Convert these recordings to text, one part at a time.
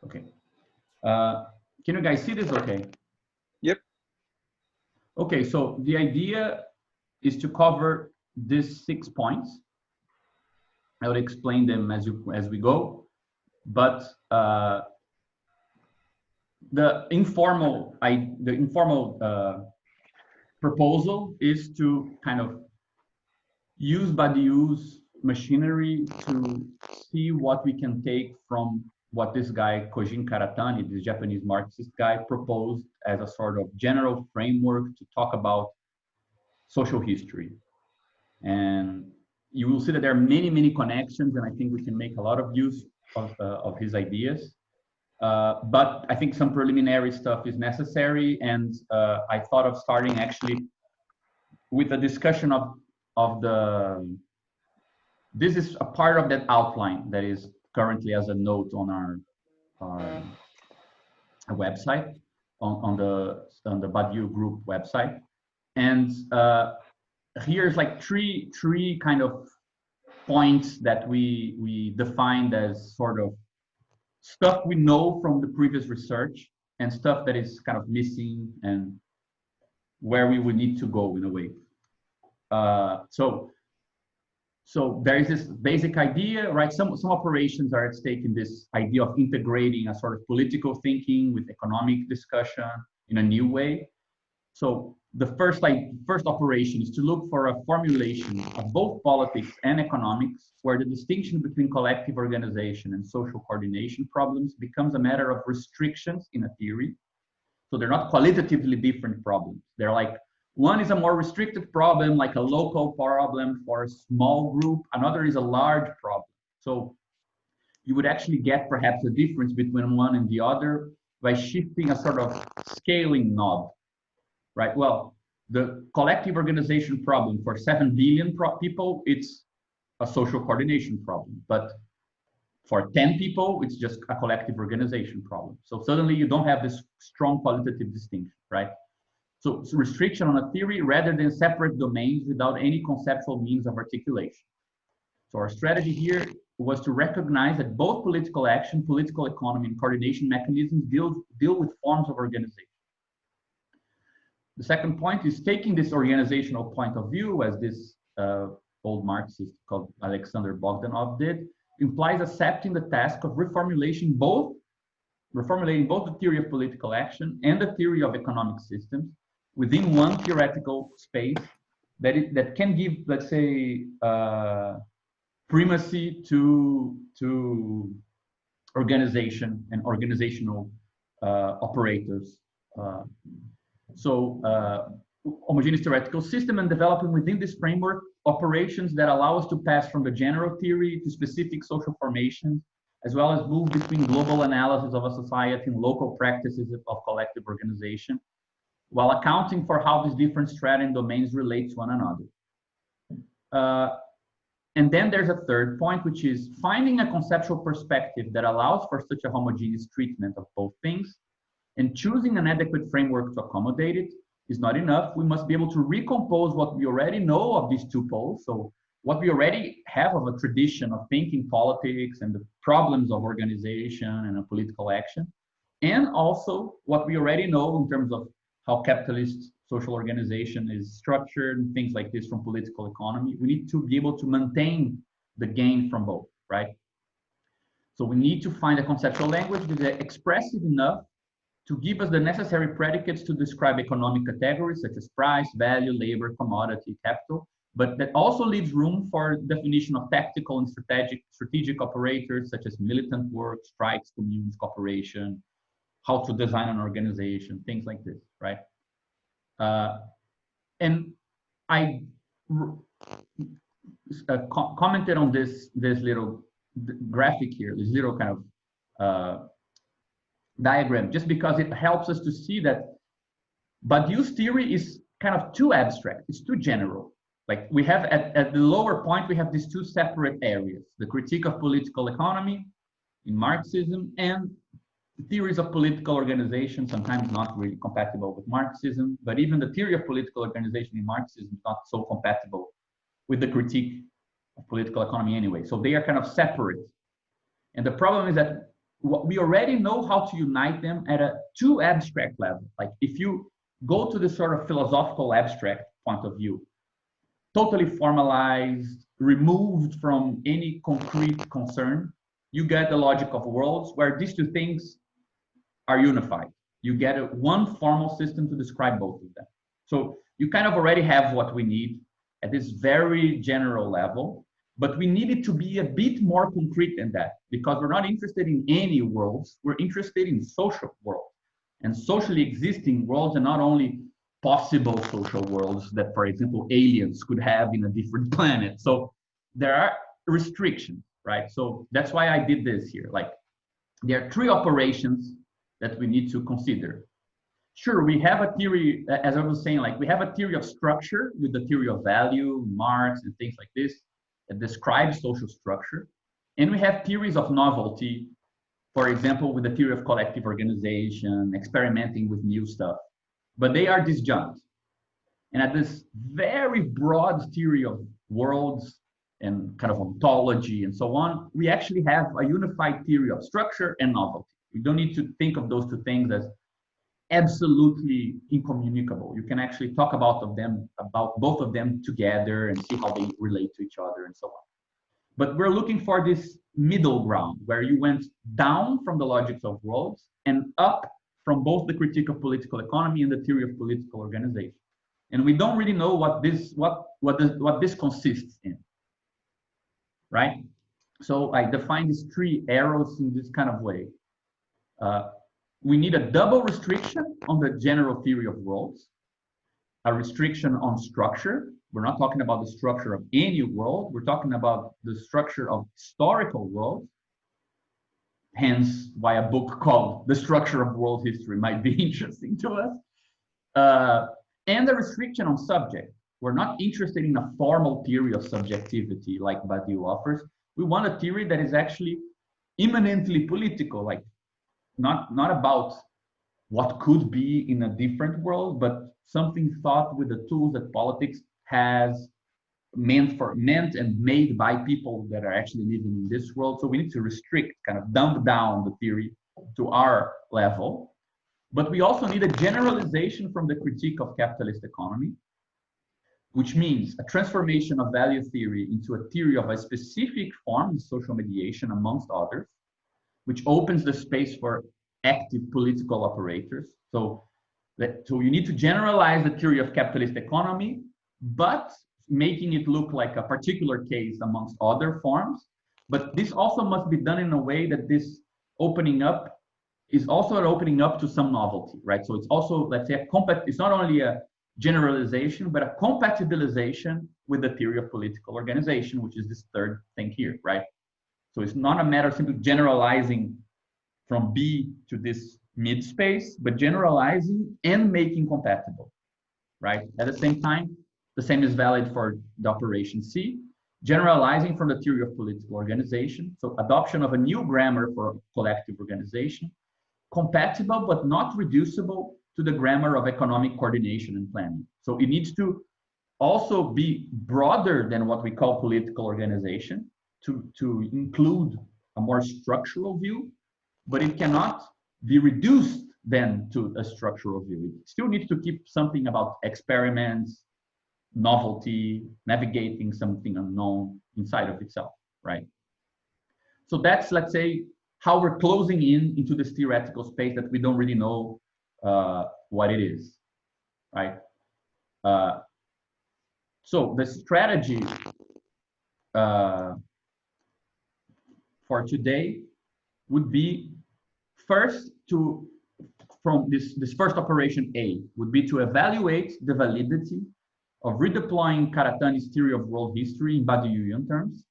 Okay. Can you guys see this okay? Yep. Okay, so the idea is to cover these 6 points. I will explain them as we go, but the informal proposal is to kind of use Badiou's machinery to see what we can take from what this guy Kojin Karatani, this Japanese Marxist guy, proposed as a sort of general framework to talk about social history. And you will see that there are many connections, and I think we can make a lot of use of his ideas. But I think some preliminary stuff is necessary, and I thought of starting actually with a discussion of the. This is a part of that outline that is currently as a note on our website, on the Badiou group website, and here's like three kind of points that we defined as sort of stuff we know from the previous research and stuff that is kind of missing and where we would need to go in a way. So there is this basic idea, right? Some operations are at stake in this idea of integrating a sort of political thinking with economic discussion in a new way. So the first operation is to look for a formulation of both politics and economics, where the distinction between collective organization and social coordination problems becomes a matter of restrictions in a theory. So they're not qualitatively different problems. They're like, one is a more restricted problem, like a local problem for a small group. Another is a large problem. So you would actually get perhaps a difference between one and the other by shifting a sort of scaling knob, right? Well, the collective organization problem for 7 billion people, it's a social coordination problem. But for 10 people, it's just a collective organization problem. So suddenly you don't have this strong qualitative distinction, right? So it's restriction on a theory rather than separate domains without any conceptual means of articulation. So our strategy here was to recognize that both political action, political economy, and coordination mechanisms deal with forms of organization. The second point is taking this organizational point of view, as this old Marxist called Alexander Bogdanov did, implies accepting the task of reformulating both the theory of political action and the theory of economic systems within one theoretical space that can give, let's say, primacy to organization and organizational operators. Homogeneous theoretical system and developing within this framework operations that allow us to pass from the general theory to specific social formations, as well as move between global analysis of a society and local practices of collective organization, while accounting for how these different strata and domains relate to one another. And then there's a third point, which is finding a conceptual perspective that allows for such a homogeneous treatment of both things, and choosing an adequate framework to accommodate it is not enough. We must be able to recompose what we already know of these two poles. So what we already have of a tradition of thinking politics and the problems of organization and a political action, and also what we already know in terms of how capitalist social organization is structured and things like this from political economy. We need to be able to maintain the gain from both, right? So we need to find a conceptual language that is expressive enough to give us the necessary predicates to describe economic categories such as price, value, labor, commodity, capital, but that also leaves room for definition of tactical and strategic operators such as militant work, strikes, communes, cooperation, how to design an organization, things like this, right? And I commented on this little graphic here, this little kind of diagram, just because it helps us to see that Badiou's theory is kind of too abstract, it's too general. Like we have at the lower point, we have these two separate areas, the critique of political economy in Marxism and theories of political organization, sometimes not really compatible with Marxism, but even the theory of political organization in Marxism is not so compatible with the critique of political economy anyway. So they are kind of separate. And the problem is that we already know how to unite them at a too abstract level. Like if you go to the sort of philosophical abstract point of view, totally formalized, removed from any concrete concern, you get the logic of worlds where these two things are unified. You get one formal system to describe both of them. So you kind of already have what we need at this very general level, but we need it to be a bit more concrete than that, because we're not interested in any worlds, we're interested in social worlds and socially existing worlds, and not only possible social worlds that, for example, aliens could have in a different planet. So there are restrictions, right? So that's why I did this here. Like, there are three operations that we need to consider. Sure, we have a theory, as I was saying, like we have a theory of structure with the theory of value, Marx, and things like this that describes social structure. And we have theories of novelty, for example, with the theory of collective organization, experimenting with new stuff. But they are disjunct. And at this very broad theory of worlds and kind of ontology and so on, we actually have a unified theory of structure and novelty. We don't need to think of those two things as absolutely incommunicable. You can actually talk about both of them together and see how they relate to each other and so on. But we're looking for this middle ground where you went down from the logics of worlds and up from both the critique of political economy and the theory of political organization. And we don't really know what this consists in, right? So I define these three arrows in this kind of way. We need a double restriction on the general theory of worlds, a restriction on structure. We're not talking about the structure of any world. We're talking about the structure of historical worlds. Hence why a book called The Structure of World History might be interesting to us. And the restriction on subject. We're not interested in a formal theory of subjectivity like Badiou offers. We want a theory that is actually immanently political, like not about what could be in a different world, but something thought with the tools that politics has meant and made by people that are actually living in this world. So we need to restrict, kind of dumb down the theory to our level. But we also need a generalization from the critique of capitalist economy, which means a transformation of value theory into a theory of a specific form of social mediation, amongst others, which opens the space for active political operators. So you need to generalize the theory of capitalist economy, but making it look like a particular case amongst other forms. But this also must be done in a way that this opening up is also an opening up to some novelty, right? So it's also, let's say, it's not only a generalization, but a compatibilization with the theory of political organization, which is this third thing here, right? So it's not a matter of simply generalizing from B to this mid space, but generalizing and making compatible, right? At the same time, the same is valid for the operation C, generalizing from the theory of political organization. So adoption of a new grammar for collective organization, compatible but not reducible to the grammar of economic coordination and planning. So it needs to also be broader than what we call political organization to include a more structural view, but it cannot be reduced then to a structural view. It still needs to keep something about experiments, novelty, navigating something unknown inside of itself, right? So that's, let's say, how we're closing into this theoretical space that we don't really know what it is, right? So the strategy for today would be first from this first operation A, would be to evaluate the validity of redeploying Karatani's theory of world history in Badiouian terms.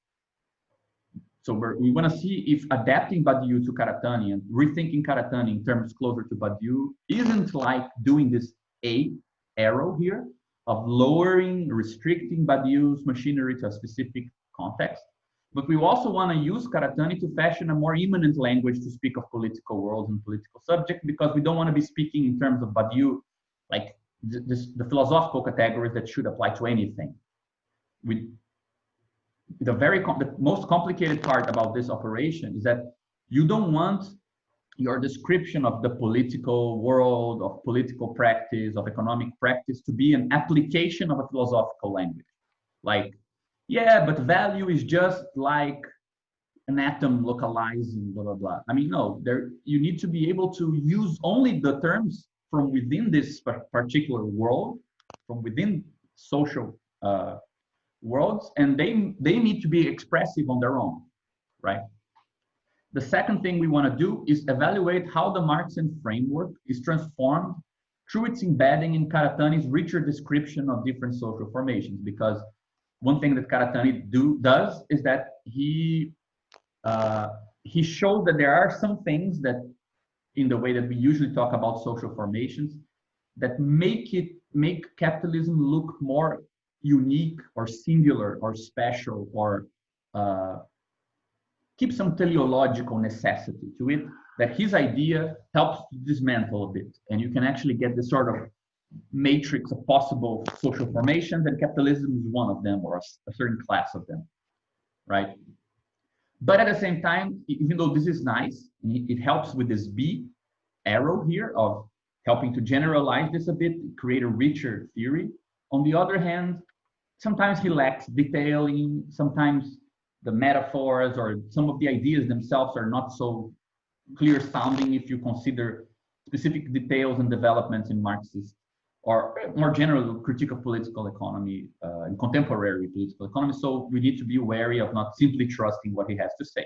So we want to see if adapting Badiou to Karatani and rethinking Karatani in terms closer to Badiou isn't like doing this A arrow here of lowering, restricting Badiou's machinery to a specific context. But we also want to use Karatani to fashion a more immanent language to speak of political worlds and political subjects, because we don't want to be speaking in terms of Badiou, like the philosophical categories that should apply to anything. The most complicated part about this operation is that you don't want your description of the political world, of political practice, of economic practice to be an application of a philosophical language. Like, yeah, but value is just like an atom localizing, blah, blah, blah. I mean, no, you need to be able to use only the terms from within this particular world, from within social worlds, and they need to be expressive on their own, right? The second thing we want to do is evaluate how the Marxian framework is transformed through its embedding in Karatani's richer description of different social formations. Because one thing that Karatani does is that he showed that there are some things that, in the way that we usually talk about social formations, that make capitalism look more unique or singular or special, or keep some teleological necessity to it, that his idea helps to dismantle a bit. And you can actually get this sort of matrix of possible social formations, and capitalism is one of them, or a certain class of them, right? But at the same time, even though this is nice, it helps with this B arrow here of helping to generalize this a bit, create a richer theory. On the other hand, sometimes he lacks detailing, sometimes the metaphors or some of the ideas themselves are not so clear sounding if you consider specific details and developments in Marxist, or more general critique of political economy and contemporary political economy. So we need to be wary of not simply trusting what he has to say.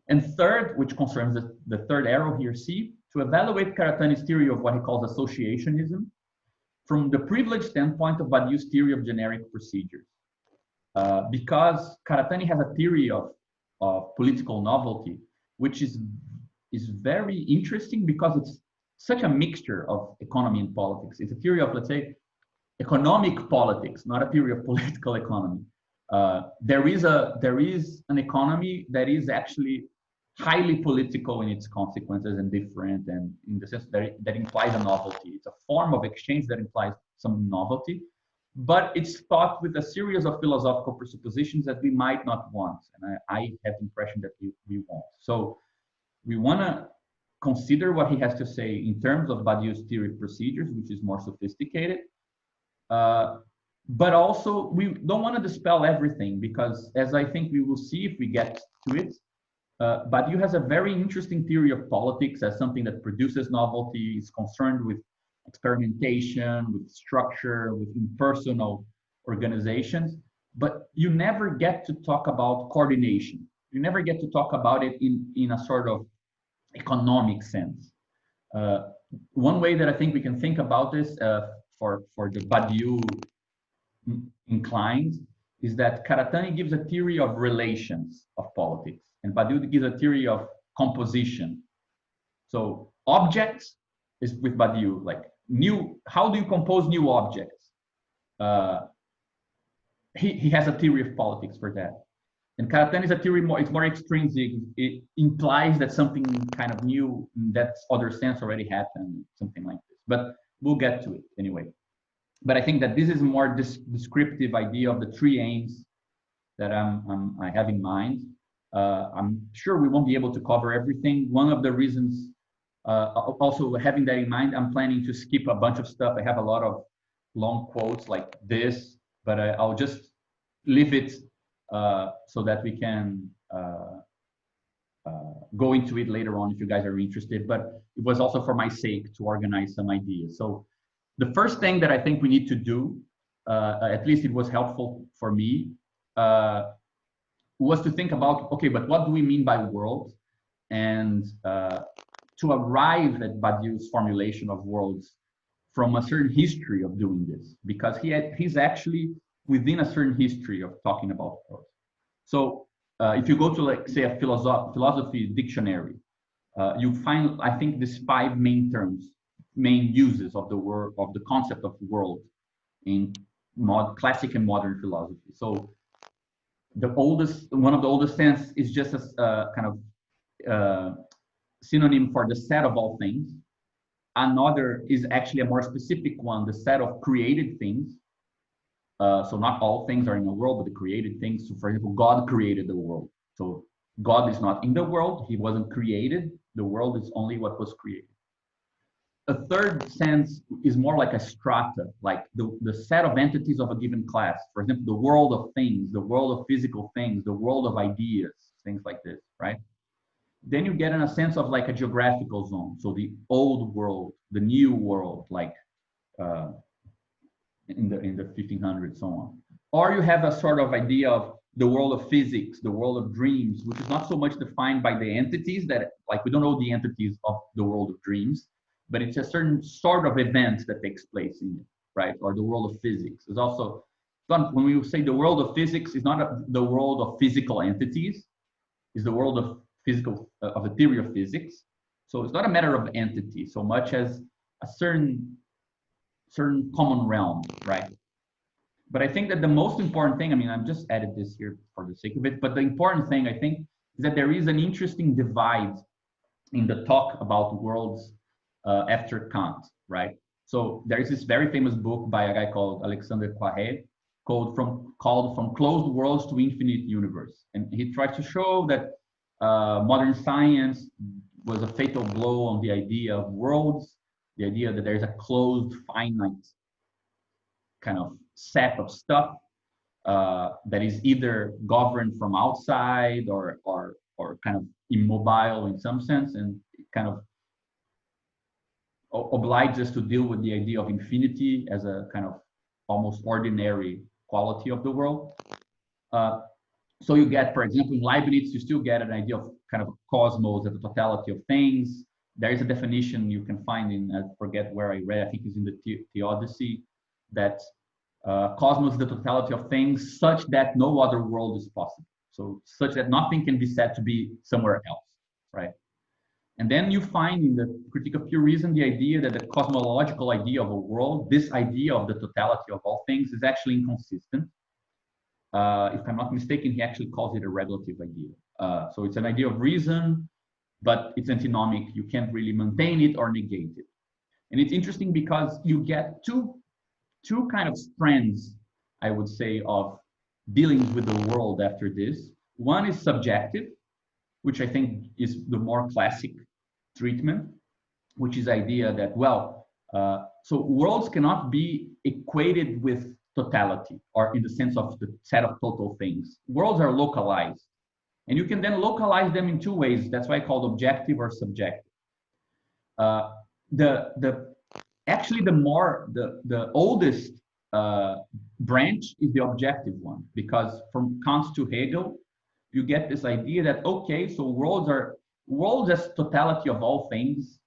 And third, which concerns the third arrow here, C, to evaluate Karatani's theory of what he calls associationism from the privileged standpoint of Badiou's theory of generic procedures. Because Karatani has a theory of political novelty, which is very interesting because it's such a mixture of economy and politics. It's a theory of, let's say, economic politics, not a theory of political economy. There is an economy that is actually highly political in its consequences and different, and in the sense that implies a novelty. It's a form of exchange that implies some novelty, but it's thought with a series of philosophical presuppositions that we might not want, and I have the impression that we won't. So we want to consider what he has to say in terms of Badiou's theory of procedures, which is more sophisticated, but also we don't want to dispel everything, because as I think we will see if we get to it, Badiou has a very interesting theory of politics as something that produces novelty, is concerned with experimentation, with structure, with impersonal organizations, but you never get to talk about coordination. You never get to talk about it in a sort of economic sense. One way that I think we can think about this for the Badiou inclined is that Karatani gives a theory of relations of politics, and Badiou gives a theory of composition. So objects is with Badiou, like how do you compose new objects? He has a theory of politics for that. And Karatani is a theory it's more extrinsic. It implies that something kind of new in that other sense already happened, something like this. But we'll get to it anyway. But I think that this is a more descriptive idea of the three aims that I have in mind. I'm sure we won't be able to cover everything. One of the reasons, also having that in mind, I'm planning to skip a bunch of stuff. I have a lot of long quotes like this, but I'll just leave it so that we can go into it later on if you guys are interested. But it was also for my sake to organize some ideas. So the first thing that I think we need to do, at least it was helpful for me, was to think about, okay, but what do we mean by world? And to arrive at Badiou's formulation of worlds from a certain history of doing this, because he's actually within a certain history of talking about worlds. So if you go to, like, say, a philosophy dictionary, you find, I think, these 5 main terms, main uses of the word, of the concept of world in classic and modern philosophy. So one of the oldest sense is just a kind of synonym for the set of all things. Another is actually a more specific one, the set of created things. So not all things are in the world, but the created things. So for example, God created the world. So God is not in the world, he wasn't created, The world is only what was created. A third sense is more like a strata, like the set of entities of a given class. For example, the world of things, the world of physical things, the world of ideas, things like this, right? Then you get in a sense of like a geographical zone. So the old world, the new world, like uh, in the 1500s, so on. Or you have a sort of idea of the world of physics, the world of dreams, which is not so much defined by the entities that, like, we don't know the entities of the world of dreams, but it's a certain sort of event that takes place in it, right? Or the world of physics. It's also, when we say the world of physics, it's not the world of physical entities, it's the world of physical, of the theory of physics. So it's not a matter of entity so much as a certain common realm, right? But I think that the most important thing, I mean, I've just added this here for the sake of it, but the important thing, I think, is that there is an interesting divide in the talk about worlds after Kant, right? So there is this very famous book by a guy called Alexander Poiré called From Closed Worlds to Infinite Universe. And he tries to show that modern science was a fatal blow on the idea of worlds, the idea that there's a closed, finite kind of set of stuff that is either governed from outside or kind of immobile in some sense, and it kind of obliges us to deal with the idea of infinity as a kind of almost ordinary quality of the world. So you get, for example, in Leibniz, you still get an idea of kind of cosmos as the totality of things. There is a definition you can find in, I forget where I read, I think it's in the Theodicy, that cosmos is the totality of things such that no other world is possible. So such that nothing can be said to be somewhere else, right? And then you find in the Critique of Pure Reason the idea that the cosmological idea of a world, this idea of the totality of all things, is actually inconsistent. If I'm not mistaken, he actually calls it a regulative idea. So it's an idea of reason, but it's antinomic. You can't really maintain it or negate it. And it's interesting because you get two kind of strands, I would say, of dealing with the world after this. One is subjective, which I think is the more classic treatment, which is the idea that, well, so worlds cannot be equated with totality, or in the sense of the set of total things. Worlds are localized, and you can then localize them in two ways. That's why I called objective or subjective. Actually, the oldest branch is the objective one, because from Kant to Hegel, you get this idea that, okay, so worlds as totality of all things,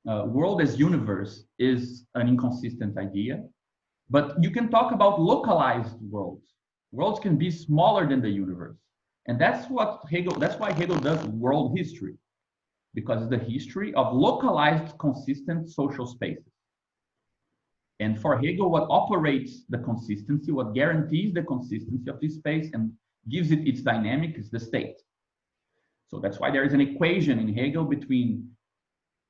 world as universe is an inconsistent idea, but you can talk about localized worlds. Worlds can be smaller than the universe, and that's why Hegel does world history, because it's the history of localized, consistent social spaces. And for Hegel, what operates the consistency, what guarantees the consistency of this space and gives it its dynamic is the state. So that's why there is an equation in Hegel between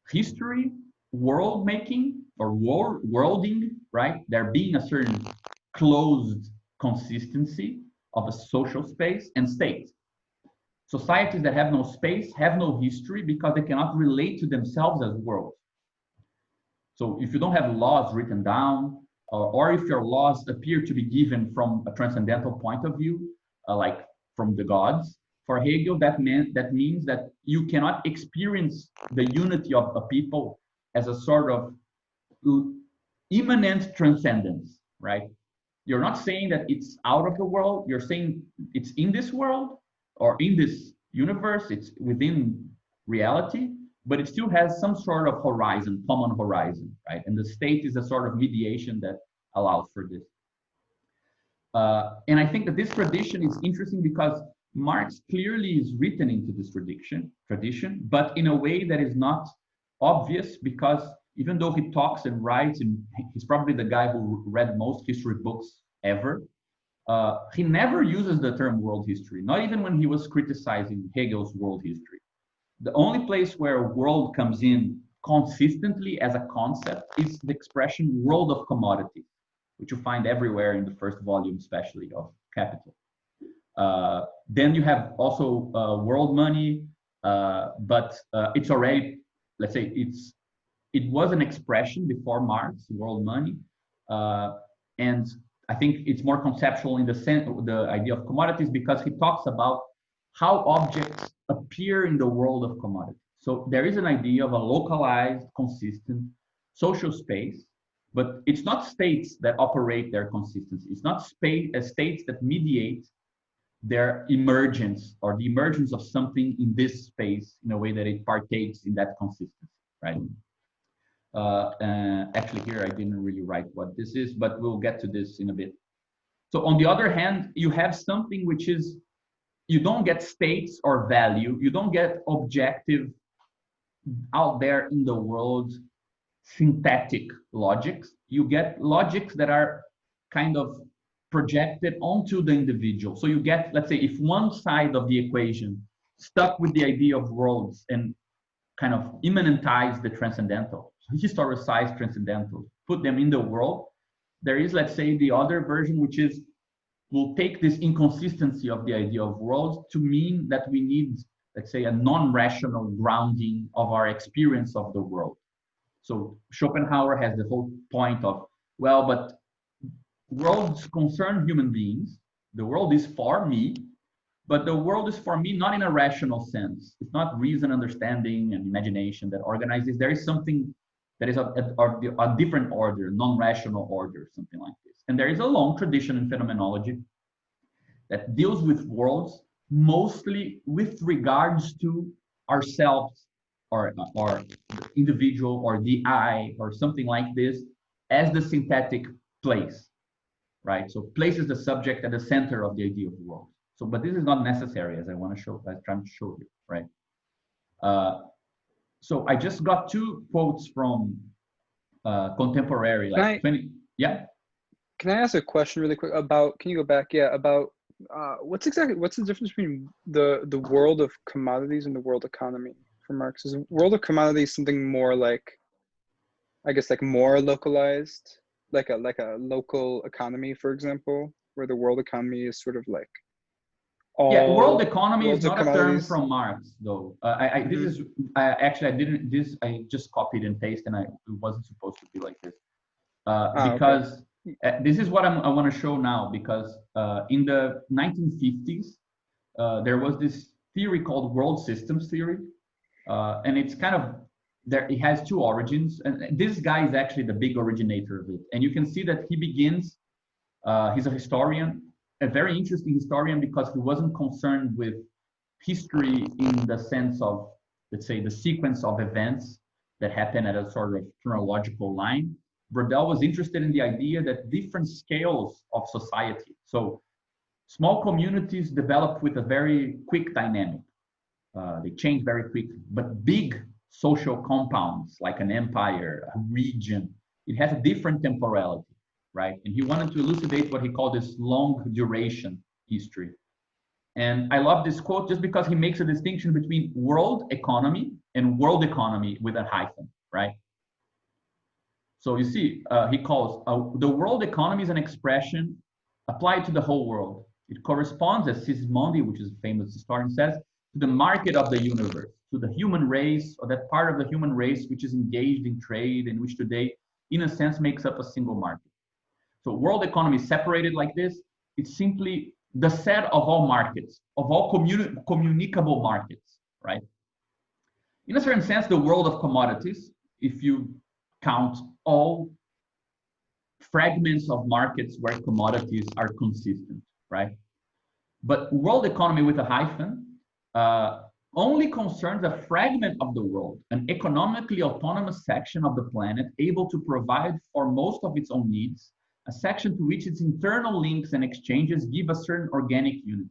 history, world making, or worlding, right? There being a certain closed consistency of a social space, and state. Societies that have no space have no history because they cannot relate to themselves as worlds. So if you don't have laws written down, or if your laws appear to be given from a transcendental point of view, like from the gods, for Hegel, that means that you cannot experience the unity of a people as a sort of immanent transcendence, right? You're not saying that it's out of the world, you're saying it's in this world or in this universe, it's within reality, but it still has some sort of horizon, common horizon, right? And the state is a sort of mediation that allows for this. And I think that this tradition is interesting because Marx clearly is written into this tradition, but in a way that is not obvious, because even though he talks and writes, and he's probably the guy who read most history books ever, he never uses the term world history, not even when he was criticizing Hegel's world history. The only place where world comes in consistently as a concept is the expression world of commodities, which you find everywhere in the first volume, especially of Capital. Then you have also world money, but it's already, let's say, it was an expression before Marx, world money, and I think it's more conceptual in the sense, the idea of commodities, because he talks about how objects appear in the world of commodities. So there is an idea of a localized, consistent social space, but it's not states that operate their consistency. It's not states that mediate their emergence or the emergence of something in this space in a way that it partakes in that consistency, right? Actually, here I didn't really write what this is, but we'll get to this in a bit. So on the other hand, you have something which is, you don't get states or value, you don't get objective out there in the world synthetic logics. You get logics that are kind of projected onto the individual. So you get, let's say, if one side of the equation stuck with the idea of worlds and kind of immanentize the transcendental, historicize transcendental, put them in the world, there is, let's say, the other version, which is, we'll take this inconsistency of the idea of worlds to mean that we need, let's say, a non-rational grounding of our experience of the world. So Schopenhauer has the whole point of, well, but worlds concern human beings. The world is for me, but the world is for me not in a rational sense. It's not reason, understanding, and imagination that organizes. There is something that is a different order, non-rational order, something like this. And there is a long tradition in phenomenology that deals with worlds mostly with regards to ourselves or the individual or the I or something like this as the synthetic place, right? So place is the subject at the center of the idea of the world. So, but this is not necessary, as I want to show, I'm trying to show you, right? So I just got two quotes from contemporary, like 20, yeah. Can I ask a question really quick about, can you go back? Yeah, about what's the difference between the world of commodities and the world economy for Marx? Is the world of commodities something more like, I guess, like more localized, like a local economy, for example, where the world economy is sort of like all, yeah, world economy is not a term commodities from Marx, though. This is actually, I didn't, this I just copied and pasted, and it wasn't supposed to be like this, because okay. This is what I want to show now, because in the 1950s there was this theory called world systems theory, and it's kind of there. It has two origins, and this guy is actually the big originator of it. And you can see that he begins. He's a historian, a very interesting historian, because he wasn't concerned with history in the sense of, let's say, the sequence of events that happen at a sort of chronological line. Brodel was interested in the idea that different scales of society, so small communities develop with a very quick dynamic. They change very quickly, but big social compounds like an empire, a region, it has a different temporality. Right? And he wanted to elucidate what he called this long duration history. And I love this quote just because he makes a distinction between world economy and world economy with a hyphen, right? So you see, he calls the world economy is an expression applied to the whole world. It corresponds, as Sismondi, which is a famous historian, says, to the market of the universe, to the human race, or that part of the human race which is engaged in trade and which today, in a sense, makes up a single market. So world economy separated like this, it's simply the set of all markets, of all communicable markets, right? In a certain sense, the world of commodities, if you count all fragments of markets where commodities are consistent, right? But world economy with a hyphen only concerns a fragment of the world, an economically autonomous section of the planet able to provide for most of its own needs, a section to which its internal links and exchanges give a certain organic unity.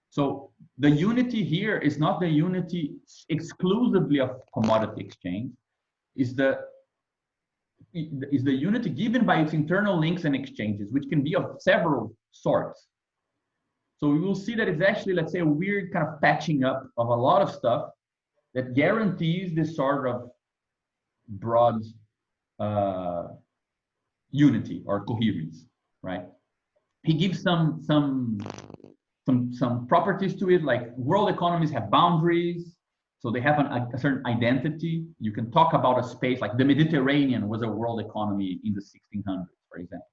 So the unity here is not the unity exclusively of commodity exchange, is the unity given by its internal links and exchanges, which can be of several sorts. So we will see that it's actually, let's say, a weird kind of patching up of a lot of stuff that guarantees this sort of broad unity or coherence, right? He gives some some properties to it, like world economies have boundaries, so they have a certain identity. You can talk about a space like the Mediterranean was a world economy in the 1600s, for example.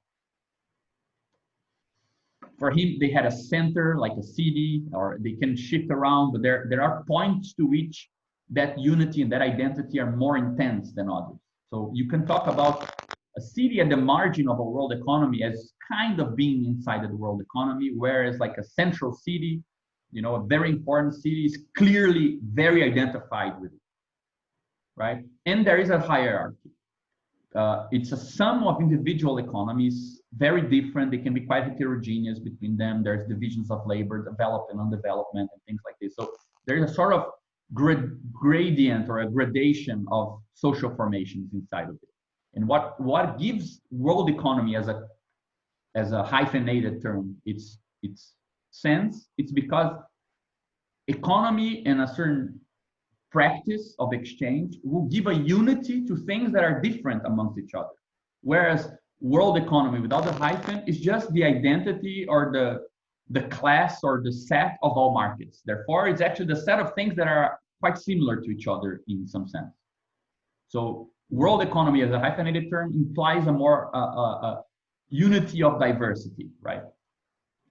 For him, they had a center like a city, or they can shift around, but there are points to which that unity and that identity are more intense than others. So you can talk about a city at the margin of a world economy as kind of being inside of the world economy, whereas like a central city, you know, a very important city is clearly very identified with it, right? And there is a hierarchy. It's a sum of individual economies, very different. They can be quite heterogeneous between them. There's divisions of labor, developed and undevelopment, and things like this. So there's a sort of gradient or a gradation of social formations inside of it. And what gives world economy as a hyphenated term its sense, it's because economy and a certain practice of exchange will give a unity to things that are different amongst each other. Whereas world economy without the hyphen is just the identity or the class or the set of all markets. Therefore, it's actually the set of things that are quite similar to each other in some sense. So world economy as a hyphenated term implies a more unity of diversity, right?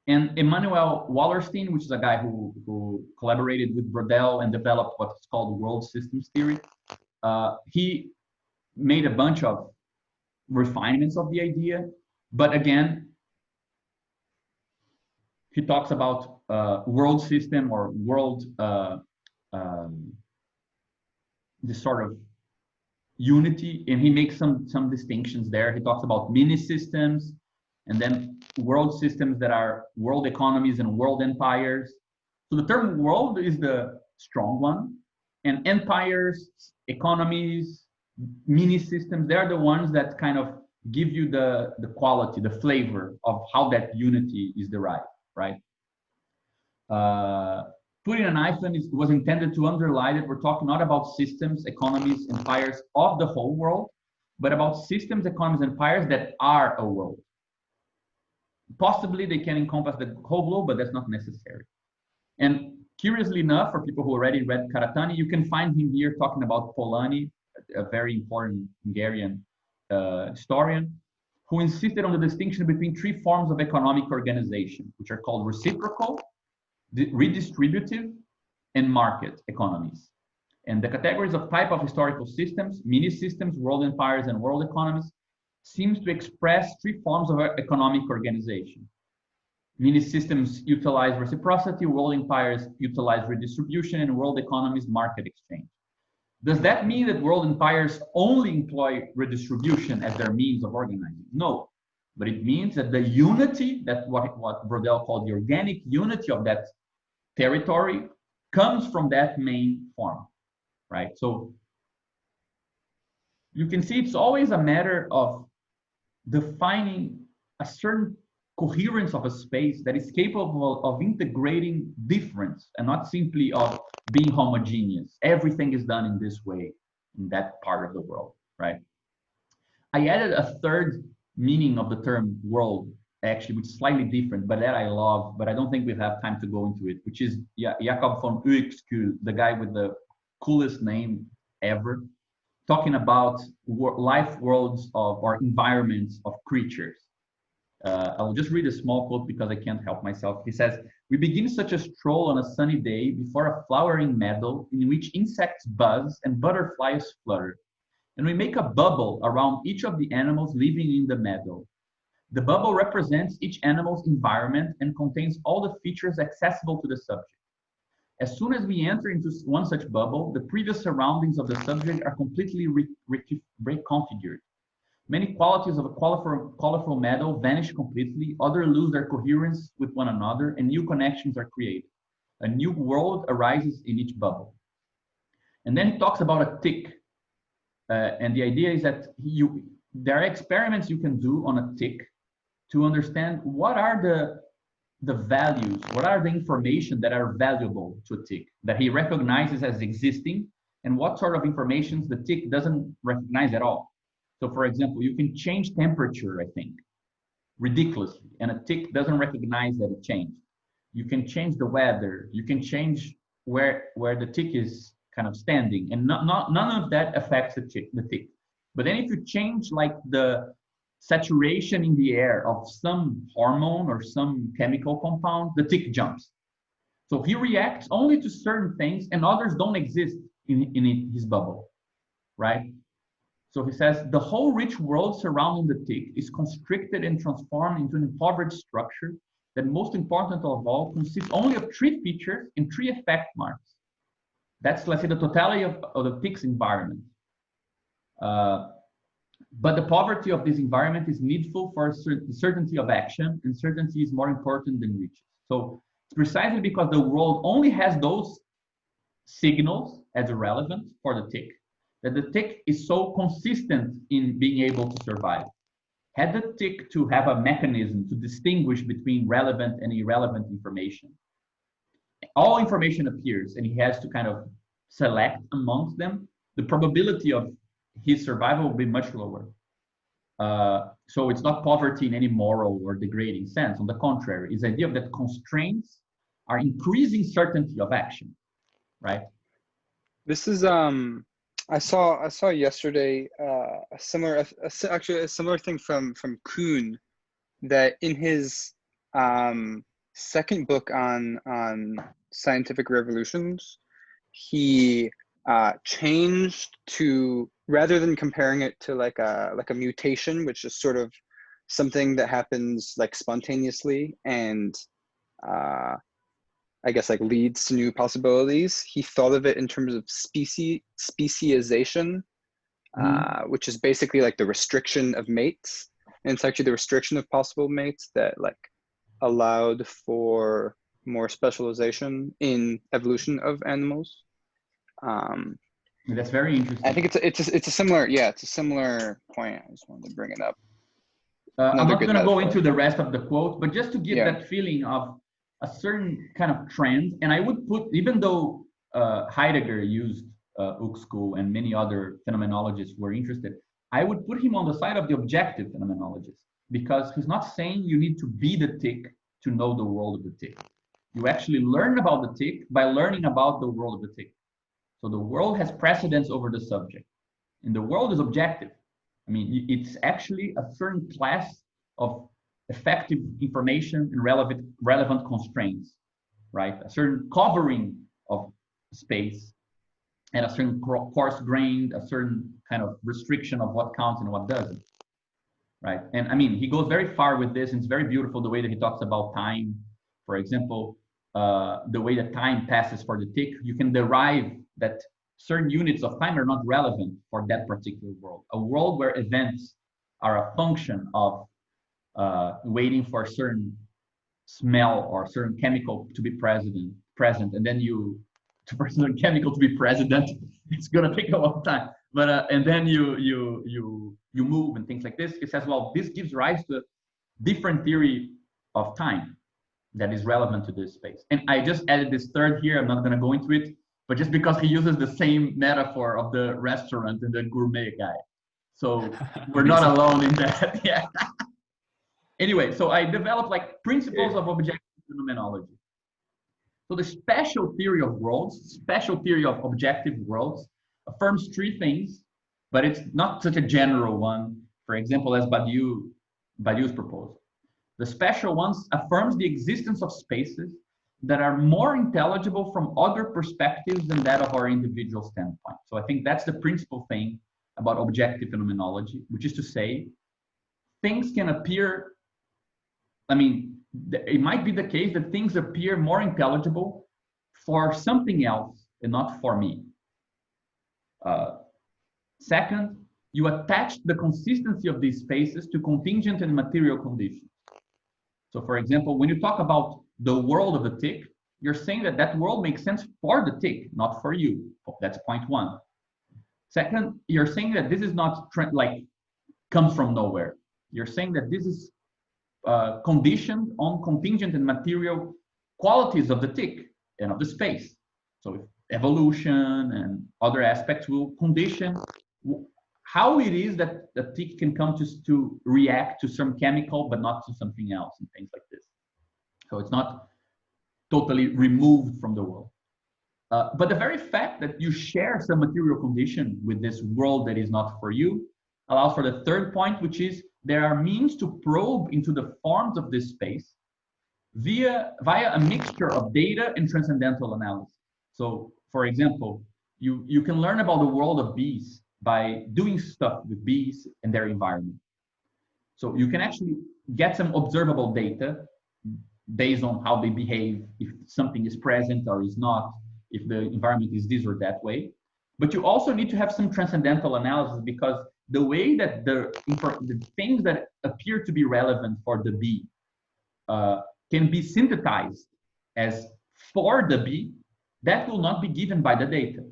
And Emanuel Wallerstein, which is a guy who collaborated with Brodel and developed what's called world systems theory, he made a bunch of refinements of the idea. But again, he talks about world system or world, this sort of unity, and he makes some distinctions there. He talks about mini systems, and then world systems that are world economies and world empires. So the term world is the strong one, and empires, economies, mini systems, they're the ones that kind of give you the quality, the flavor of how that unity is derived, right? Putting an hyphen was intended to underline that we're talking not about systems, economies, empires of the whole world, but about systems, economies, empires that are a world. Possibly they can encompass the whole globe, but that's not necessary. And curiously enough, for people who already read Karatani, you can find him here talking about Polanyi, a very important Hungarian historian, who insisted on the distinction between three forms of economic organization, which are called reciprocal, redistributive, and market economies. And the categories of type of historical systems, mini systems, world empires, and world economies, seems to express three forms of economic organization. Mini systems utilize reciprocity, world empires utilize redistribution, and world economies market exchange. Does that mean that world empires only employ redistribution as their means of organizing? No, but it means that the unity, that what Brodel called the organic unity of that territory, comes from that main form, right? So you can see it's always a matter of defining a certain coherence of a space that is capable of integrating difference and not simply of being homogeneous. Everything is done in this way in that part of the world, right? I added a third meaning of the term world, actually, which is slightly different, but that I love, but I don't think we have time to go into it, which is Jacob von Uexküll, the guy with the coolest name ever, talking about life worlds of, or environments of creatures. I'll just read a small quote because I can't help myself. He says, "We begin such a stroll on a sunny day before a flowering meadow in which insects buzz and butterflies flutter. And we make a bubble around each of the animals living in the meadow. The bubble represents each animal's environment and contains all the features accessible to the subject. As soon as we enter into one such bubble, the previous surroundings of the subject are completely reconfigured. Many qualities of a colorful meadow vanish completely, others lose their coherence with one another, and new connections are created. A new world arises in each bubble." And then he talks about a tick. And the idea is that there are experiments you can do on a tick to understand what are the values, what are the information that are valuable to a tick, that he recognizes as existing, and what sort of information the tick doesn't recognize at all. So for example, you can change temperature, I think, ridiculously, and a tick doesn't recognize that it changed. you can change the weather, you can change where the tick is kind of standing, and none of that affects the tick. But then if you change like the saturation in the air of some hormone or some chemical compound, the tick jumps. So he reacts only to certain things, and others don't exist in his bubble, right? So he says the whole rich world surrounding the tick is constricted and transformed into an impoverished structure that, most important of all, consists only of 3 features and 3 effect marks. That's, let's say, the totality of the tick's environment. But the poverty of this environment is needful for certainty of action, and certainty is more important than riches. So it's precisely because the world only has those signals as relevant for the tick that the tick is so consistent in being able to survive. Had the tick to have a mechanism to distinguish between relevant and irrelevant information, all information appears and he has to kind of select amongst them, the probability of his survival will be much lower. So it's not poverty in any moral or degrading sense. On the contrary, it's the idea that constraints are increasing certainty of action, right? This is I saw yesterday a similar thing from Kuhn, that in his second book on scientific revolutions, he changed to, rather than comparing it to like a mutation, which is sort of something that happens like spontaneously and I guess like leads to new possibilities. He thought of it in terms of speciation, which is basically like the restriction of mates. And it's actually the restriction of possible mates that like allowed for more specialization in evolution of animals. That's very interesting. I think it's a similar point. I just wanted to bring it up. I'm not going to go into the rest of the quote, but just to give that feeling of a certain kind of trend. And I would put, even though Heidegger used Uexküll and many other phenomenologists were interested, I would put him on the side of the objective phenomenologist, because he's not saying you need to be the tick to know the world of the tick. You actually learn about the tick by learning about the world of the tick. So the world has precedence over the subject, and the world is objective. I mean, it's actually a certain class of effective information and relevant constraints, right? A certain covering of space and a certain coarse-grained, a certain kind of restriction of what counts and what doesn't, right? And I mean, he goes very far with this, and it's very beautiful the way that he talks about time. For example, the way that time passes for the tick, you can derive that certain units of time are not relevant for that particular world. A world where events are a function of waiting for a certain smell or a certain chemical to be present, and then for a certain chemical to be present, it's gonna take a long time. But and then you move and things like this. It says, well, this gives rise to a different theory of time that is relevant to this space. And I just added this third here. I'm not gonna go into it, but just because he uses the same metaphor of the restaurant and the gourmet guy. So we're not alone in that. Yeah. Anyway, so I developed like principles of objective phenomenology. So the special theory of worlds, special theory of objective worlds, affirms 3 things, but it's not such a general one, for example, as Badiou's proposal. The special ones affirms the existence of spaces that are more intelligible from other perspectives than that of our individual standpoint. So I think that's the principal thing about objective phenomenology, which is to say, things can appear, I mean, it might be the case that things appear more intelligible for something else and not for me. Second, you attach the consistency of these spaces to contingent and material conditions. So for example, when you talk about the world of the tick, you're saying that that world makes sense for the tick, not for you. That's point 1. Second, you're saying that this is not like comes from nowhere. You're saying that this is conditioned on contingent and material qualities of the tick and of the space. So evolution and other aspects will condition how it is that the tick can come to react to some chemical, but not to something else and things like this. So it's not totally removed from the world. But the very fact that you share some material condition with this world that is not for you allows for the third point, which is there are means to probe into the forms of this space via a mixture of data and transcendental analysis. So, for example, you can learn about the world of bees by doing stuff with bees and their environment. So you can actually get some observable data based on how they behave, if something is present or is not, if the environment is this or that way. But you also need to have some transcendental analysis, because the way that the things that appear to be relevant for the bee can be synthesized as for the bee, that will not be given by the data.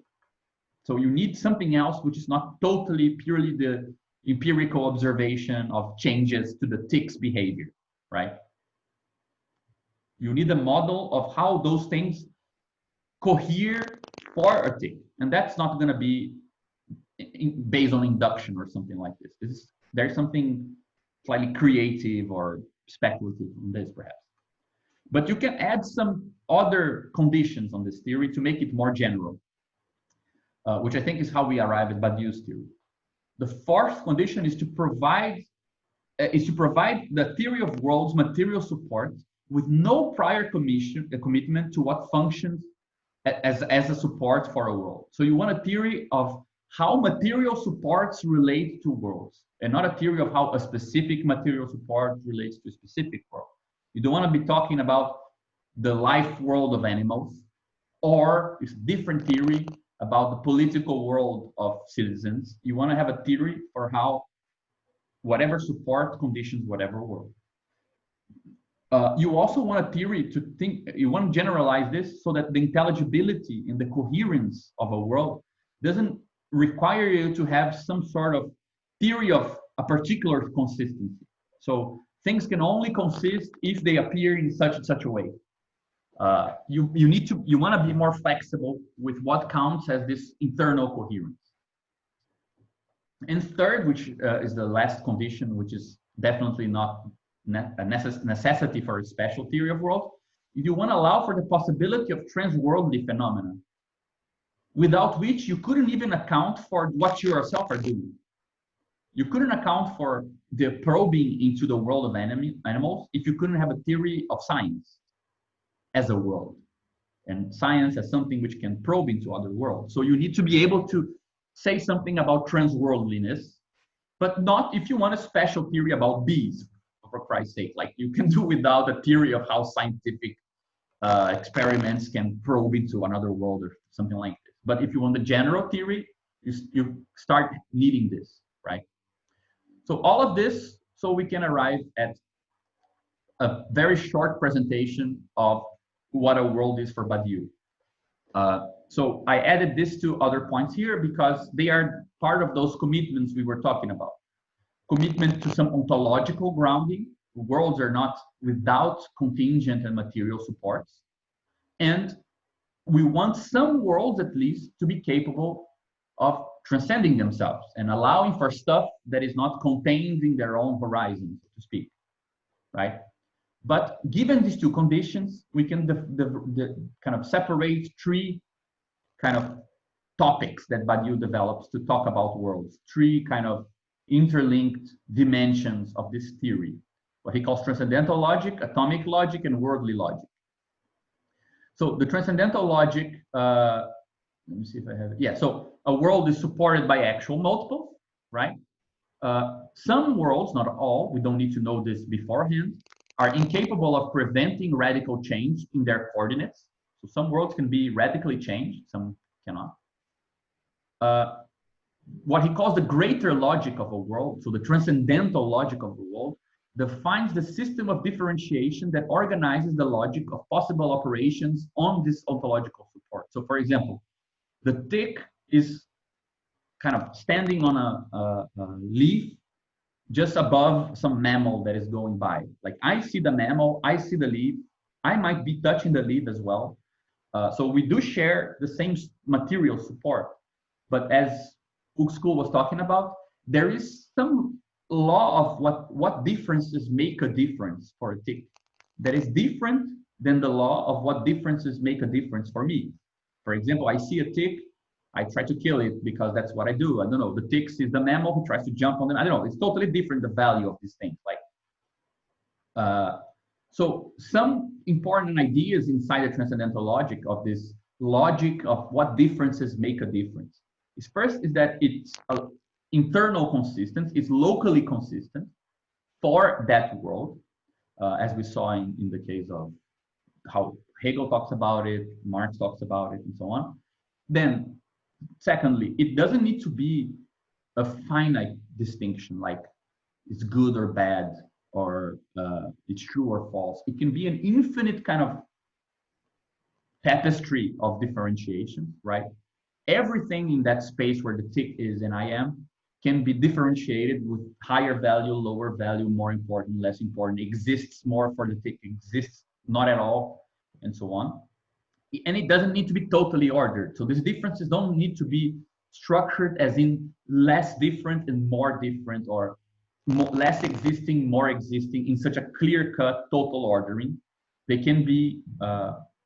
So you need something else which is not totally purely the empirical observation of changes to the tick's behavior, right? You need a model of how those things cohere for a tick, and that's not going to be based on induction or something like this. There's something slightly creative or speculative on this, perhaps. But you can add some other conditions on this theory to make it more general, which I think is how we arrive at Badiou's theory. The fourth condition is to provide the theory of worlds material support with no prior commitment to what functions as a support for a world. So you want a theory of how material supports relate to worlds, and not a theory of how a specific material support relates to a specific world. You don't want to be talking about the life world of animals, or it's a different theory about the political world of citizens. You want to have a theory for how whatever support conditions whatever world. You also want a theory to think, you want to generalize this so that the intelligibility and the coherence of a world doesn't require you to have some sort of theory of a particular consistency. So things can only consist if they appear in such and such a way. You want to be more flexible with what counts as this internal coherence. And third, which is the last condition, which is definitely not a necessity for a special theory of world, you want to allow for the possibility of transworldly phenomena, without which you couldn't even account for what you yourself are doing. You couldn't account for the probing into the world of animals if you couldn't have a theory of science as a world, and science as something which can probe into other worlds. So you need to be able to say something about transworldliness, but not if you want a special theory about bees, for Christ's sake. Like, you can do without a theory of how scientific experiments can probe into another world or something like this. But if you want the general theory, you start needing this, right? So all of this, so we can arrive at a very short presentation of what a world is for Badiou. So I added this to other points here because they are part of those commitments we were talking about. Commitment to some ontological grounding. Worlds are not without contingent and material supports. And we want some worlds, at least, to be capable of transcending themselves and allowing for stuff that is not contained in their own horizon, so to speak, right? But given these two conditions, we can kind of separate three kind of topics that Badiou develops to talk about worlds, three kind of interlinked dimensions of this theory, what he calls transcendental logic, atomic logic, and worldly logic. So the transcendental logic, let me see if I have it. Yeah, so a world is supported by actual multiples, right? Some worlds, not all, we don't need to know this beforehand, are incapable of preventing radical change in their coordinates. So some worlds can be radically changed, some cannot. What he calls the greater logic of a world, so the transcendental logic of the world, defines the system of differentiation that organizes the logic of possible operations on this ontological support. So for example, the tick is kind of standing on a leaf just above some mammal that is going by. Like, I see the mammal, I see the leaf, I might be touching the leaf as well. So we do share the same material support, but as Ukschool was talking about, there is some law of what differences make a difference for a tick that is different than the law of what differences make a difference for me. For example, I see a tick, I try to kill it because that's what I do. I don't know. The tick is the mammal who tries to jump on them. I don't know. It's totally different, the value of these things. Like, so some important ideas inside the transcendental logic of this logic of what differences make a difference. First is that it's internal consistent, it's locally consistent for that world, as we saw in the case of how Hegel talks about it, Marx talks about it, and so on. Then, secondly, it doesn't need to be a finite distinction, like it's good or bad, or it's true or false. It can be an infinite kind of tapestry of differentiation, right? Everything in that space where the tick is and I am can be differentiated with higher value, lower value, more important, less important, exists more for the tick, exists not at all, and so on. And it doesn't need to be totally ordered. So these differences don't need to be structured as in less different and more different, or less existing, more existing in such a clear-cut total ordering. They can be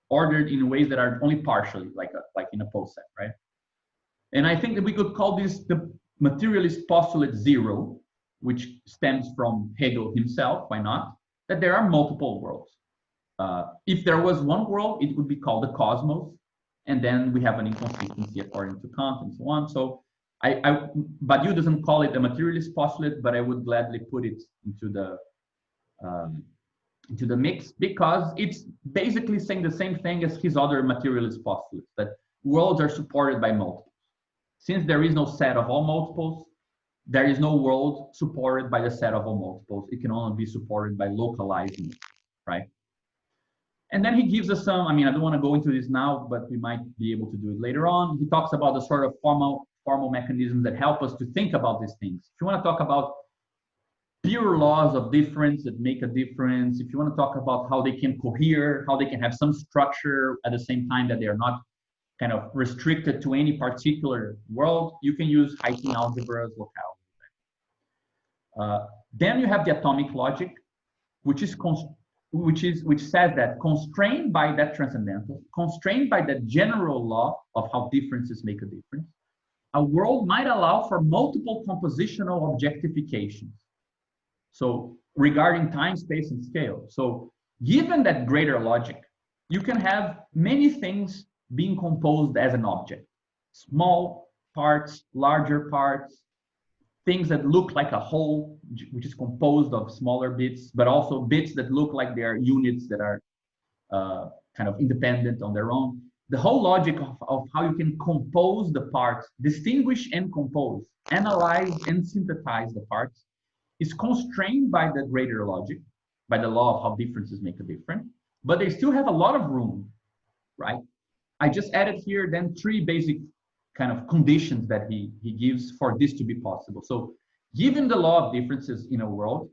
ordered in ways that are only partially, like in a post set, right? And I think that we could call this the materialist postulate zero, which stems from Hegel himself, why not? That there are multiple worlds. If there was one world, it would be called the cosmos, and then we have an inconsistency according to Kant and so on. So Badiou doesn't call it a materialist postulate, but I would gladly put it into the mix, because it's basically saying the same thing as his other materialist postulates, that worlds are supported by multiples. Since there is no set of all multiples, there is no world supported by the set of all multiples. It can only be supported by localizing it, right? And then he gives us some, I mean, I don't want to go into this now, but we might be able to do it later on. He talks about the sort of formal mechanisms that help us to think about these things. If you want to talk about pure laws of difference that make a difference, if you want to talk about how they can cohere, how they can have some structure at the same time that they are not kind of restricted to any particular world, you can use Heyting algebras, locales. Then you have the atomic logic, which says that constrained by that transcendental, constrained by the general law of how differences make a difference, a world might allow for multiple compositional objectifications. So regarding time, space, and scale. So given that greater logic, you can have many things being composed as an object. Small parts, larger parts, things that look like a whole, which is composed of smaller bits, but also bits that look like they are units that are kind of independent on their own. The whole logic of how you can compose the parts, distinguish and compose, analyze and synthesize the parts, is constrained by the greater logic, by the law of how differences make a difference, but they still have a lot of room, right? I just added here then 3 basic kind of conditions that he gives for this to be possible. So given the law of differences in a world,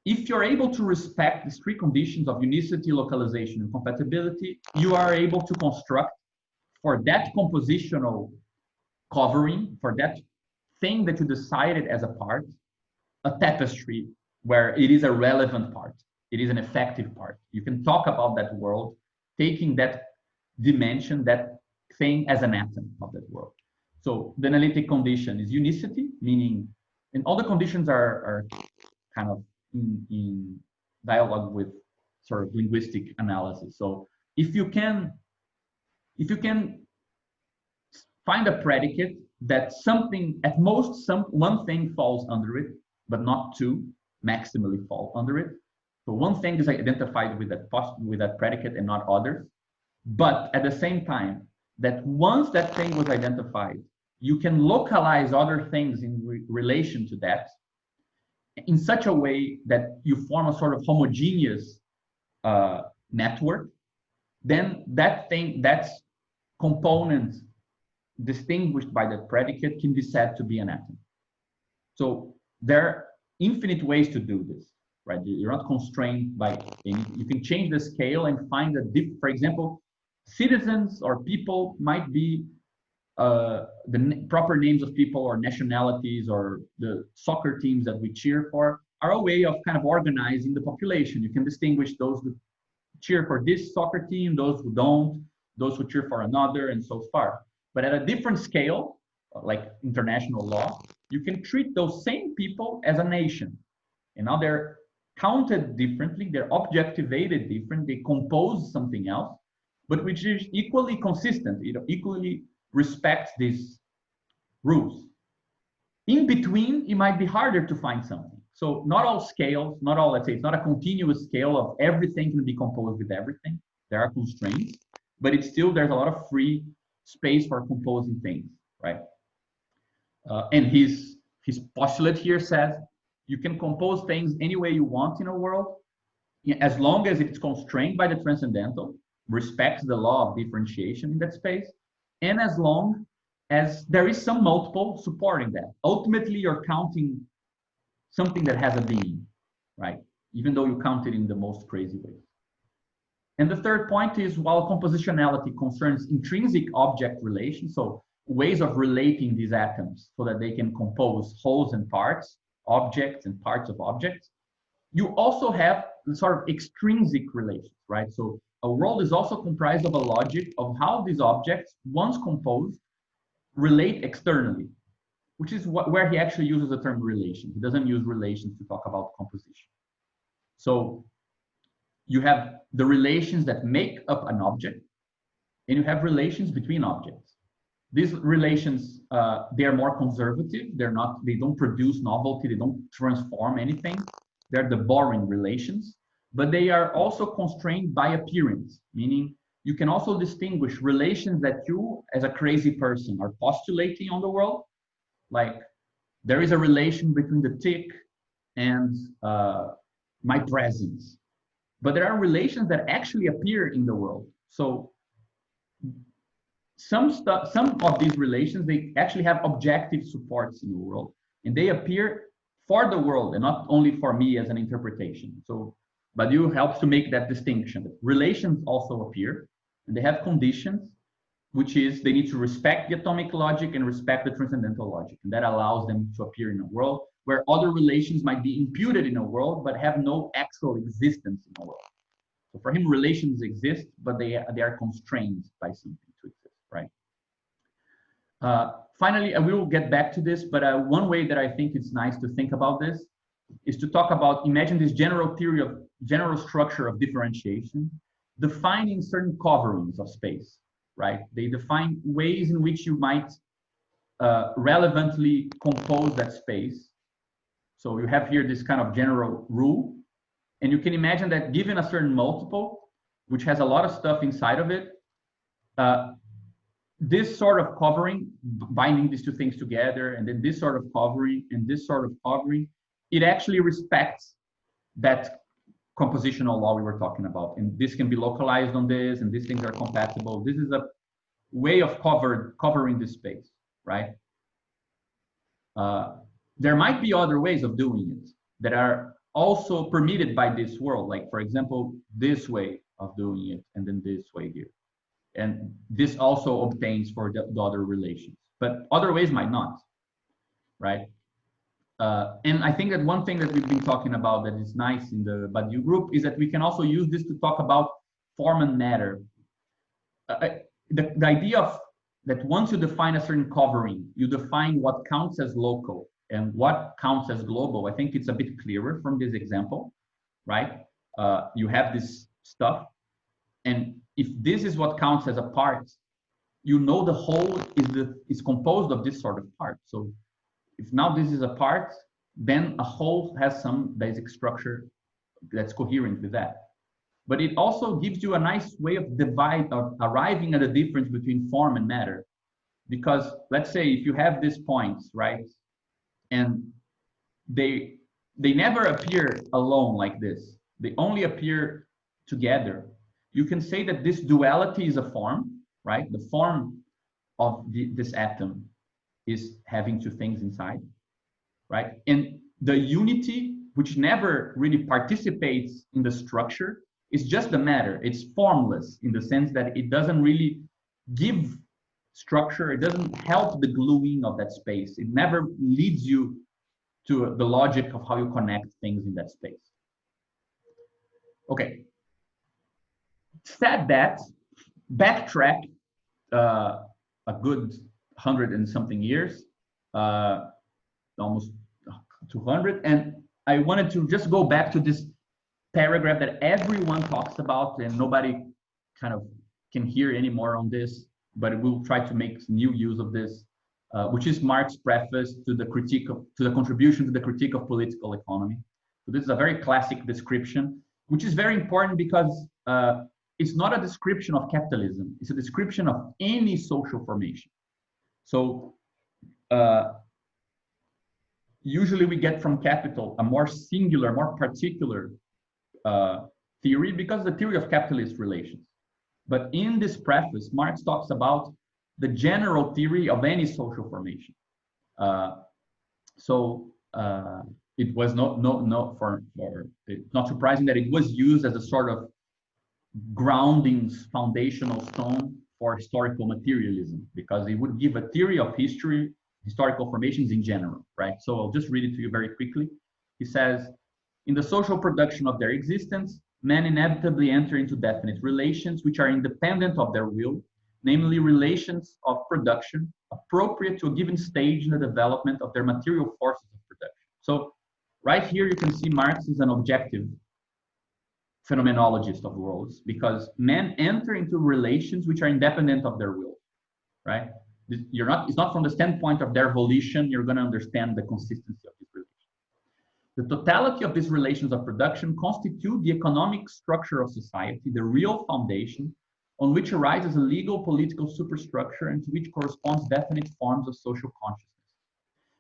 if you're able to respect these 3 conditions of unicity, localization, and compatibility, you are able to construct for that compositional covering, for that thing that you decided as a part, a tapestry where it is a relevant part, it is an effective part. You can talk about that world, taking that dimension, that thing as an atom of that world. So the analytic condition is unicity, meaning, and all the conditions are kind of in dialogue with sort of linguistic analysis. So if you can find a predicate that something, at most one thing falls under it, but not 2 maximally fall under it. So one thing is identified with that predicate and not others. But at the same time, that once that thing was identified, you can localize other things in relation to that in such a way that you form a sort of homogeneous network. Then that thing, that component distinguished by the predicate can be said to be an atom. So there are infinite ways to do this, right? You're not constrained by any, you can change the scale and find for example, citizens or people might be the proper names of people or nationalities, or the soccer teams that we cheer for are a way of kind of organizing the population. You can distinguish those cheer for this soccer team, those who don't, those who cheer for another, and so far. But at a different scale, like international law, you can treat those same people as a nation. And now they're counted differently, they're objectivated different, they compose something else, but which is equally consistent, equally respects these rules. In between, it might be harder to find something. So not all scales, not all, let's say, it's not a continuous scale of everything can be composed with everything. There are constraints, but it's still, there's a lot of free space for composing things, right? And his postulate here says, you can compose things any way you want in a world, as long as it's constrained by the transcendental, respects the law of differentiation in that space, and as long as there is some multiple supporting that. Ultimately, you're counting something that has a being, right? Even though you count it in the most crazy ways. And the third point is, while compositionality concerns intrinsic object relations, so ways of relating these atoms so that they can compose wholes and parts, objects and parts of objects, you also have sort of extrinsic relations, right? So a world is also comprised of a logic of how these objects, once composed, relate externally, which is where he actually uses the term relation. He doesn't use relations to talk about composition. So you have the relations that make up an object, and you have relations between objects. These relations, they are more conservative. They don't produce novelty. They don't transform anything. They're the boring relations, but they are also constrained by appearance, meaning you can also distinguish relations that you, as a crazy person, are postulating on the world. Like, there is a relation between the tick and my presence. But there are relations that actually appear in the world. So some of these relations, they actually have objective supports in the world, and they appear for the world and not only for me as an interpretation. So Badiou helps to make that distinction. Relations also appear, and they have conditions, which is they need to respect the atomic logic and respect the transcendental logic. And that allows them to appear in a world where other relations might be imputed in a world, but have no actual existence in a world. So for him, relations exist, but they are constrained by something to exist, right? Finally, I will get back to this, but one way that I think it's nice to think about this is to talk about, imagine this general theory of general structure of differentiation, defining certain coverings of space, right? They define ways in which you might relevantly compose that space. So you have here this kind of general rule, and you can imagine that given a certain multiple, which has a lot of stuff inside of it, this sort of covering, binding these two things together, and then this sort of covering and this sort of covering, it actually respects that compositional law we were talking about. And this can be localized on this, and these things are compatible. This is a way of covering this space, right? There might be other ways of doing it that are also permitted by this world. Like, for example, this way of doing it, and then this way here. And this also obtains for the other relations, but other ways might not, right? And I think that one thing that we've been talking about that is nice in the Badiou group is that we can also use this to talk about form and matter. The idea of that once you define a certain covering, you define what counts as local and what counts as global. I think it's a bit clearer from this example, right? You have this stuff, and if this is what counts as a part, you know the whole is composed of this sort of part. So if now this is a part, then a whole has some basic structure that's coherent with that. But it also gives you a nice way of arriving at a difference between form and matter. Because let's say if you have these points, right, and they never appear alone like this, they only appear together. You can say that this duality is a form, right? The form of this atom is having two things inside, right? And the unity, which never really participates in the structure, is just the matter. It's formless in the sense that it doesn't really give structure. It doesn't help the gluing of that space. It never leads you to the logic of how you connect things in that space. Okay. Said that, backtrack a good 100 and something years, almost 200, and I wanted to just go back to this paragraph that everyone talks about and nobody kind of can hear anymore on this, but we'll try to make new use of this, which is Marx's preface to the contribution to the critique of political economy. So this is a very classic description, which is very important because it's not a description of capitalism, it's a description of any social formation. So usually we get from capital a more singular, more particular theory because the theory of capitalist relations. But in this preface, Marx talks about the general theory of any social formation. It was not surprising that it was used as a sort of grounding foundational stone for historical materialism, because it would give a theory of history, historical formations in general, right? So I'll just read it to you very quickly. He says, in the social production of their existence, men inevitably enter into definite relations which are independent of their will, namely relations of production appropriate to a given stage in the development of their material forces of production. So right here you can see Marx is an objective phenomenologist of worlds, because men enter into relations which are independent of their will, right? It's not from the standpoint of their volition you're going to understand the consistency of these relations. The totality of these relations of production constitute the economic structure of society, the real foundation on which arises a legal political superstructure and to which corresponds definite forms of social consciousness.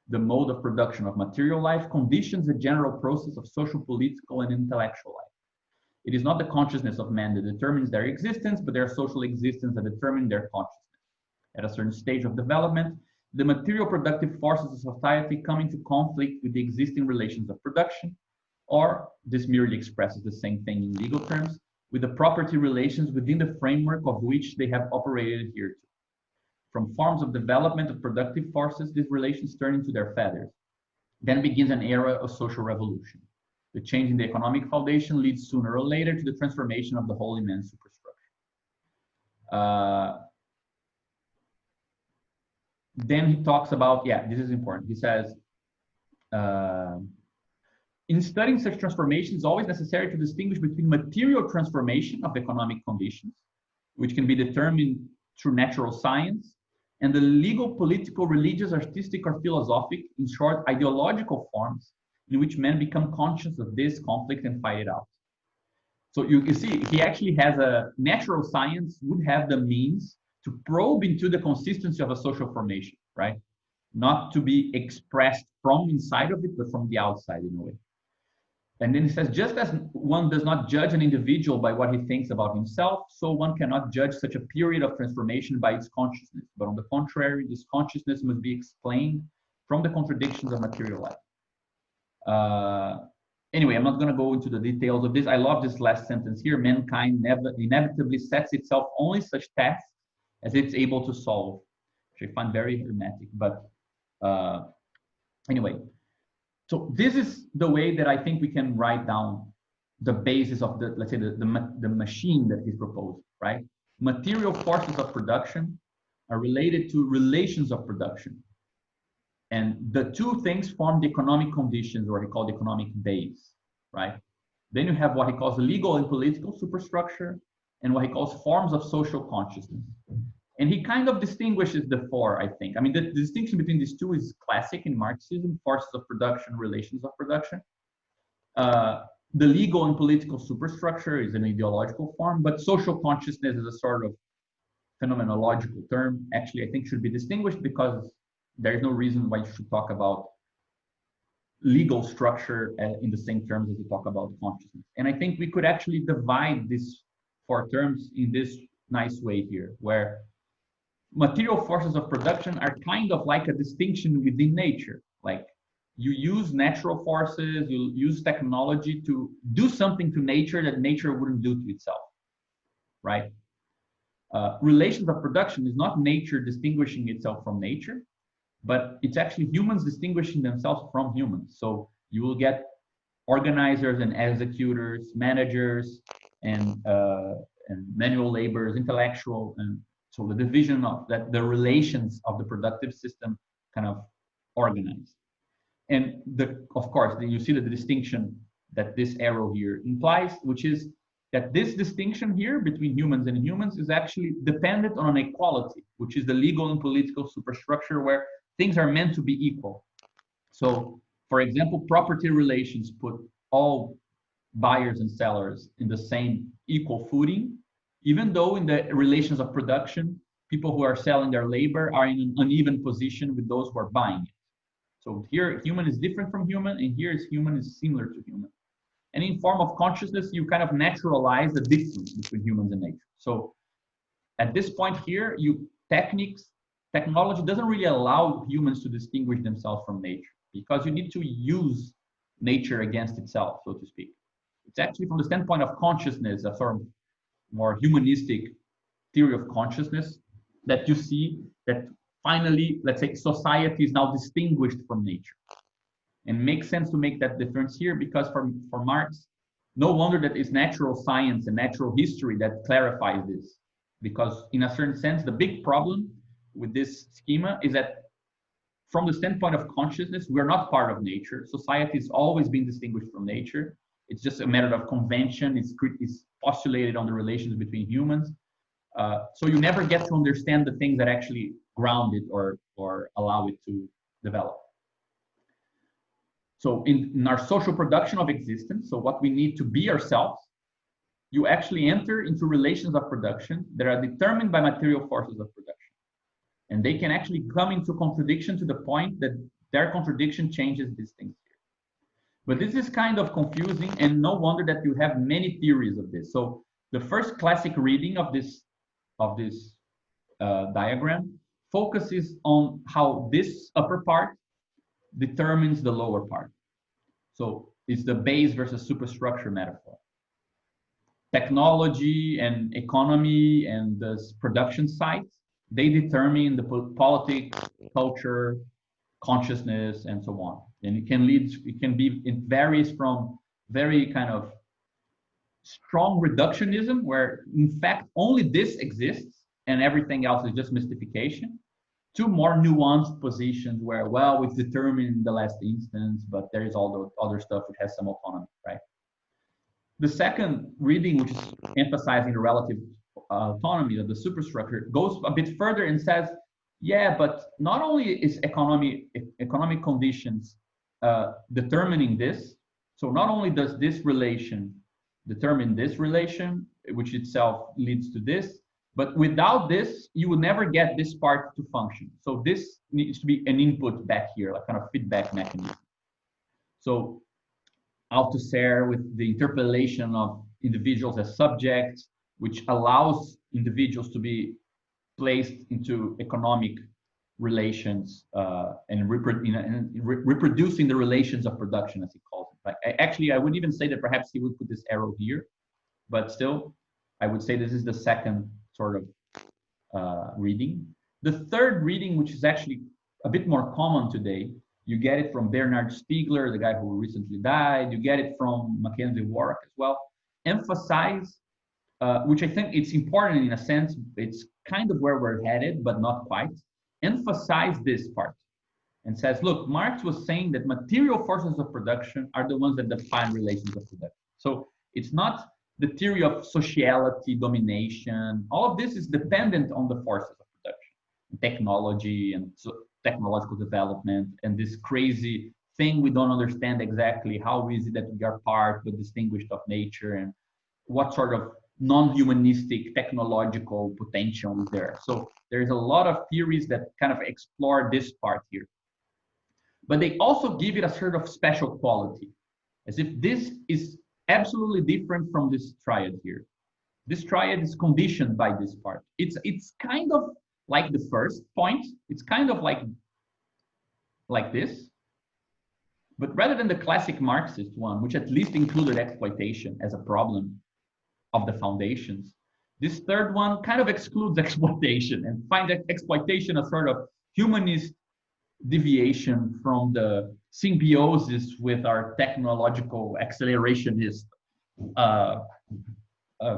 The mode of production of material life conditions the general process of social, political, and intellectual life. It is not the consciousness of man that determines their existence, but their social existence that determine their consciousness. At a certain stage of development, the material productive forces of society come into conflict with the existing relations of production, or this merely expresses the same thing in legal terms, with the property relations within the framework of which they have operated hitherto. From forms of development of productive forces, these relations turn into their fetters. Then begins an era of social revolution. The change in the economic foundation leads sooner or later to the transformation of the whole immense superstructure. Then he talks about, this is important. He says, in studying such transformations, it's always necessary to distinguish between material transformation of economic conditions, which can be determined through natural science, and the legal, political, religious, artistic, or philosophic, in short, ideological forms in which men become conscious of this conflict and fight it out. So you see, he actually has a natural science would have the means to probe into the consistency of a social formation, right? Not to be expressed from inside of it, but from the outside in a way. And then he says, just as one does not judge an individual by what he thinks about himself, so one cannot judge such a period of transformation by its consciousness. But on the contrary, this consciousness must be explained from the contradictions of material life. Anyway, I'm not going to go into the details of this. I love this last sentence here. Mankind inevitably sets itself only such tasks as it's able to solve, which I find very hermetic. But anyway, so this is the way that I think we can write down the basis of the, let's say, the machine that he's proposed, right? Material forces of production are related to relations of production. And the two things form the economic conditions, or he called the economic base, right? Then you have what he calls the legal and political superstructure, and what he calls forms of social consciousness. And he kind of distinguishes the four, I think. I mean, the distinction between these two is classic in Marxism: forces of production, relations of production. The legal and political superstructure is an ideological form, but social consciousness is a sort of phenomenological term. Actually, I think should be distinguished because there is no reason why you should talk about legal structure in the same terms as you talk about consciousness. And I think we could actually divide these four terms in this nice way here, where material forces of production are kind of like a distinction within nature. Like, you use natural forces, you use technology to do something to nature that nature wouldn't do to itself, right? Relations of production is not nature distinguishing itself from nature, but it's actually humans distinguishing themselves from humans. So you will get organizers and executors, managers and and manual labors, intellectual, and so the division of that, the relations of the productive system kind of organized. And of course, you see the distinction that this arrow here implies, which is that this distinction here between humans and humans is actually dependent on an equality, which is the legal and political superstructure where things are meant to be equal. So, for example, property relations put all buyers and sellers in the same equal footing, even though in the relations of production, people who are selling their labor are in an uneven position with those who are buying it. So here, human is different from human, and here is human is similar to human. And in form of consciousness, you kind of naturalize the difference between humans and nature. So at this point here, technology doesn't really allow humans to distinguish themselves from nature, because you need to use nature against itself, so to speak. It's actually from the standpoint of consciousness, a sort of more humanistic theory of consciousness, that you see that finally, let's say, society is now distinguished from nature. And makes sense to make that difference here, because for Marx, no wonder that it's natural science and natural history that clarifies this. Because in a certain sense, the big problem with this schema is that from the standpoint of consciousness, we're not part of nature. Society has always been distinguished from nature. It's just a matter of convention. It's postulated on the relations between humans. So you never get to understand the things that actually ground it or allow it to develop. So in our social production of existence, so what we need to be ourselves, you actually enter into relations of production that are determined by material forces of production. And they can actually come into contradiction to the point that their contradiction changes these things here. But this is kind of confusing, and no wonder that you have many theories of this. So the first classic reading of this diagram focuses on how this upper part determines the lower part. So it's the base versus superstructure metaphor. Technology and economy and the production sites, they determine the politics, culture, consciousness, and so on. And it varies from very kind of strong reductionism, where in fact only this exists and everything else is just mystification, to more nuanced positions where, well, it's determined in the last instance, but there is all the other stuff which has some autonomy, right? The second reading, which is emphasizing the relative autonomy of the superstructure, goes a bit further and says, yeah, but not only is economic conditions determining this, so not only does this relation determine this relation, which itself leads to this, but without this, you will never get this part to function. So this needs to be an input back here, like kind of feedback mechanism. So Althusser with the interpellation of individuals as subjects, which allows individuals to be placed into economic relations and reproducing the relations of production, as he calls it. Like, actually, I would even say that perhaps he would put this arrow here, but still, I would say this is the second sort of reading. The third reading, which is actually a bit more common today, you get it from Bernard Stiegler, the guy who recently died. You get it from Mackenzie Warwick as well. Emphasize, which I think it's important in a sense, it's kind of where we're headed, but not quite. Emphasize this part and says, look, Marx was saying that material forces of production are the ones that define relations of production. So it's not the theory of sociality, domination. All of this is dependent on the forces of production, technology and technological development, and this crazy thing we don't understand exactly. How is it that we are part but distinguished of nature, and what sort of non-humanistic technological potential is there? So there's a lot of theories that kind of explore this part here. But they also give it a sort of special quality, as if this is absolutely different from this triad here. This triad is conditioned by this part. It's kind of like the first point. It's kind of like this. But rather than the classic Marxist one, which at least included exploitation as a problem of the foundations, this third one kind of excludes exploitation and finds exploitation a sort of humanist deviation from the symbiosis with our technological accelerationist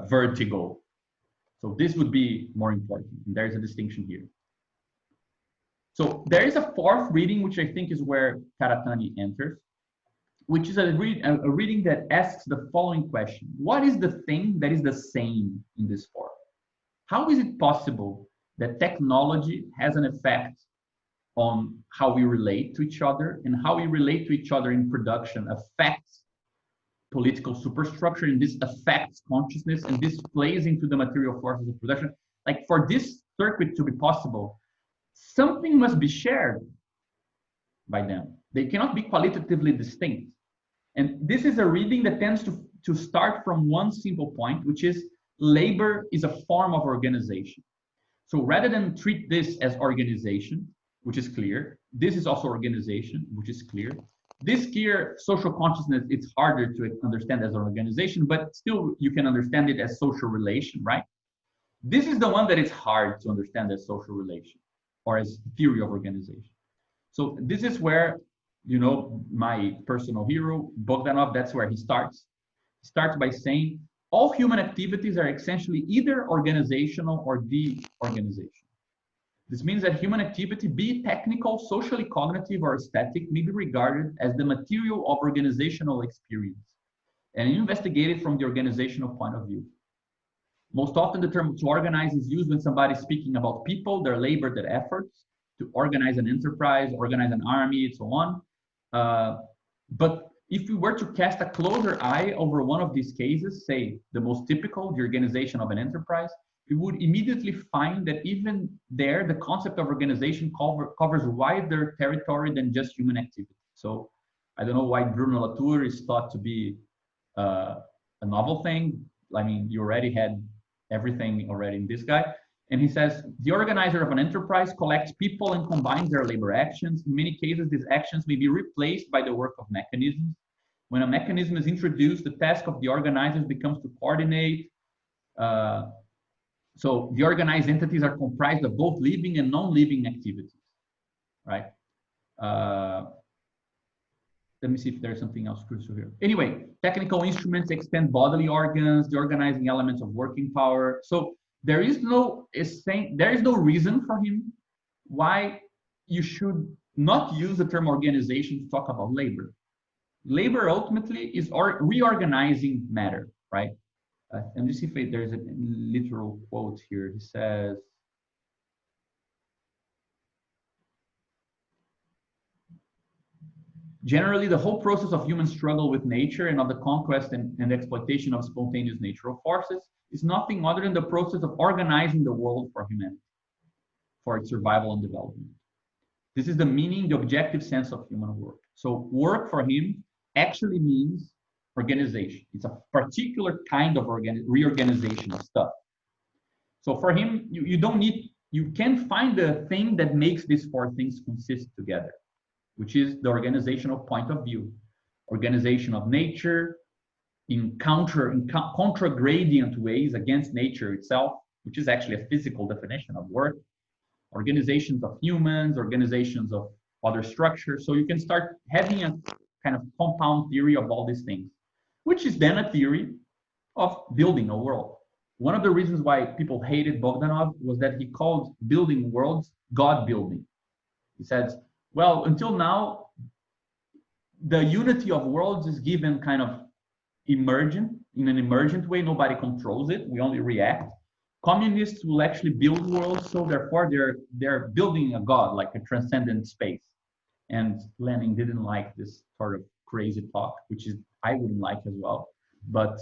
vertigo. So this would be more important. And there's a distinction here. So there is a fourth reading, which I think is where Karatani enters, which is a reading that asks the following question. What is the thing that is the same in this form? How is it possible that technology has an effect on how we relate to each other, and how we relate to each other in production affects political superstructure, and this affects consciousness, and this plays into the material forces of production? Like, for this circuit to be possible, something must be shared by them. They cannot be qualitatively distinct. And this is a reading that tends to start from one simple point, which is labor is a form of organization. So rather than treat this as organization, which is clear, this is also organization, which is clear. This here, social consciousness, it's harder to understand as an organization, but still you can understand it as social relation, right? This is the one that is hard to understand as social relation or as theory of organization. So this is where, you know, my personal hero, Bogdanov, that's where he starts. He starts by saying, all human activities are essentially either organizational or de-organizational. This means that human activity, be it technical, socially cognitive, or aesthetic, may be regarded as the material of organizational experience and investigated from the organizational point of view. Most often the term to organize is used when somebody is speaking about people, their labor, their efforts, to organize an enterprise, organize an army, and so on. But if we were to cast a closer eye over one of these cases, say the most typical, the organization of an enterprise, we would immediately find that even there, the concept of organization covers wider territory than just human activity. So I don't know why Bruno Latour is thought to be a novel thing. I mean, you already had everything already in this guy. And he says, the organizer of an enterprise collects people and combines their labor actions. In many cases, these actions may be replaced by the work of mechanisms. When a mechanism is introduced, the task of the organizers becomes to coordinate. So the organized entities are comprised of both living and non-living activities, right? Let me see if there's something else crucial here. Anyway, technical instruments extend bodily organs, the organizing elements of working power. So there is no reason for him why you should not use the term organization to talk about labor. Labor ultimately is reorganizing matter, right? Let me see if there's a literal quote here. He says, generally, the whole process of human struggle with nature and of the conquest and exploitation of spontaneous natural forces is nothing other than the process of organizing the world for humanity, for its survival and development. This is the meaning, the objective sense of human work. So work for him actually means organization. It's a particular kind of reorganization of stuff. So for him, you can find the thing that makes these four things consist together, which is the organizational point of view. Organization of nature in contra-gradient ways against nature itself, which is actually a physical definition of work. Organizations of humans, organizations of other structures. So you can start having a kind of compound theory of all these things, which is then a theory of building a world. One of the reasons why people hated Bogdanov was that he called building worlds God building. He said, well, until now, the unity of worlds is given kind of emergent, in an emergent way. Nobody controls it. We only react. Communists will actually build worlds, so therefore they're building a God, like a transcendent space. And Lenin didn't like this sort of crazy talk, which is I wouldn't like as well. But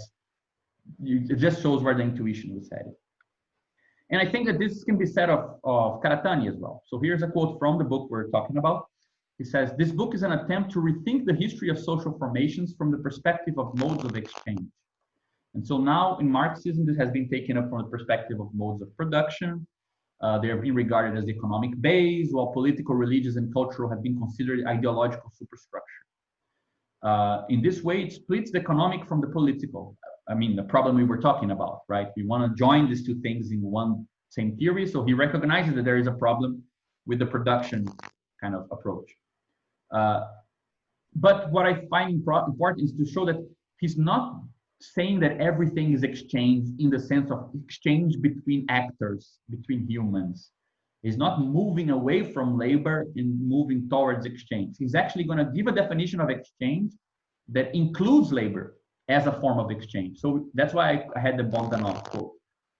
it just shows where the intuition was headed. And I think that this can be said of Karatani as well. So here's a quote from the book we're talking about. He says, this book is an attempt to rethink the history of social formations from the perspective of modes of exchange. And so now in Marxism, this has been taken up from the perspective of modes of production. They have been regarded as economic base, while political, religious, and cultural have been considered ideological superstructure. In this way, it splits the economic from the political. I mean, the problem we were talking about, right? We want to join these two things in one same theory. So he recognizes that there is a problem with the production kind of approach. But what I find important is to show that he's not saying that everything is exchanged in the sense of exchange between actors, between humans. He's not moving away from labor and moving towards exchange. He's actually going to give a definition of exchange that includes labor as a form of exchange. So that's why I had the Bogdanov quote.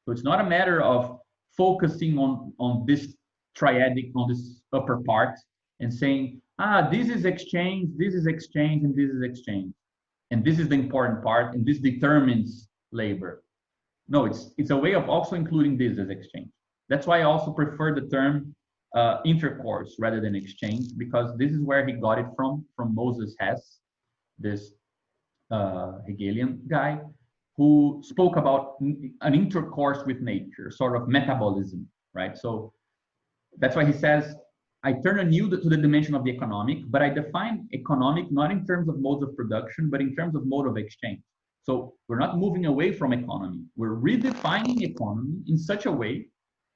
So it's not a matter of focusing on this triadic, on this upper part, and saying, this is exchange, and this is exchange. And this is the important part, and this determines labor. No, it's a way of also including this as exchange. That's why I also prefer the term intercourse rather than exchange, because this is where he got it from Moses Hess, this Hegelian guy, who spoke about an intercourse with nature, sort of metabolism, right? So that's why he says, I turn anew to the dimension of the economic, but I define economic not in terms of modes of production, but in terms of mode of exchange. So we're not moving away from economy. We're redefining economy in such a way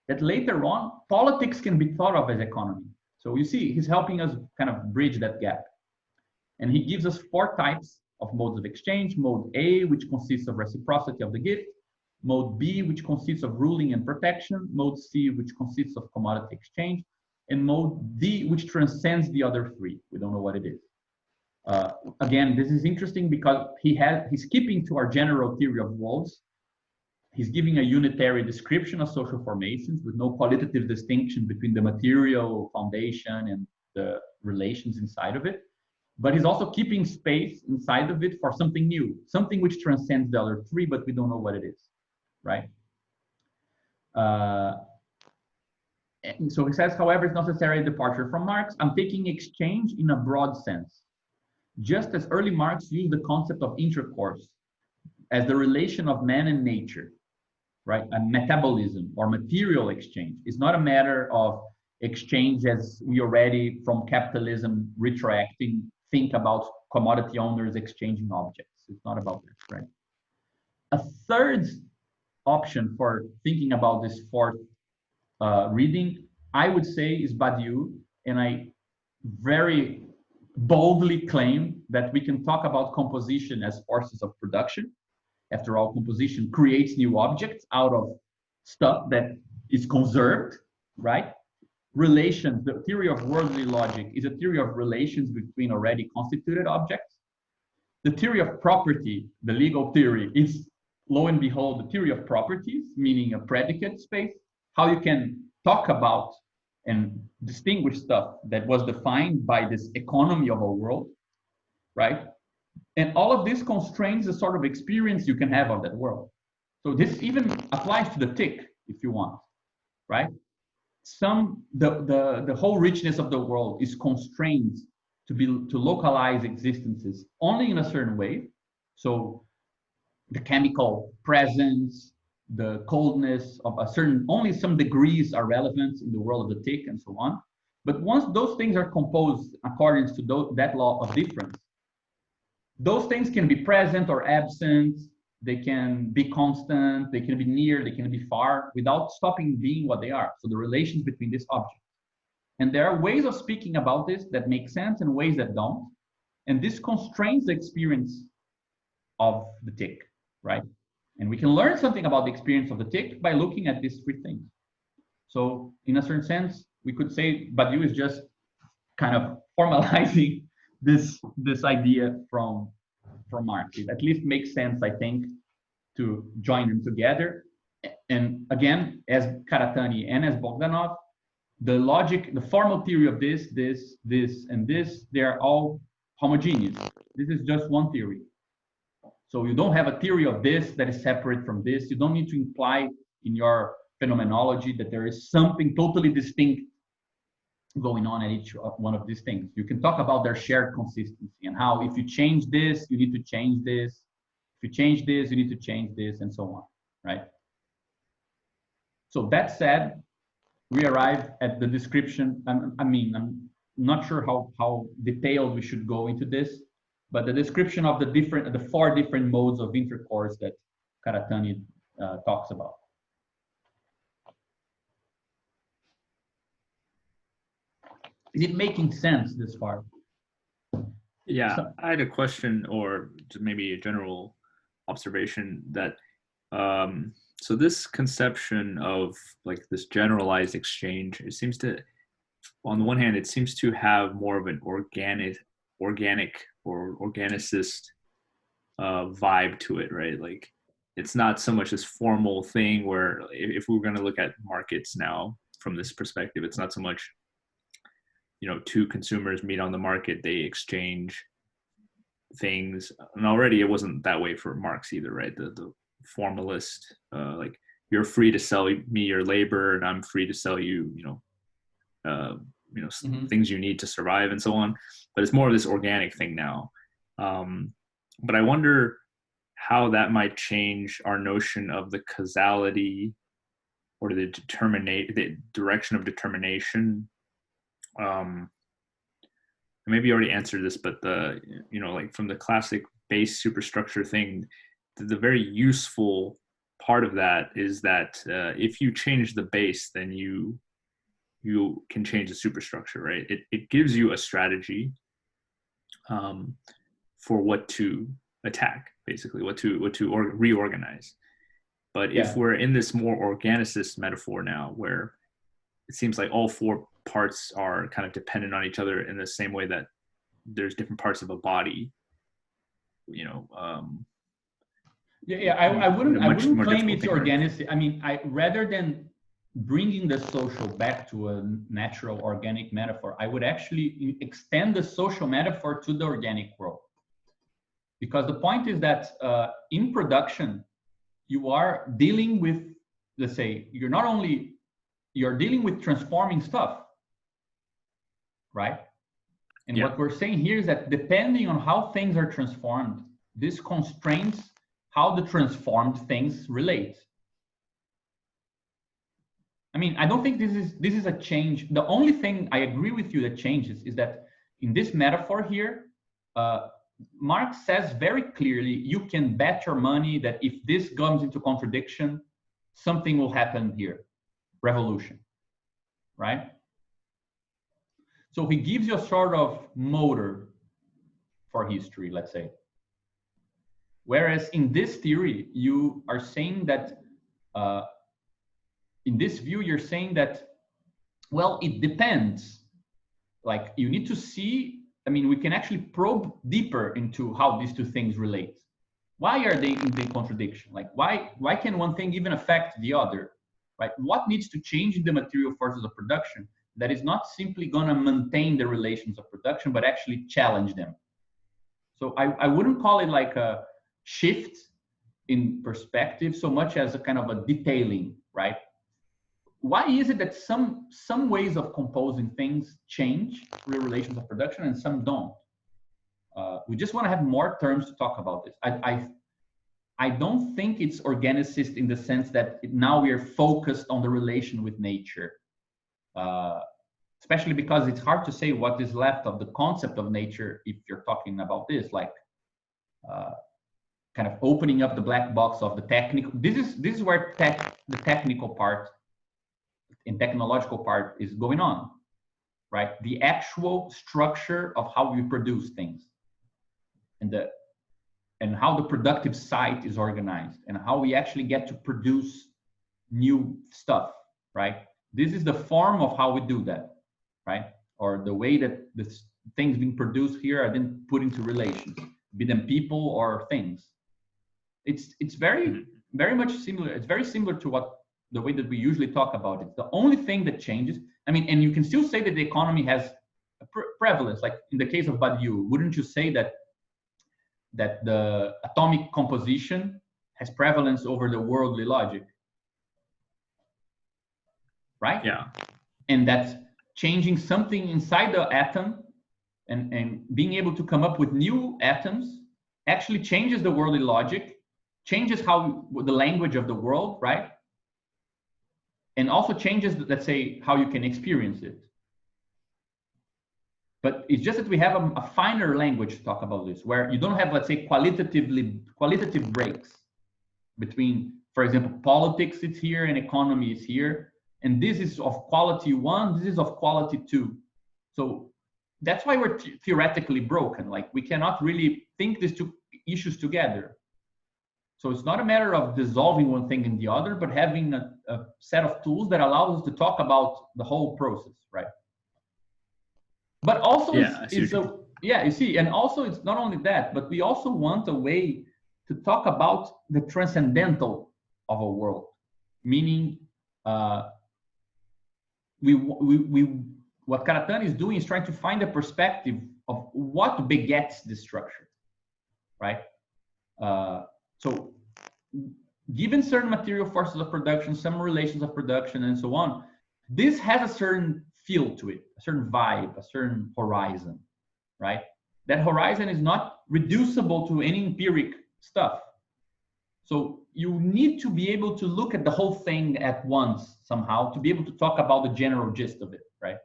that later on, politics can be thought of as economy. So you see, he's helping us kind of bridge that gap. And he gives us 4 types of modes of exchange. Mode A, which consists of reciprocity of the gift. Mode B, which consists of ruling and protection. Mode C, which consists of commodity exchange. And mode D, which transcends the other 3. We don't know what it is. Again, this is interesting because he's keeping to our general theory of worlds. He's giving a unitary description of social formations with no qualitative distinction between the material foundation and the relations inside of it. But he's also keeping space inside of it for something new, something which transcends the other 3, but we don't know what it is, right? And so he says, however, it's not necessarily a departure from Marx. I'm taking exchange in a broad sense. Just as early Marx used the concept of intercourse as the relation of man and nature, right? A metabolism or material exchange. It's not a matter of exchange as we already from capitalism retroacting think about commodity owners exchanging objects. It's not about that, right? A third option for thinking about this 4th reading, I would say, is Badiou, and I very boldly claim that we can talk about composition as forces of production. After all, composition creates new objects out of stuff that is conserved, right? Relations, the theory of worldly logic is a theory of relations between already constituted objects. The theory of property, the legal theory, is, lo and behold, the theory of properties, meaning a predicate space, how you can talk about and distinguish stuff that was defined by this economy of a world, right? And all of this constrains the sort of experience you can have of that world. So this even applies to the tick, if you want, right? The whole richness of the world is constrained to localize existences only in a certain way. So the chemical presence, the coldness of a certain, only some degrees are relevant in the world of the tick and so on. But once those things are composed according to that law of difference, those things can be present or absent, they can be constant, they can be near, they can be far, without stopping being what they are. So the relations between these objects. And there are ways of speaking about this that make sense and ways that don't. And this constrains the experience of the tick, right? And we can learn something about the experience of the tick by looking at these 3 things. So in a certain sense, we could say Badiou is just kind of formalizing this idea from Marx. It at least makes sense, I think, to join them together. And again, as Karatani and as Bogdanov, the logic, the formal theory of this, and this, they're all homogeneous. This is just one theory. So you don't have a theory of this that is separate from this. You don't need to imply in your phenomenology that there is something totally distinct going on at each one of these things. You can talk about their shared consistency and how if you change this, you need to change this. If you change this, you need to change this, and so on, right? So that said, we arrive at the description. I'm not sure how detailed we should go into this, but the description of the 4 different modes of intercourse that Karatani talks about. Is it making sense this far? Yeah, I had a question, or maybe a general observation that so this conception of like this generalized exchange, it seems to, on the one hand, it seems to have more of an organic or organicist vibe to it, right? Like it's not so much this formal thing where if we were going to look at markets now from this perspective, it's not so much, you know, two consumers meet on the market, they exchange things. And already it wasn't that way for Marx either, right? The formalist, like you're free to sell me your labor and I'm free to sell you, things you need to survive and so on. But it's more of this organic thing now. But I wonder how that might change our notion of the causality or the direction of determination. Maybe you already answered this, but like from the classic base superstructure thing, the very useful part of that is that if you change the base, then you can change the superstructure, right? It gives you a strategy for what to attack, basically, what to reorganize. But if we're in this more organicist metaphor now, where it seems like all four parts are kind of dependent on each other in the same way that there's different parts of a body, I wouldn't claim it's organic. I mean, rather than bringing the social back to a natural organic metaphor, I would actually extend the social metaphor to the organic world. Because the point is that in production, you are dealing with, let's say, you're dealing with transforming stuff, right? And what we're saying here is that depending on how things are transformed, this constrains how the transformed things relate. I mean, I don't think this is a change. The only thing I agree with you that changes is that in this metaphor here, Marx says very clearly, you can bet your money that if this comes into contradiction, something will happen here, revolution, right? So he gives you a sort of motor for history, let's say. Whereas in this theory, you are saying that, in this view, you're saying that, well, it depends. Like you need to see, I mean, we can actually probe deeper into how these two things relate. Why are they in the contradiction? Like why can one thing even affect the other, right? What needs to change in the material forces of production that is not simply gonna maintain the relations of production, but actually challenge them? So I wouldn't call it like a shift in perspective so much as a kind of a detailing, right? Why is it that some ways of composing things change real relations of production and some don't? We just want to have more terms to talk about this. I don't think it's organicist in the sense that now we are focused on the relation with nature, especially because it's hard to say what is left of the concept of nature if you're talking about this, like kind of opening up the black box of the technical. This is where the technical part and technological part is going on, right? The actual structure of how we produce things and how the productive site is organized and how we actually get to produce new stuff, right? This is the form of how we do that, right? Or the way that the things being produced here are then put into relations, be them people or things. It's very much similar. It's very similar to the way that we usually talk about it. The only thing that changes, I mean, and you can still say that the economy has a prevalence, like in the case of Badiou, wouldn't you say that the atomic composition has prevalence over the worldly logic? Right? Yeah. And that changing something inside the atom and being able to come up with new atoms actually changes the worldly logic, changes how the language of the world, right? And also changes, let's say, how you can experience it. But it's just that we have a finer language to talk about this, where you don't have, let's say, qualitative breaks between, for example, politics is here and economy is here. And this is of quality 1, this is of quality 2. So that's why we're theoretically broken. Like we cannot really think these two issues together. So it's not a matter of dissolving one thing in the other, but having a set of tools that allows us to talk about the whole process, right? But also, you see, and also it's not only that, but we also want a way to talk about the transcendental of a world, meaning what Karatani is doing is trying to find a perspective of what begets this structure, right? So given certain material forces of production, some relations of production, and so on, this has a certain feel to it, a certain vibe, a certain horizon, right? That horizon is not reducible to any empiric stuff. So you need to be able to look at the whole thing at once somehow to be able to talk about the general gist of it, right?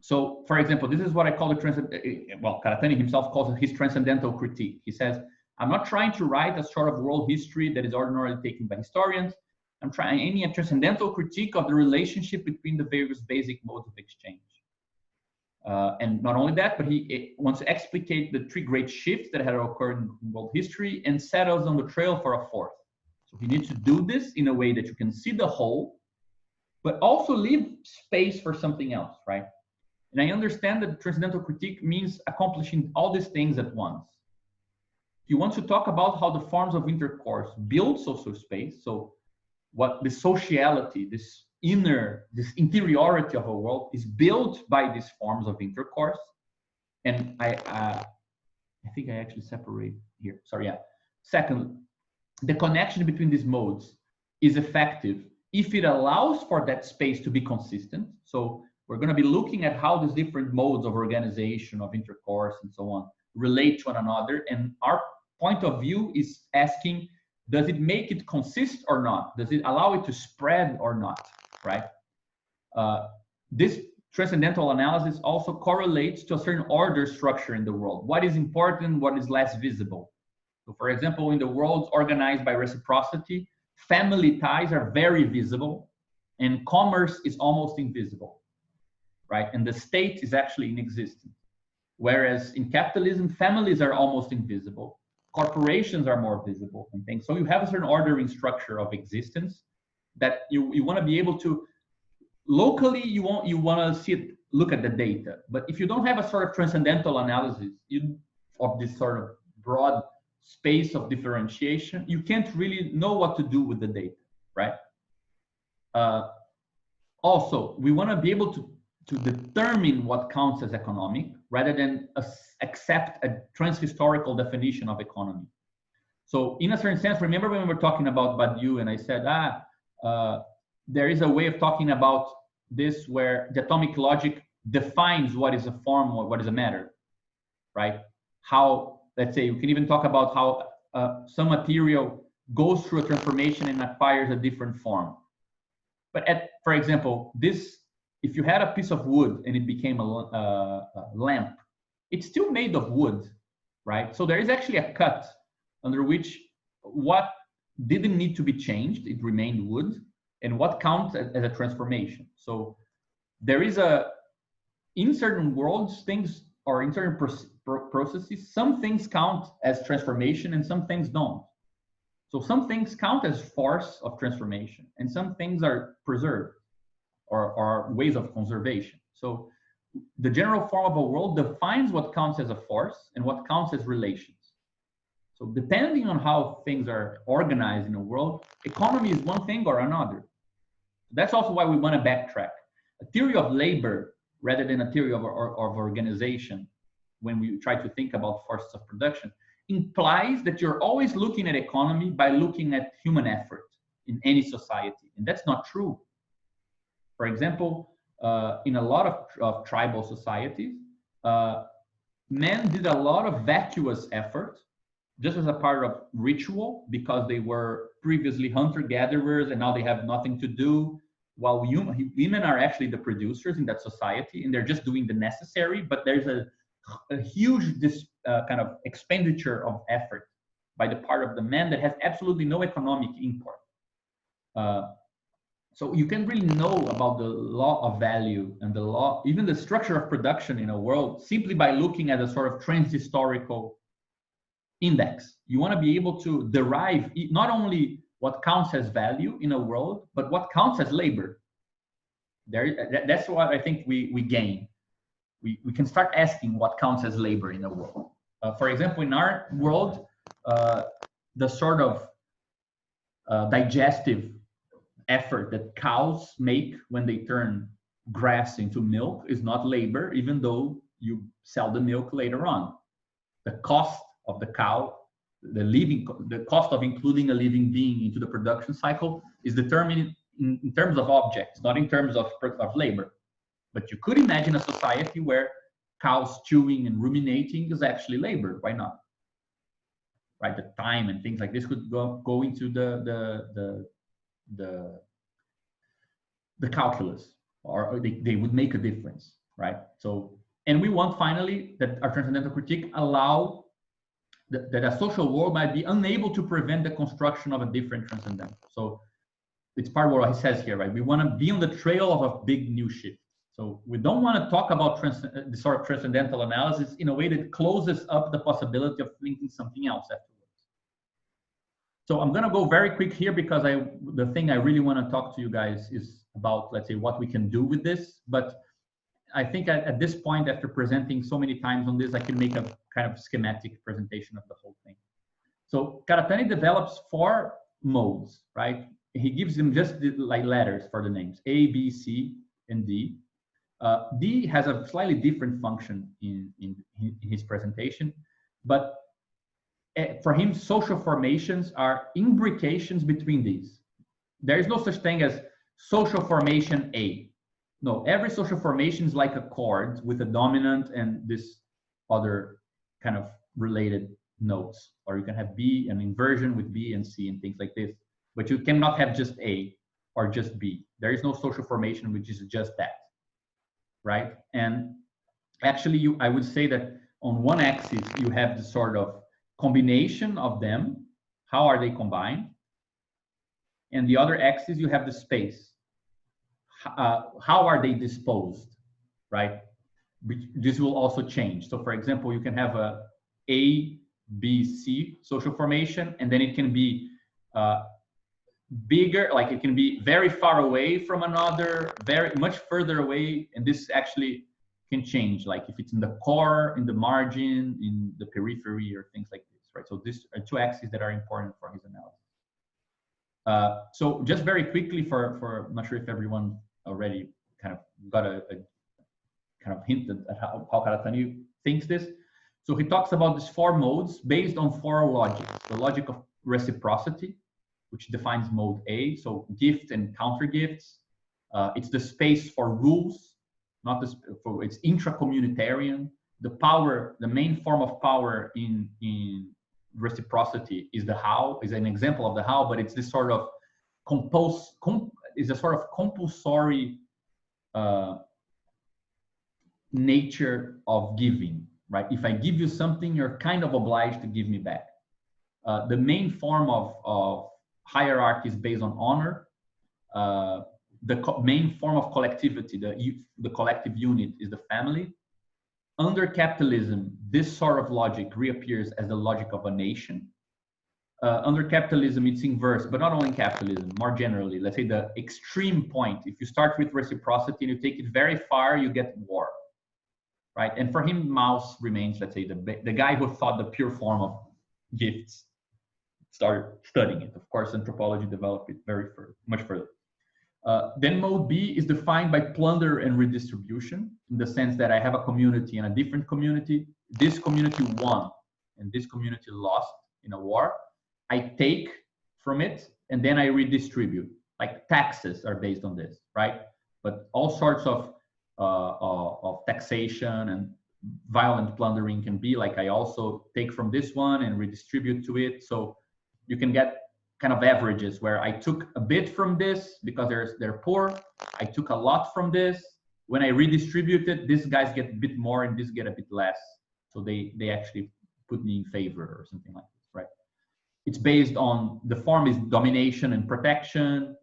So, for example, this is what I call Karatani himself calls it his transcendental critique. He says, I'm not trying to write a sort of world history that is ordinarily taken by historians. I'm aiming at transcendental critique of the relationship between the various basic modes of exchange. And not only that, but he wants to explicate the three great shifts that had occurred in world history and set us on the trail for a fourth. So he needs to do this in a way that you can see the whole, but also leave space for something else, right? And I understand that transcendental critique means accomplishing all these things at once. He wants to talk about how the forms of intercourse build social space. So what the sociality, this interiority of a world is built by these forms of intercourse. And I think I actually separate here. Sorry, yeah. Second, the connection between these modes is effective if it allows for that space to be consistent. So we're going to be looking at how these different modes of organization, of intercourse, and so on relate to one another. And our point of view is asking, does it make it consist or not? Does it allow it to spread or not, right? This transcendental analysis also correlates to a certain order structure in the world. What is important, what is less visible? So for example, in the world organized by reciprocity, family ties are very visible and commerce is almost invisible, right? And the state is actually inexistent. Whereas in capitalism, families are almost invisible. Corporations are more visible and things. So you have a certain ordering structure of existence that you want to be able to, locally, you want to see it, look at the data. But if you don't have a sort of transcendental analysis of this sort of broad space of differentiation, you can't really know what to do with the data, right? Also, we want to be able to determine what counts as economic rather than accept a transhistorical definition of economy. So in a certain sense, remember when we were talking about Badiou and I said, there is a way of talking about this where the atomic logic defines what is a form or what is a matter, right? How, let's say, you can even talk about how some material goes through a transformation and acquires a different form. But for example, if you had a piece of wood and it became a lamp, it's still made of wood, right? So there is actually a cut under which what didn't need to be changed, it remained wood, and what counts as a transformation. So there is in certain worlds, things, or in certain processes, some things count as transformation and some things don't. So some things count as force of transformation and some things are preserved or ways of conservation. So the general form of a world defines what counts as a force and what counts as relations. So depending on how things are organized in a world, economy is one thing or another. That's also why we want to backtrack. A theory of labor rather than a theory of organization, when we try to think about forces of production, implies that you're always looking at economy by looking at human effort in any society. And that's not true. For example, in a lot of tribal societies, men did a lot of vacuous effort just as a part of ritual because they were previously hunter-gatherers and now they have nothing to do, while women are actually the producers in that society and they're just doing the necessary, but there's a huge kind of expenditure of effort by the part of the men that has absolutely no economic import. So you can really know about the law of value and the law, even the structure of production in a world, simply by looking at a sort of transhistorical index. You want to be able to derive not only what counts as value in a world, but what counts as labor. That's what I think we gain. We can start asking what counts as labor in a world. For example, in our world, the sort of digestive effort that cows make when they turn grass into milk is not labor, even though you sell the milk later on. The cost of the cow, the cost of including a living being into the production cycle is determined in terms of objects, not in terms of labor. But you could imagine a society where cows chewing and ruminating is actually labor. Why not? Right, the time and things like this could go into the calculus, or they would make a difference, right? So, and we want finally that our transcendental critique allow that a social world might be unable to prevent the construction of a different transcendental. So it's part of what he says here, right? We want to be on the trail of a big new shift. So we don't want to talk about the sort of transcendental analysis in a way that closes up the possibility of thinking something else afterwards. So I'm going to go very quick here because the thing I really want to talk to you guys is about, let's say, what we can do with this. But I think at this point, after presenting so many times on this, I can make a kind of schematic presentation of the whole thing. So Karatani develops 4 modes, right? He gives them just like letters for the names, A, B, C, and D. D has a slightly different function in his presentation, but for him, social formations are imbrications between these. There is no such thing as social formation A. No, every social formation is like a chord with a dominant and this other kind of related notes. Or you can have B, an inversion with B and C and things like this. But you cannot have just A or just B. There is no social formation which is just that, right? And actually, I would say that on one axis, you have the sort of combination of them. How are they combined? And the other axis, you have the space. How are they disposed, right? This will also change. So for example, you can have a B, C social formation, and then it can be bigger, like it can be very far away from another, very much further away. And this actually can change, like if it's in the core, in the margin, in the periphery, or things like this, right? So these are 2 axes that are important for his analysis. So just very quickly I'm not sure if everyone already kind of got a kind of hint at how Karatani thinks this. So he talks about these 4 modes based on 4 logics. The logic of reciprocity, which defines mode A, so gift and counter gifts. It's the space for rules, not it's intra-communitarian. The power, the main form of power in reciprocity is the how, is an example of the how, but it's this sort of is a sort of compulsory nature of giving, right? If I give you something, you're kind of obliged to give me back. The main form of hierarchy is based on honor. The main form of collectivity, the collective unit, is the family. Under capitalism, this sort of logic reappears as the logic of a nation. Under capitalism, it's inverse, but not only in capitalism, more generally. Let's say the extreme point, if you start with reciprocity and you take it very far, you get war, right? And for him, Mauss remains, let's say, the guy who thought the pure form of gifts, started studying it. Of course, anthropology developed it much further. Then mode B is defined by plunder and redistribution, in the sense that I have a community and a different community. This community won and this community lost in a war. I take from it and then I redistribute. Like taxes are based on this, right? But all sorts of taxation and violent plundering can be like I also take from this one and redistribute to it. So you can get kind of averages where I took a bit from this because they're poor. I took a lot from this. When I redistribute it, these guys get a bit more and this get a bit less. So they actually put me in favor or something like this, right? It's based on, the form is domination and protection.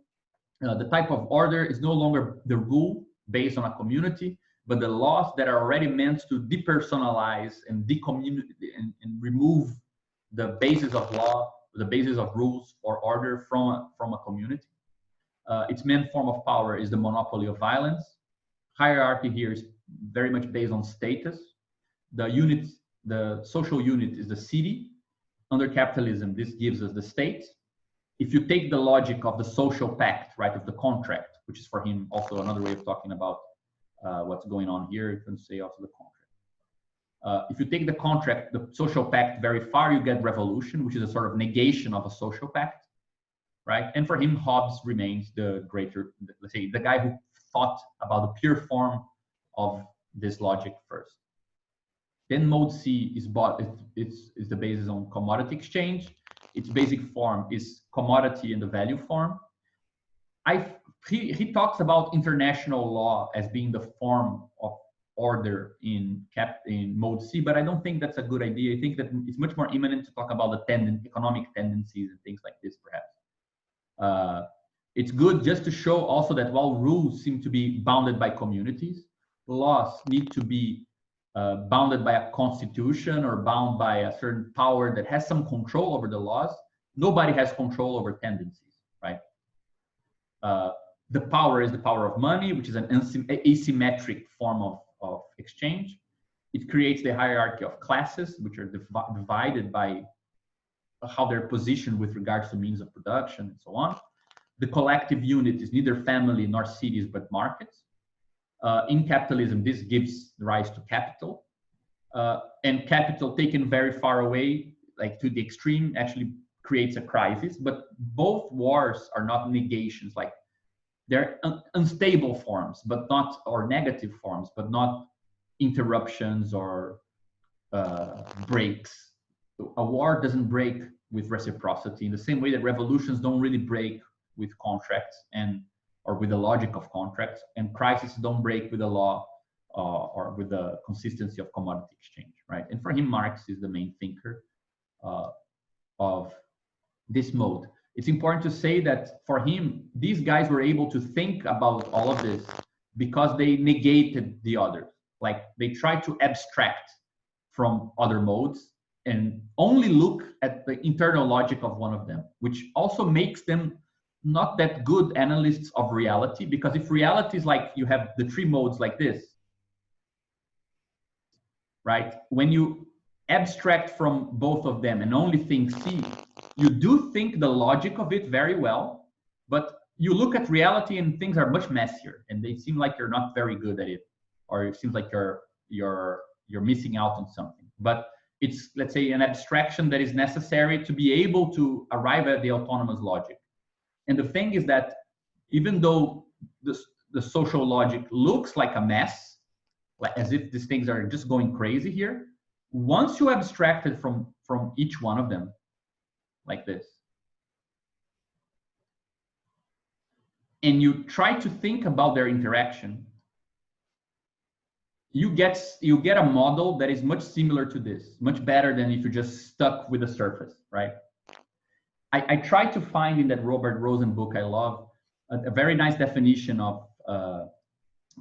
The type of order is no longer the rule based on a community, but the laws that are already meant to depersonalize and decommunity and remove the basis of law, the basis of rules or order from a community. Its main form of power is the monopoly of violence. Hierarchy here is very much based on status. The social unit is the city. Under capitalism, this gives us the state. If you take the logic of the social pact, right, of the contract, which is for him also another way of talking about what's going on here, you can say also the contract. If you take the contract, the social pact very far, you get revolution, which is a sort of negation of a social pact, right? And for him, Hobbes remains the greater, let's say, the guy who thought about the pure form of this logic first. Then mode C is the basis on commodity exchange. Its basic form is commodity in the value form. He talks about international law as being the form of order in mode C, but I don't think that's a good idea. I think that it's much more imminent to talk about the economic tendencies and things like this, perhaps. It's good just to show also that while rules seem to be bounded by communities, laws need to be bounded by a constitution or bound by a certain power that has some control over the laws. Nobody has control over tendencies, right? The power is the power of money, which is an asymmetric form of exchange. It creates the hierarchy of classes, which are divided by how they're positioned with regards to means of production and so on. The collective unit is neither family nor cities, but markets. In capitalism, this gives rise to capital. And capital taken very far away, like to the extreme, actually creates a crisis. But both wars are not negations, like they're unstable forms, but not, or negative forms, but not interruptions or breaks. A war doesn't break with reciprocity in the same way that revolutions don't really break with contracts or with the logic of contracts, and crises don't break with the law or with the consistency of commodity exchange, right? And for him, Marx is the main thinker of this mode. It's important to say that for him, these guys were able to think about all of this because they negated the others. Like they tried to abstract from other modes and only look at the internal logic of one of them, which also makes them not that good analysts of reality, because if reality is like you have the three modes like this, right? When you abstract from both of them and only think C, you do think the logic of it very well, but you look at reality and things are much messier and they seem like you're not very good at it, or it seems like you're missing out on something. But it's, let's say, an abstraction that is necessary to be able to arrive at the autonomous logic. And the thing is that even though the social logic looks like a mess, like as if these things are just going crazy here, once you abstract it from each one of them, like this, and you try to think about their interaction, you get a model that is much similar to this, much better than if you're just stuck with the surface, right? I tried to find in that Robert Rosen book I love a very nice definition of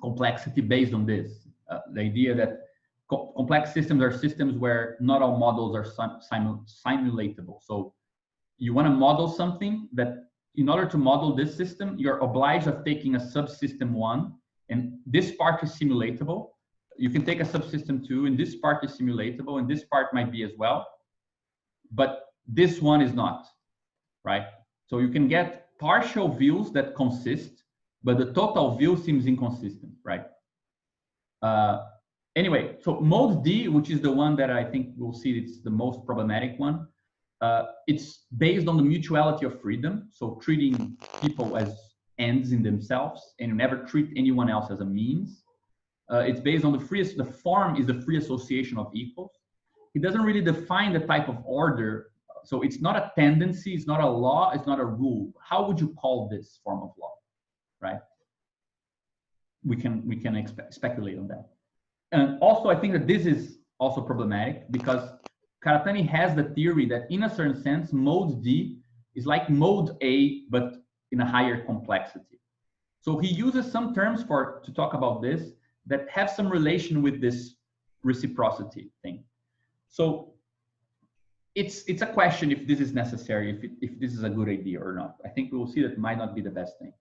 complexity based on this. The idea that complex systems are systems where not all models are simulatable. So you want to model something that in order to model this system, you're obliged of taking a subsystem 1, and this part is simulatable. You can take a subsystem 2, and this part is simulatable, and this part might be as well, but this one is not. Right? So you can get partial views that consist, but the total view seems inconsistent, right? Anyway, so mode D, which is the one that I think we'll see it's the most problematic one, it's based on the mutuality of freedom. So treating people as ends in themselves and never treat anyone else as a means. It's based on the form is the free association of equals. It doesn't really define the type of order. So it's not a tendency, it's not a law, it's not a rule. How would you call this form of law, right? We can speculate on that. And also, I think that this is also problematic because Karatani has the theory that in a certain sense, mode D is like mode A, but in a higher complexity. So he uses some terms to talk about this that have some relation with this reciprocity thing. So it's a question if this is necessary, if this is a good idea or not. I think we will see that might not be the best thing.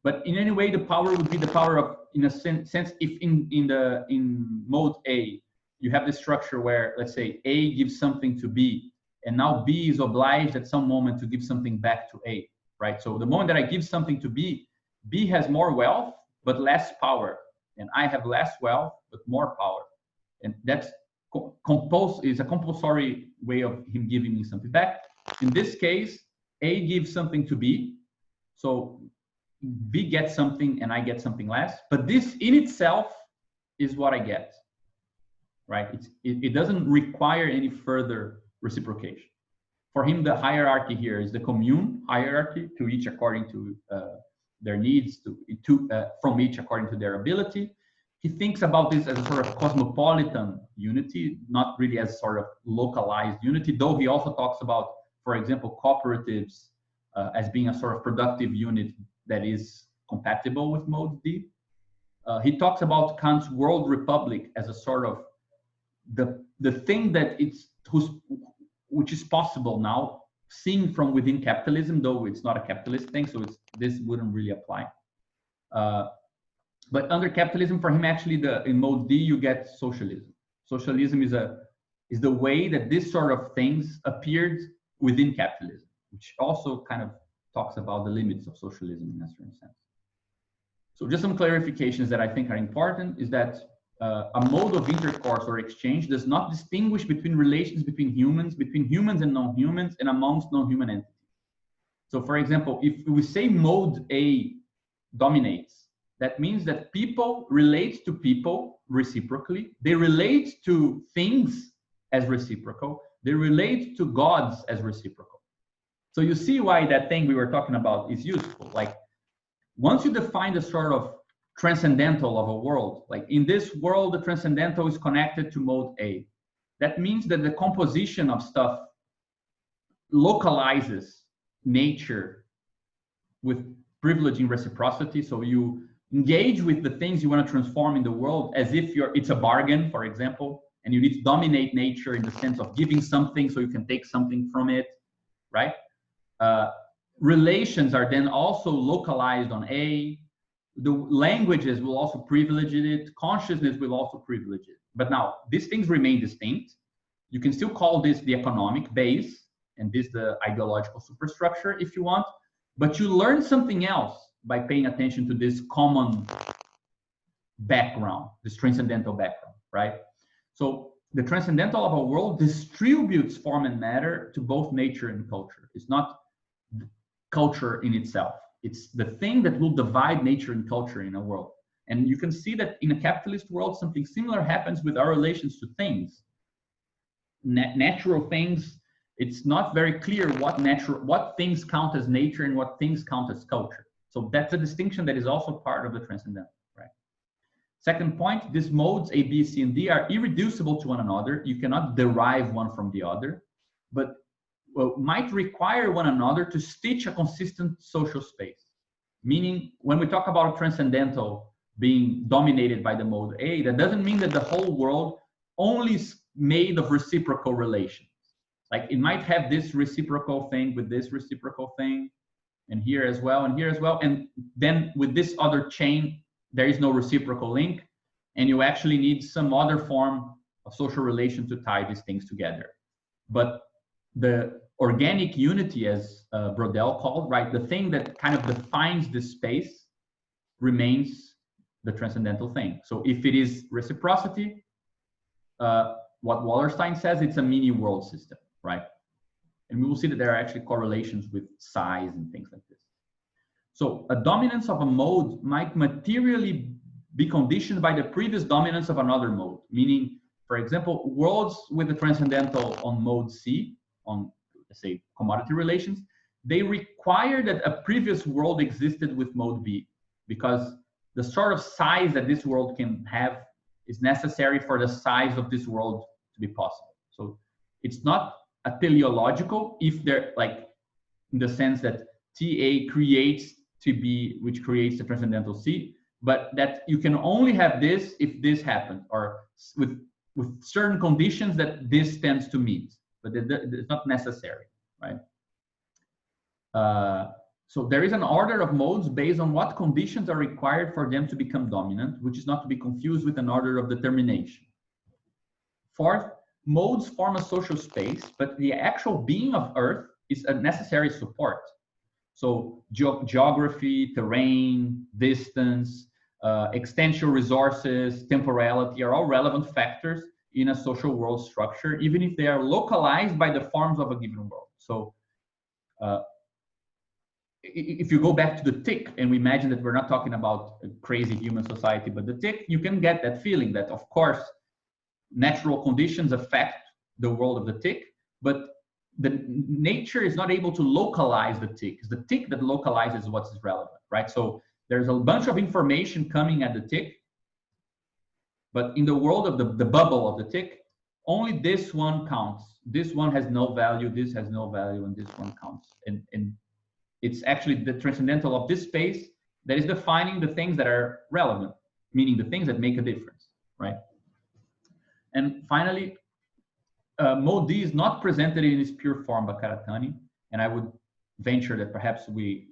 But in any way, the power would be the power of, in a sense, if in mode A, you have the structure where, let's say, A gives something to B, and now B is obliged at some moment to give something back to A, right? So the moment that I give something to B, B has more wealth, but less power. And I have less wealth, but more power. And that's is a compulsory way of him giving me something back. In this case, A gives something to B. So B gets something and I get something less. But this in itself is what I get, right? It doesn't require any further reciprocation. For him, the hierarchy here is the commune hierarchy, to each according to their needs, from each according to their ability. He thinks about this as a sort of cosmopolitan unity, not really as sort of localized unity, though he also talks about, for example, cooperatives as being a sort of productive unit that is compatible with mode D. He talks about Kant's world republic as a sort of the thing that which is possible now, seen from within capitalism, though it's not a capitalist thing, so this wouldn't really apply. But under capitalism, for him, actually, in mode D, you get socialism. Socialism is the way that this sort of things appeared within capitalism, which also kind of talks about the limits of socialism in a certain sense. So just some clarifications that I think are important is that a mode of intercourse or exchange does not distinguish between relations between humans and non-humans, and amongst non-human entities. So for example, if we say mode A dominates, that means that people relate to people reciprocally. They relate to things as reciprocal. They relate to gods as reciprocal. So you see why that thing we were talking about is useful. Like once you define the sort of transcendental of a world, like in this world, the transcendental is connected to mode A. That means that the composition of stuff localizes nature with privileging reciprocity. So you engage with the things you want to transform in the world as if it's a bargain, for example, and you need to dominate nature in the sense of giving something so you can take something from it, right? Relations are then also localized on A. The languages will also privilege it. Consciousness will also privilege it. But now, these things remain distinct. You can still call this the economic base, and this the ideological superstructure if you want, but you learn something else by paying attention to this common background, this transcendental background, right? So the transcendental of a world distributes form and matter to both nature and culture. It's not culture in itself. It's the thing that will divide nature and culture in a world. And you can see that in a capitalist world, something similar happens with our relations to things. Natural things, it's not very clear what things count as nature and what things count as culture. So that's a distinction that is also part of the transcendental, right? Second point, these modes A, B, C, and D are irreducible to one another. You cannot derive one from the other, but might require one another to stitch a consistent social space. Meaning, when we talk about transcendental being dominated by the mode A, that doesn't mean that the whole world only is made of reciprocal relations. Like it might have this reciprocal thing with this reciprocal thing, and here as well, and here as well. And then with this other chain, there is no reciprocal link, and you actually need some other form of social relation to tie these things together. But the organic unity, as Brodel called, right, the thing that kind of defines this space remains the transcendental thing. So if it is reciprocity, what Wallerstein says, it's a mini world system, right? And we will see that there are actually correlations with size and things like this. So a dominance of a mode might materially be conditioned by the previous dominance of another mode, meaning, for example, worlds with the transcendental on mode C, on, let's say, commodity relations, they require that a previous world existed with mode B, because the sort of size that this world can have is necessary for the size of this world to be possible. So it's not a teleological, if they're like, in the sense that TA creates TB, which creates the transcendental C, but that you can only have this if this happens, or with certain conditions that this tends to meet, but it's not necessary, right? So there is an order of modes based on what conditions are required for them to become dominant, which is not to be confused with an order of determination. Fourth, modes form a social space, but the actual being of Earth is a necessary support. So geography, terrain, distance, extensional resources, temporality are all relevant factors in a social world structure, even if they are localized by the forms of a given world. So if you go back to the tick and we imagine that we're not talking about a crazy human society, but the tick, you can get that feeling that, of course, natural conditions affect the world of the tick, but the nature is not able to localize the tick. It's the tick that localizes what's relevant, right? So there's a bunch of information coming at the tick, but in the world of the bubble of the tick, only this one counts. This one has no value, this has no value, and this one counts. And it's actually the transcendental of this space that is defining the things that are relevant, meaning the things that make a difference, right? And finally, mode D is not presented in its pure form by Karatani, and I would venture that perhaps we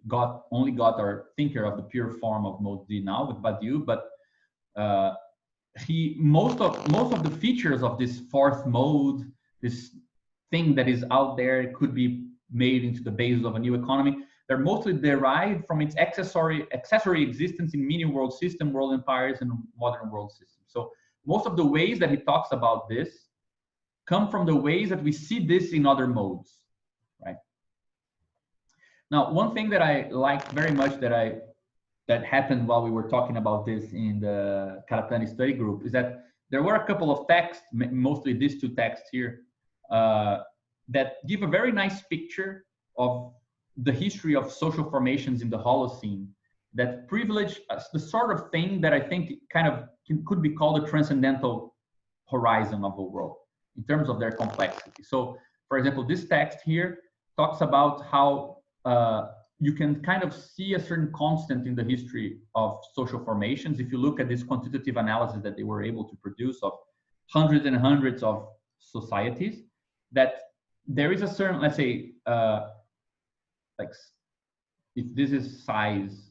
only got our thinker of the pure form of mode D now with Badiou, but most of the features of this fourth mode, this thing that is out there, could be made into the basis of a new economy. They're mostly derived from its accessory existence in mini world system, world empires, and modern world systems. So most of the ways that he talks about this come from the ways that we see this in other modes, right? Now, one thing that I like very much that happened while we were talking about this in the Karatani study group is that there were a couple of texts, mostly these two texts here, that give a very nice picture of the history of social formations in the Holocene that privilege the sort of thing that I think kind of could be called a transcendental horizon of a world in terms of their complexity. So, for example, this text here talks about how you can kind of see a certain constant in the history of social formations. If you look at this quantitative analysis that they were able to produce of hundreds and hundreds of societies, that there is a certain, let's say, like if this is size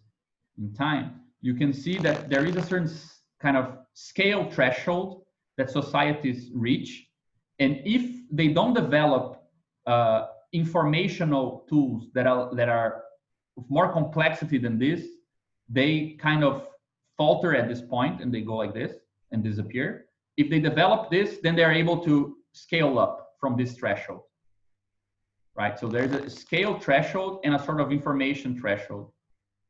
in time, you can see that there is a certain kind of scale threshold that societies reach. And if they don't develop informational tools that are of more complexity than this, they kind of falter at this point and they go like this and disappear. If they develop this, then they're able to scale up from this threshold, right? So there's a scale threshold and a sort of information threshold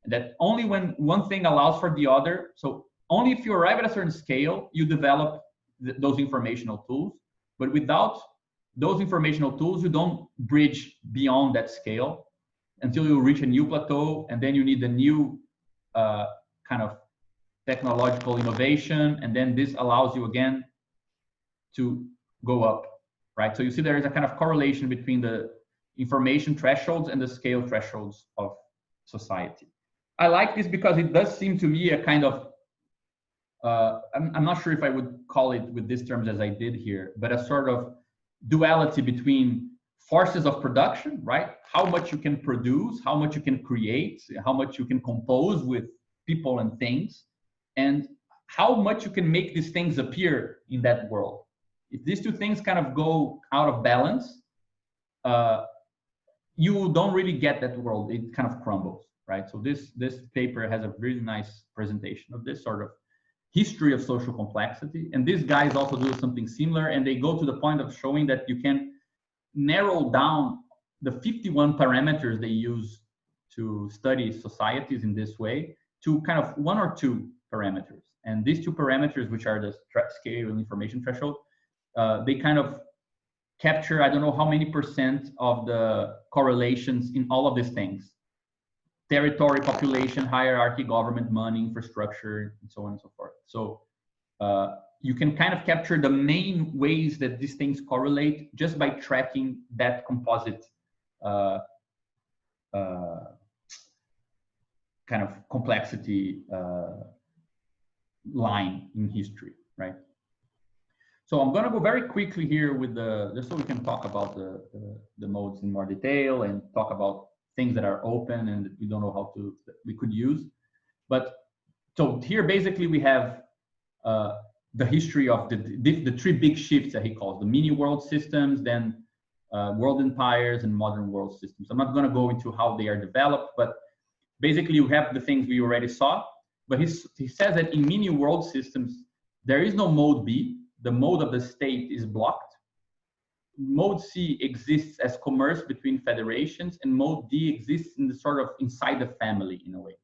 that only when one thing allows for the other. So only if you arrive at a certain scale, you develop those informational tools. But without those informational tools, you don't bridge beyond that scale until you reach a new plateau, and then you need a new kind of technological innovation, and then this allows you again to go up, right? So you see there is a kind of correlation between the information thresholds and the scale thresholds of society. I like this because it does seem to me a kind of, I'm not sure if I would call it with these terms as I did here, but a sort of duality between forces of production, right? How much you can produce, how much you can create, how much you can compose with people and things, and how much you can make these things appear in that world. If these two things kind of go out of balance, you don't really get that world. It kind of crumbles, right? So this paper has a really nice presentation of this sort of history of social complexity. And these guys also do something similar, and they go to the point of showing that you can narrow down the 51 parameters they use to study societies in this way to kind of one or two parameters. And these two parameters, which are the scale and information threshold, they kind of capture, I don't know how many % of the correlations in all of these things: territory, population, hierarchy, government, money, infrastructure, and so on and so forth. So you can kind of capture the main ways that these things correlate just by tracking that composite kind of complexity line in history, right? So I'm going to go very quickly here with just so we can talk about the modes in more detail and talk about things that are open and that we don't know how to, we could use. But so here basically we have the history of the three big shifts that he calls the mini world systems, then world empires and modern world systems. I'm not going to go into how they are developed, but basically you have the things we already saw. But he says that in mini world systems, there is no mode B. The mode of the state is blocked. Mode C exists as commerce between federations, and mode D exists in the sort of inside the family in a way.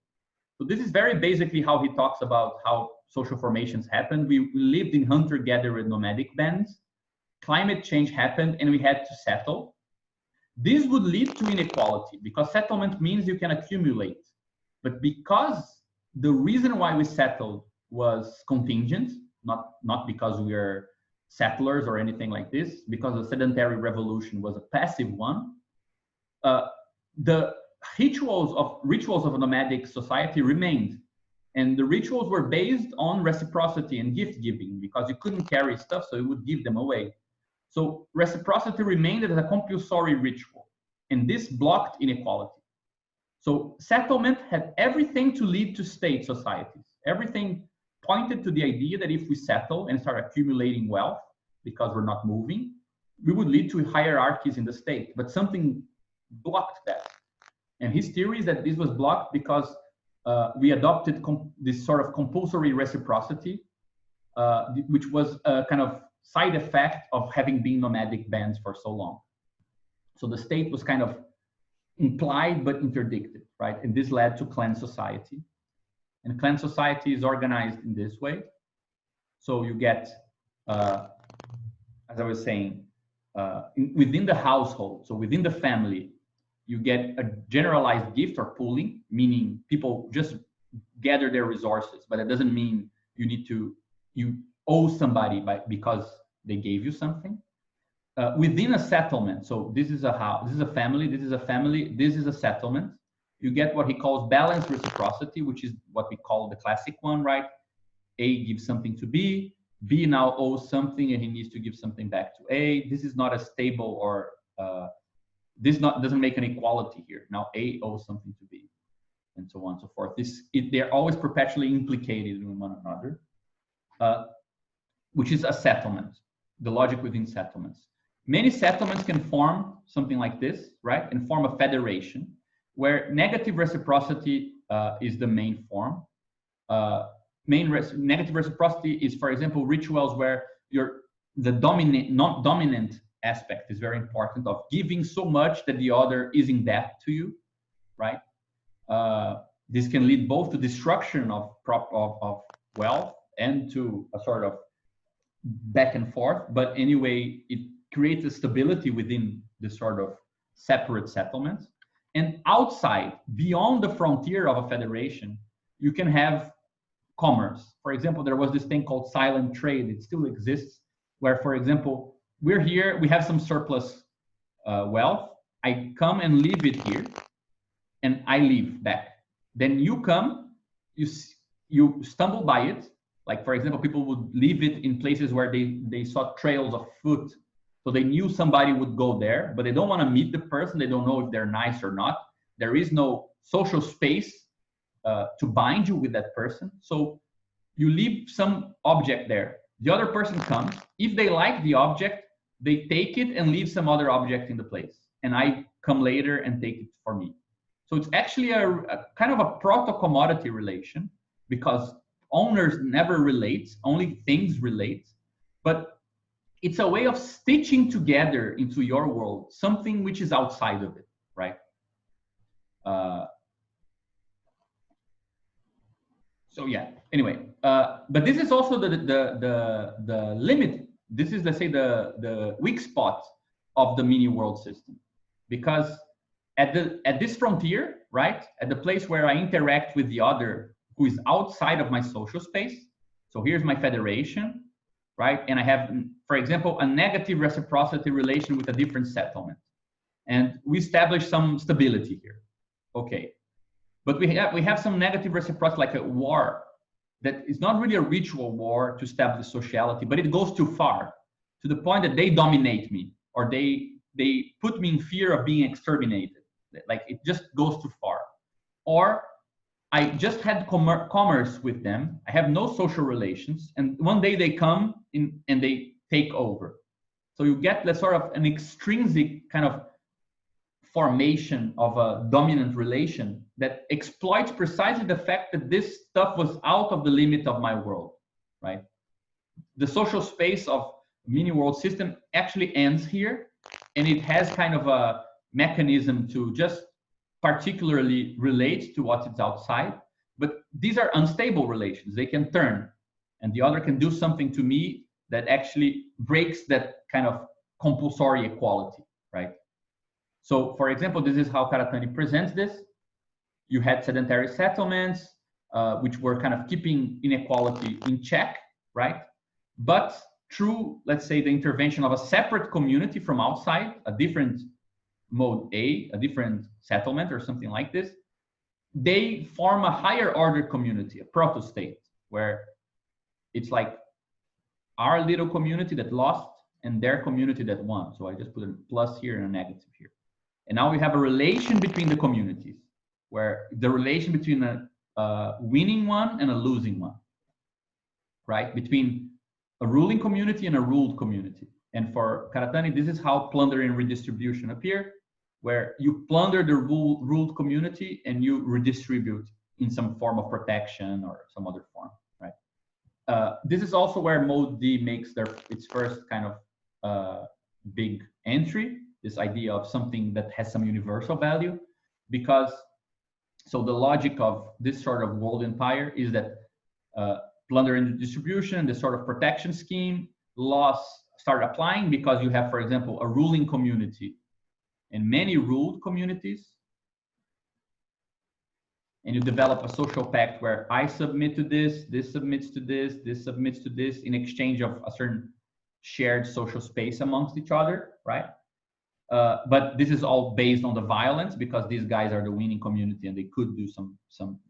So this is very basically how he talks about how social formations happened. We lived in hunter-gatherer nomadic bands. Climate change happened and we had to settle. This would lead to inequality because settlement means you can accumulate. But because the reason why we settled was contingent, not because we are settlers or anything like this, because the sedentary revolution was a passive one, the rituals of a nomadic society remained. And the rituals were based on reciprocity and gift giving because you couldn't carry stuff, so you would give them away. So reciprocity remained as a compulsory ritual, and this blocked inequality. So settlement had everything to lead to state societies. Everything pointed to the idea that if we settle and start accumulating wealth because we're not moving, we would lead to hierarchies in the state, but something blocked that. And his theory is that this was blocked because we adopted this sort of compulsory reciprocity, which was a kind of side effect of having been nomadic bands for so long. So the state was kind of implied but interdicted, right? And this led to clan society. And clan society is organized in this way. So you get, as I was saying, within the household, so within the family, you get a generalized gift or pooling, meaning people just gather their resources, but it doesn't mean you owe somebody because they gave you something. Within a settlement, so this is a house, this is a family, this is a family, this is a settlement. You get what he calls balanced reciprocity, which is what we call the classic one, right? A gives something to B, B now owes something and he needs to give something back to A. This is not a stable or doesn't make an equality here. Now A owes something to B, and so on and so forth. They're always perpetually implicated in one another, which is a settlement, the logic within settlements. Many settlements can form something like this, right? And form a federation where negative reciprocity is the main form. Negative reciprocity is, for example, rituals where the dominant aspect is very important of giving so much that the other is in debt to you, right? This can lead both to destruction of wealth and to a sort of back and forth. But anyway, it creates a stability within this sort of separate settlements. And outside, beyond the frontier of a federation, you can have commerce. For example, there was this thing called silent trade. It still exists, where, for example, we're here, we have some surplus wealth. I come and leave it here, and I leave back. Then you come, you stumble by it. Like, for example, people would leave it in places where they saw trails of foot. So they knew somebody would go there, but they don't want to meet the person. They don't know if they're nice or not. There is no social space to bind you with that person. So you leave some object there. The other person comes. If they like the object, they take it and leave some other object in the place. And I come later and take it for me. So it's actually a kind of a proto-commodity relation because owners never relate, only things relate. But it's a way of stitching together into your world something which is outside of it, right? So yeah, anyway, but this is also the limit. This is, let's say, the weak spot of the mini world system, because at this frontier, right, at the place where I interact with the other who is outside of my social space. So here's my federation, right, and I have, for example, a negative reciprocity relation with a different settlement, and we establish some stability here. Okay, but we have some negative reciprocity, like a war. that it's not really a ritual war to establish sociality, but it goes too far, to the point that they dominate me, or they put me in fear of being exterminated. Like it just goes too far. Or I just had commerce with them. I have no social relations, and one day they come in and they take over. So you get the sort of an extrinsic kind of formation of a dominant relation that exploits precisely the fact that this stuff was out of the limit of my world, right? The social space of mini world system actually ends here, and it has kind of a mechanism to just particularly relate to what is outside. But these are unstable relations. They can turn, and the other can do something to me that actually breaks that kind of compulsory equality, right? So, for example, this is how Karatani presents this. You had sedentary settlements, which were kind of keeping inequality in check, right? But through, let's say, the intervention of a separate community from outside, a different mode A, a different settlement or something like this, they form a higher order community, a proto-state, where it's like our little community that lost and their community that won. So I just put a plus here and a negative here. And now we have a relation between the communities, where the relation between a winning one and a losing one, right? Between a ruling community and a ruled community. And for Karatani, this is how plunder and redistribution appear, where you plunder the ruled community and you redistribute in some form of protection or some other form, right? This is also where Mode D makes its first kind of big entry, this idea of something that has some universal value, because so the logic of this sort of world empire is that plunder and distribution, this sort of protection scheme, laws start applying because you have, for example, a ruling community and many ruled communities, and you develop a social pact where I submit to this, this submits to this, this submits to this, in exchange of a certain shared social space amongst each other, right? But this is all based on the violence, because these guys are the winning community and they could do some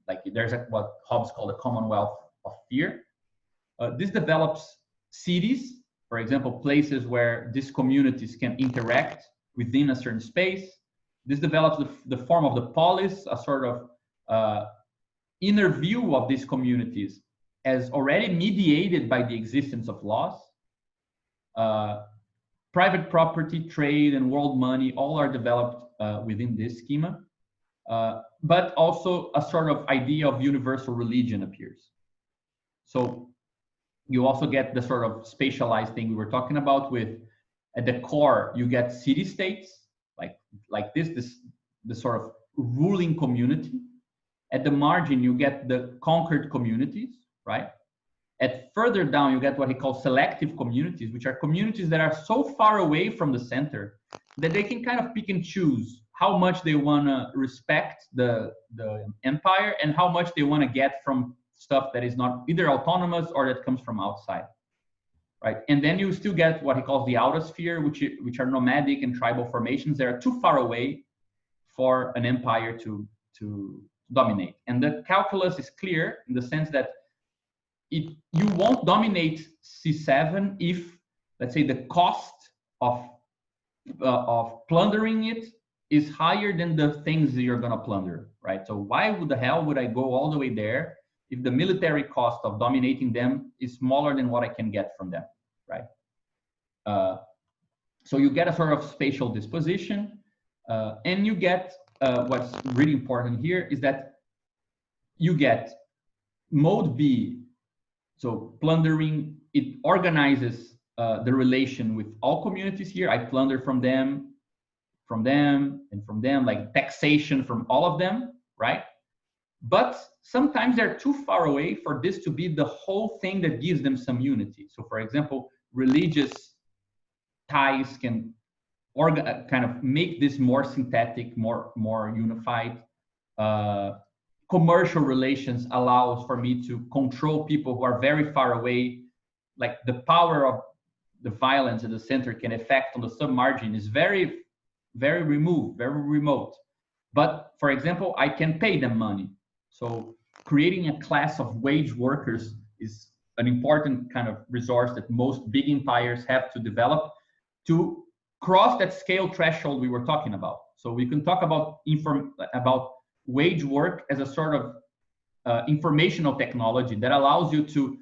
like there's what Hobbes called a commonwealth of fear. This develops cities, for example, places where these communities can interact within a certain space. This develops the form of the polis, a sort of inner view of these communities as already mediated by the existence of laws. Private property, trade, and world money all are developed within this schema. But also a sort of idea of universal religion appears. So you also get the sort of spatialized thing we were talking about with, at the core, you get city-states, like this sort of ruling community. At the margin, you get the conquered communities, right? At further down, you get what he calls selective communities, which are communities that are so far away from the center that they can kind of pick and choose how much they want to respect the empire and how much they want to get from stuff that is not either autonomous or that comes from outside, right? And then you still get what he calls the autosphere, which are nomadic and tribal formations that are too far away for an empire to dominate. And the calculus is clear in the sense that you won't dominate C7 if, let's say, the cost of plundering it is higher than the things that you're going to plunder, right? So why would the hell would I go all the way there if the military cost of dominating them is smaller than what I can get from them, right? So you get a sort of spatial disposition, and you get what's really important here is that you get mode B. So plundering, it organizes the relation with all communities here. I plunder from them, and from them, like taxation from all of them, right? But sometimes they're too far away for this to be the whole thing that gives them some unity. So for example, religious ties can kind of make this more synthetic, more unified. Commercial relations allows for me to control people who are very far away. Like the power of the violence at the center can affect on the submargin is very, very removed, very remote. But for example, I can pay them money. So creating a class of wage workers is an important kind of resource that most big empires have to develop to cross that scale threshold we were talking about. So we can talk about wage work as a sort of informational technology that allows you to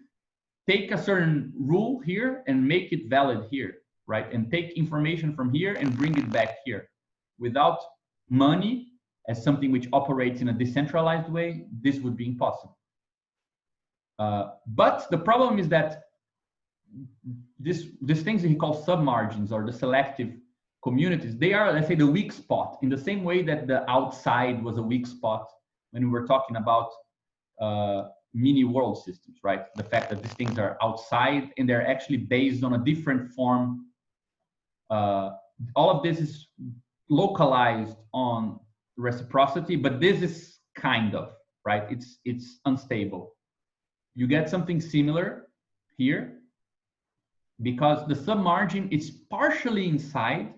take a certain rule here and make it valid here, right? And take information from here and bring it back here. Without money as something which operates in a decentralized way, this would be impossible. But the problem is that these things that he calls submargins or the selective communities, they are, let's say, the weak spot, in the same way that the outside was a weak spot when we were talking about mini world systems, right? The fact that these things are outside and they're actually based on a different form. All of this is localized on reciprocity, but this is kind of, right? It's unstable. You get something similar here because the submargin is partially inside,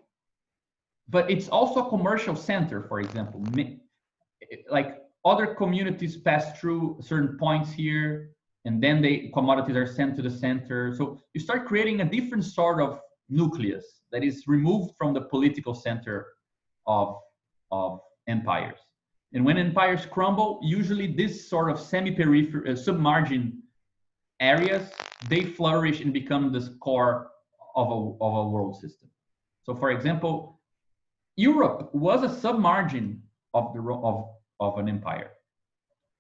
but it's also a commercial center, for example. Like other communities pass through certain points here, and then commodities are sent to the center. So you start creating a different sort of nucleus that is removed from the political center of empires. And when empires crumble, usually this sort of semi-peripheral, submargin areas, they flourish and become the core of a world system. So for example, Europe was a submargin of an empire.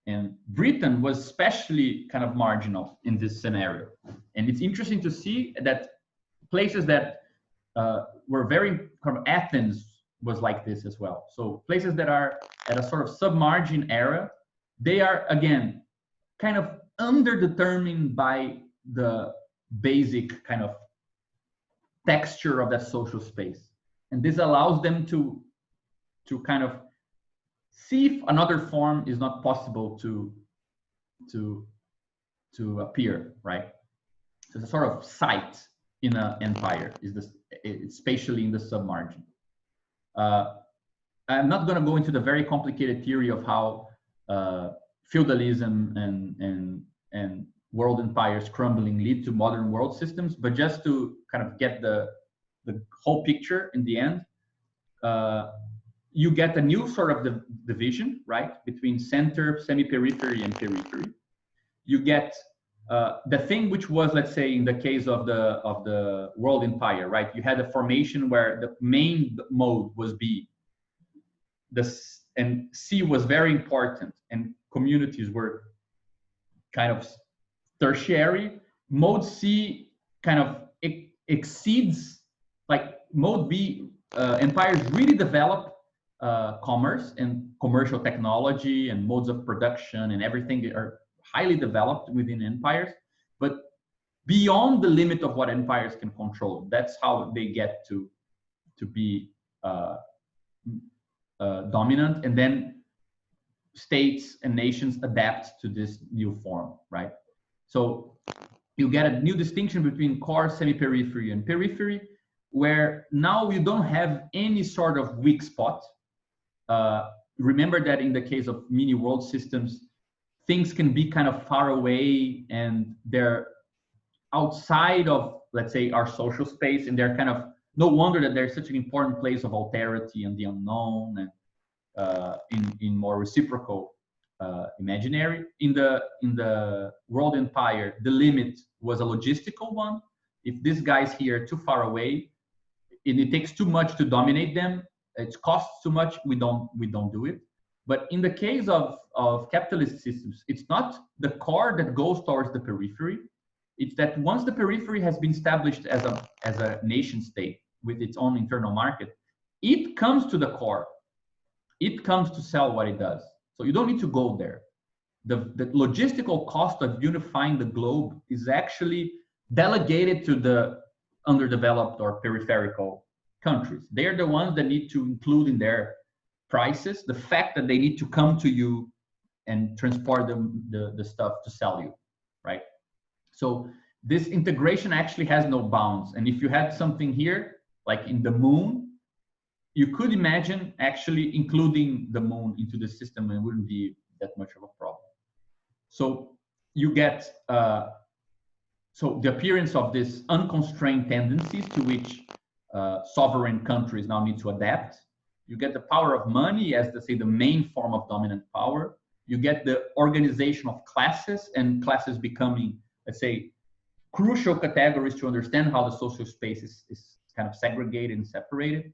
And Britain was especially kind of marginal in this scenario. And it's interesting to see that places that were very, kind of Athens was like this as well. So places that are at a sort of submargin era, they are, again, kind of underdetermined by the basic kind of texture of that social space. And this allows them to kind of see if another form is not possible to appear, right? So it's a sort of site in an empire, it's spatially in the submargin. I'm not going to go into the very complicated theory of how feudalism and world empires crumbling lead to modern world systems, but just to kind of get the whole picture in the end, you get a new sort of division, right, between center, semi-periphery, and periphery. You get the thing which was, let's say, in the case of the world empire, right? You had a formation where the main mode was B, and C was very important, and communities were kind of tertiary. Mode C kind of exceeds, like mode B, empires really develop commerce and commercial technology and modes of production and everything are highly developed within empires, but beyond the limit of what empires can control. That's how they get to be dominant, and then states and nations adapt to this new form, right? So you get a new distinction between core, semi-periphery, and periphery, where now you don't have any sort of weak spot. Remember that in the case of mini world systems, things can be kind of far away and they're outside of, let's say, our social space, and they're kind of, no wonder that there's such an important place of alterity and the unknown, and in more reciprocal imaginary. In the world empire, the limit was a logistical one. If this guy's here too far away, and it takes too much to dominate them, it costs too much, we don't do it. But in the case of capitalist systems, it's not the core that goes towards the periphery. It's that once the periphery has been established as a nation state with its own internal market, it comes to the core. It comes to sell what it does. So you don't need to go there. The logistical cost of unifying the globe is actually delegated to the underdeveloped or peripheral countries. They're the ones that need to include in their prices the fact that they need to come to you and transport the stuff to sell you, right? So this integration actually has no bounds. And if you had something here, like in the moon, you could imagine actually including the moon into the system, and it wouldn't be that much of a problem. So you get so the appearance of this unconstrained tendencies to which sovereign countries now need to adapt. You get the power of money as, let's say, the main form of dominant power. You get the organization of classes, and classes becoming, let's say, crucial categories to understand how the social space is kind of segregated and separated.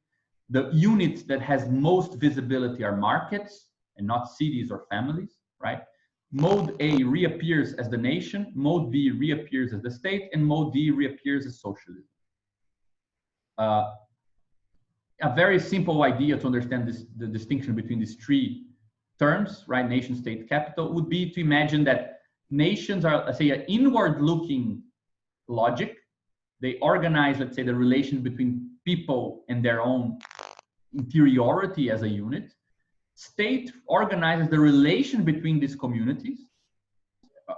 The unit that has most visibility are markets and not cities or families, right? Mode A reappears as the nation, mode B reappears as the state, and mode D reappears as socialism. A very simple idea to understand the distinction between these three terms, right? Nation, state, capital, would be to imagine that nations are, let's say, an inward-looking logic. They organize, let's say, the relation between people and their own interiority as a unit. State organizes the relation between these communities,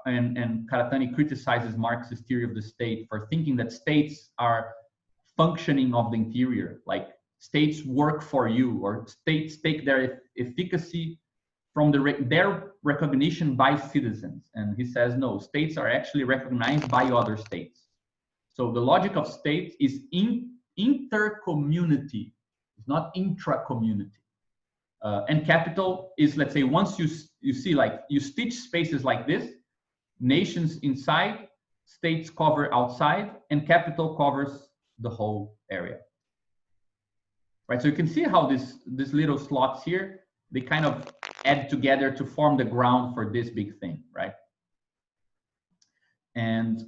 and Karatani criticizes Marxist theory of the state for thinking that states are functioning of the interior, like states work for you, or states take their efficacy from their recognition by citizens. And he says, no, states are actually recognized by other states. So the logic of states is inter-community, it's not intra-community. And capital is, let's say, once you see, like, you stitch spaces like this, nations inside, states cover outside, and capital covers the whole area. Right, so you can see how these little slots here, they kind of add together to form the ground for this big thing, right? And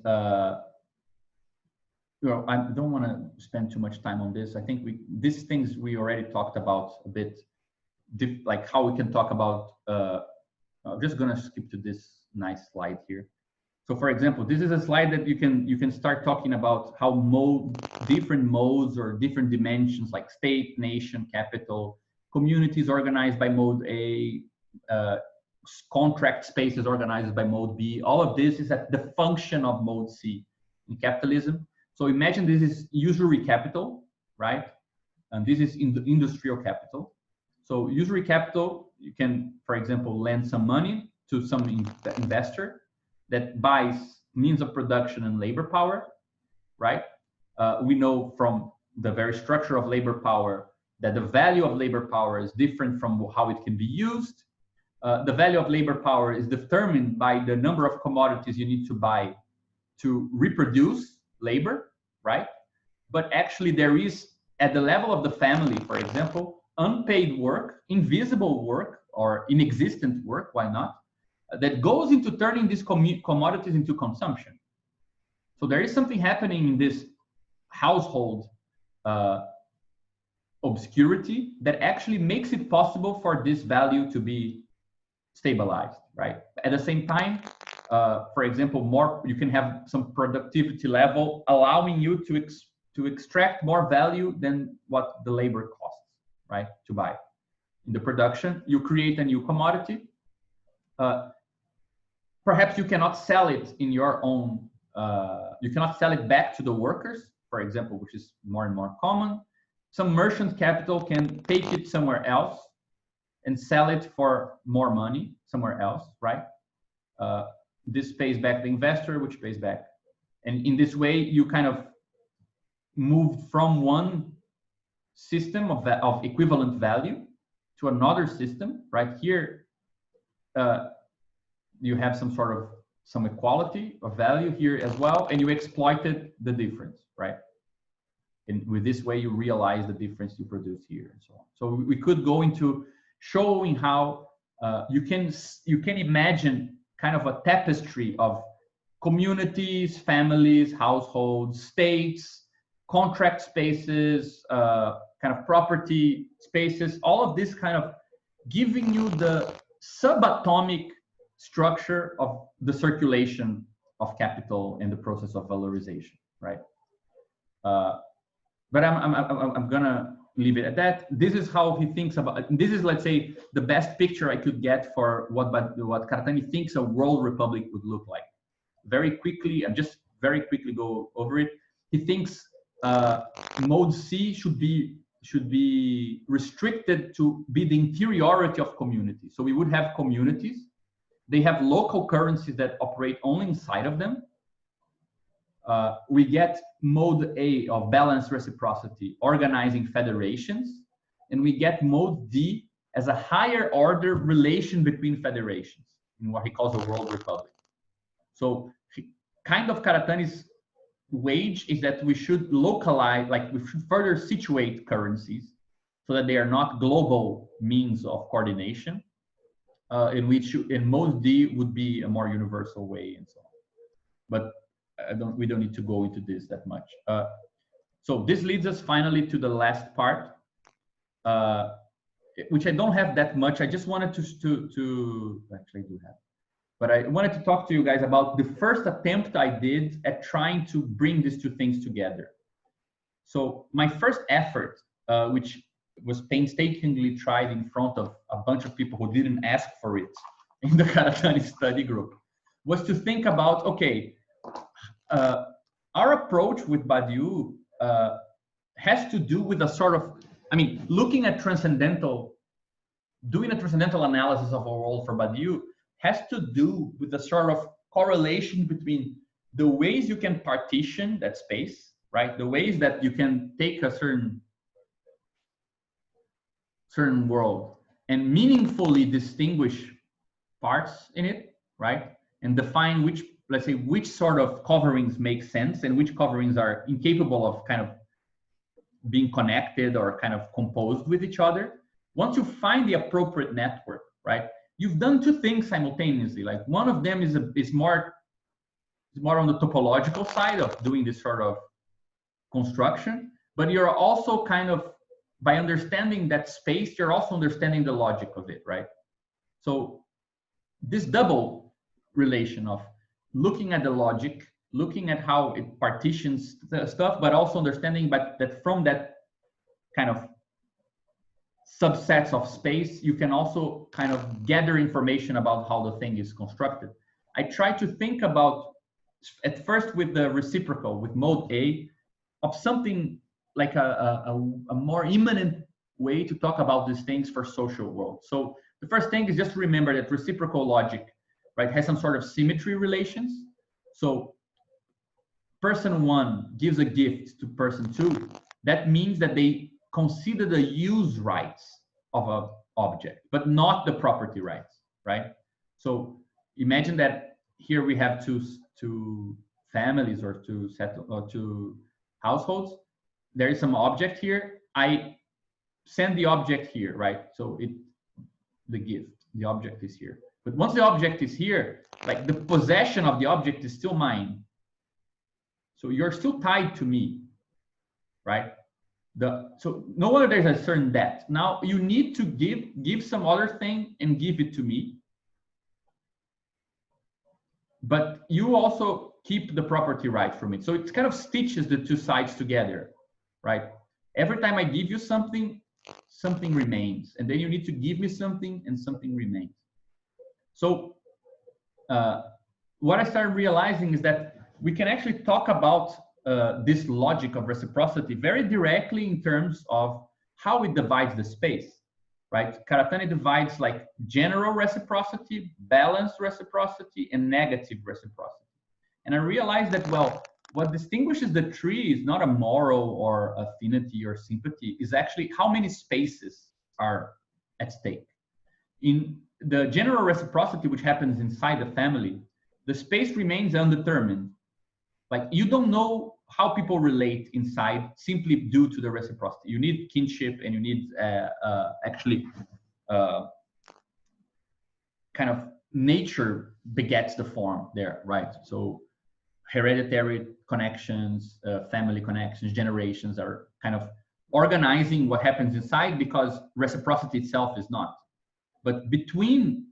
you know, I don't want to spend too much time on this. I think these things we already talked about a bit, like how we can talk about. I'm just gonna skip to this nice slide here. So, for example, this is a slide that you can start talking about how different modes or different dimensions, like state, nation, capital, communities organized by mode A, contract spaces organized by mode B. All of this is at the function of mode C in capitalism. So imagine this is usury capital, right? And this is in the industrial capital. So usury capital, you can, for example, lend some money to some investor that buys means of production and labor power, right? We know from the very structure of labor power that the value of labor power is different from how it can be used. The value of labor power is determined by the number of commodities you need to buy to reproduce labor, right? But actually there is, at the level of the family, for example, unpaid work, invisible work, or inexistent work, why not? That goes into turning these commodities into consumption. So there is something happening in this household obscurity that actually makes it possible for this value to be stabilized, right? At the same time, for example, you can have some productivity level allowing you to extract more value than what the labor costs, right, to buy. In the production, you create a new commodity. Perhaps you cannot sell it in your own, you cannot sell it back to the workers, for example, which is more and more common. Some merchant capital can take it somewhere else and sell it for more money somewhere else, right? This pays back the investor, which pays back. And in this way, you kind of moved from one system of equivalent value to another system, right? Here, you have some equality of value here as well, and you exploited the difference, right? And with this way, you realize the difference you produce here and so on. So we could go into showing how you can imagine kind of a tapestry of communities, families, households, states, contract spaces, kind of property spaces, all of this kind of giving you the subatomic structure of the circulation of capital and the process of valorization, right? But I'm gonna leave it at that. This is how he thinks about. This is, let's say, the best picture I could get for what Karatani thinks a world republic would look like. Very quickly, and just very quickly go over it. He thinks mode C should be restricted to be the interiority of communities. So we would have communities they have local currencies that operate only inside of them. We get mode A of balanced reciprocity, organizing federations, and we get mode D as a higher order relation between federations in what he calls a world republic. So kind of Karatani's wage is that we should localize, like we should further situate currencies so that they are not global means of coordination, in which in mode D would be a more universal way and so on. But we don't need to go into this that much. So this leads us finally to the last part, which I don't have that much. I just wanted to actually do have, but I wanted to talk to you guys about the first attempt I did at trying to bring these two things together. So my first effort, which was painstakingly tried in front of a bunch of people who didn't ask for it in the Karatani study group, was to think about, okay, our approach with Badiou has to do with a sort of, I mean, looking at doing a transcendental analysis of our world for Badiou has to do with a sort of correlation between the ways you can partition that space, right? The ways that you can take a certain world and meaningfully distinguish parts in it, right? And define which, let's say, which sort of coverings make sense and which coverings are incapable of kind of being connected or kind of composed with each other. Once you find the appropriate network, right, you've done two things simultaneously. Like one of them is more on the topological side of doing this sort of construction, but you're also kind of, by understanding that space, you're also understanding the logic of it, right? So this double relation of looking at the logic, looking at how it partitions the stuff, but also understanding that from that kind of subsets of space, you can also kind of gather information about how the thing is constructed. I try to think about, at first with the reciprocal, with mode A, of something like a more immanent way to talk about these things for social world. So the first thing is just to remember that reciprocal logic, right, has some sort of symmetry relations. So person one gives a gift to person two. That means that they consider the use rights of an object, but not the property rights, right? So imagine that here we have two families or two households. There is some object here. I send the object here, right? So the object is here. But once the object is here, like the possession of the object is still mine. So you're still tied to me, right? So no wonder there's a certain debt. Now you need to give some other thing and give it to me. But you also keep the property right from it. So it kind of stitches the two sides together, right? Every time I give you something, something remains. And then you need to give me something and something remains. So what I started realizing is that we can actually talk about this logic of reciprocity very directly in terms of how it divides the space, right? Karatani divides like general reciprocity, balanced reciprocity, and negative reciprocity. And I realized that, well, what distinguishes the tree is not a moral or affinity or sympathy, is actually how many spaces are at stake. In the general reciprocity, which happens inside the family, the space remains undetermined. Like you don't know how people relate inside simply due to the reciprocity. You need kinship and you need actually kind of nature begets the form there, right? So hereditary connections, family connections, generations are kind of organizing what happens inside because reciprocity itself is not. But between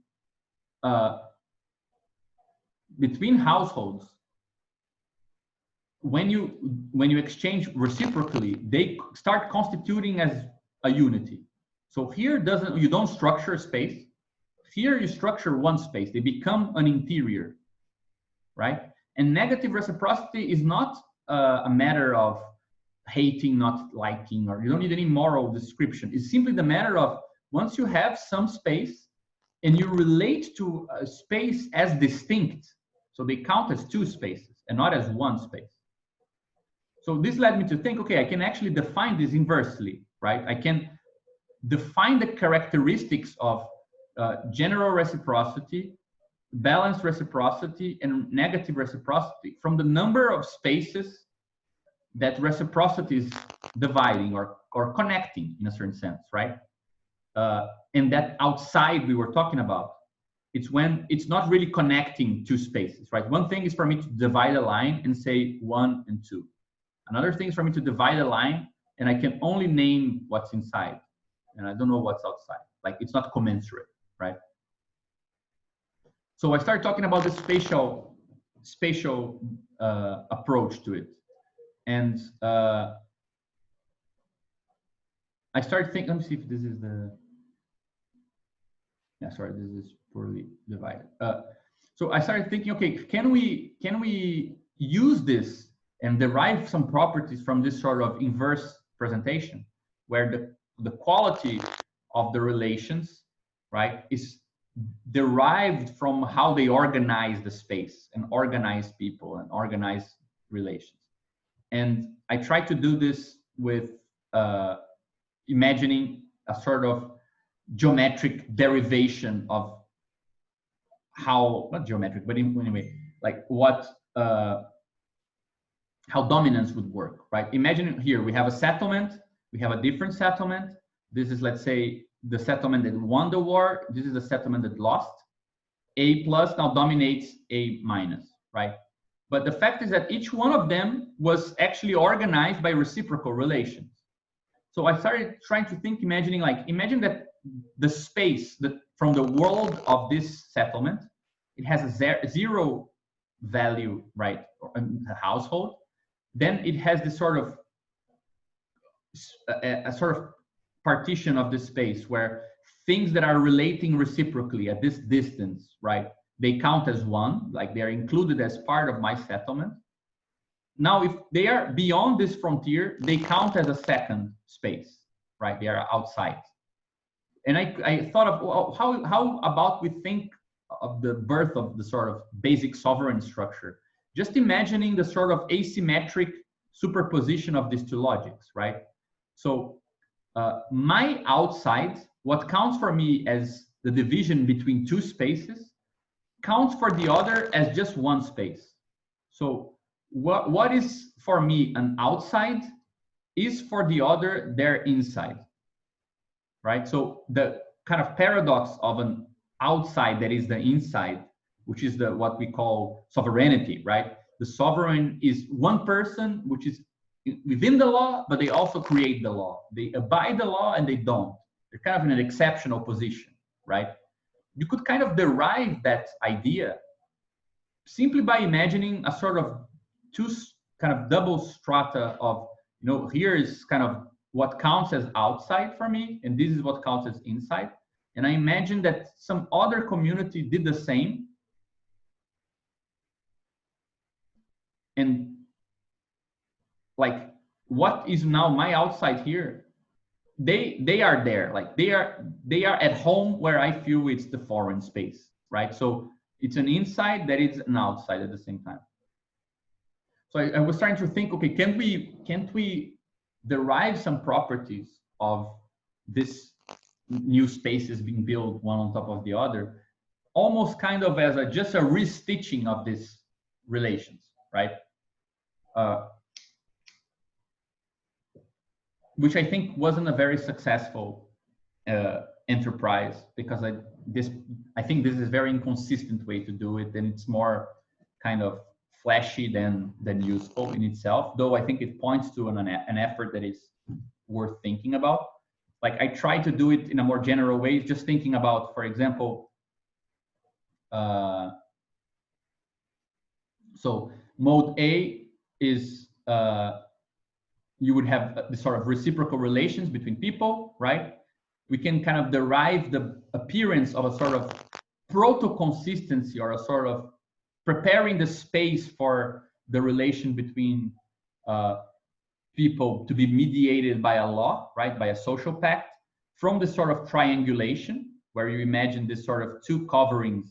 households, when you exchange reciprocally, they start constituting as a unity. So here you don't structure space. Here you structure one space. They become an interior, right? And negative reciprocity is not a matter of hating, not liking, or you don't need any moral description. It's simply the matter of once you have some space and you relate to a space as distinct. So they count as two spaces and not as one space. So this led me to think, okay, I can actually define this inversely, right? I can define the characteristics of general reciprocity, balanced reciprocity, and negative reciprocity from the number of spaces that reciprocity is dividing or connecting in a certain sense, right? And that outside we were talking about, it's when it's not really connecting two spaces, right? One thing is for me to divide a line and say 1 and 2. Another thing is for me to divide a line and I can only name what's inside and I don't know what's outside. Like it's not commensurate, right? So I started talking about the spatial approach to it. And I started thinking, let me see if this is the, yeah, sorry, this is poorly divided. So I started thinking, okay, can we use this and derive some properties from this sort of inverse presentation where the quality of the relations, right, is derived from how they organize the space and organize people and organize relations. And I try to do this with imagining a sort of geometric derivation of how, not geometric, but anyway, like what, how dominance would work, right? Imagine here, we have a settlement, we have a different settlement. This is, let's say, the settlement that won the war. This is the settlement that lost. A plus now dominates A minus, right? But the fact is that each one of them was actually organized by reciprocal relations. So I started trying to think, imagine that the space that from the world of this settlement, it has a zero value, right? A household. Then it has this sort of a sort of partition of the space where things that are relating reciprocally at this distance, right? They count as one, like they're included as part of my settlement. Now, if they are beyond this frontier, they count as a second space, right? They are outside. And I thought of, well, how about we think of the birth of the sort of basic sovereign structure? Just imagining the sort of asymmetric superposition of these two logics, right? So my outside, what counts for me as the division between two spaces, counts for the other as just one space. So what is for me an outside is for the other their inside, right? So the kind of paradox of an outside that is the inside, which is what we call sovereignty, right? The sovereign is one person, which is within the law, but they also create the law. They abide the law and they don't. They're kind of in an exceptional position, right? You could kind of derive that idea simply by imagining a sort of two kind of double strata of, you know, here is kind of what counts as outside for me, and this is what counts as inside. And I imagine that some other community did the same. And like, what is now my outside here? They are there, like they are at home where I feel it's the foreign space, right? So it's an inside that is an outside at the same time. So I was trying to think, okay, can't we derive some properties of this new spaces being built one on top of the other, almost kind of as just a restitching of these relations, right? Which I think wasn't a very successful enterprise, because I think this is a very inconsistent way to do it, and it's more kind of flashy than useful in itself, though I think it points to an effort that is worth thinking about. Like, I try to do it in a more general way, just thinking about, for example, so mode A is you would have the sort of reciprocal relations between people, right? We can kind of derive the appearance of a sort of proto-consistency, or a sort of preparing the space for the relation between people to be mediated by a law, right? By a social pact, from the sort of triangulation, where you imagine this sort of two coverings.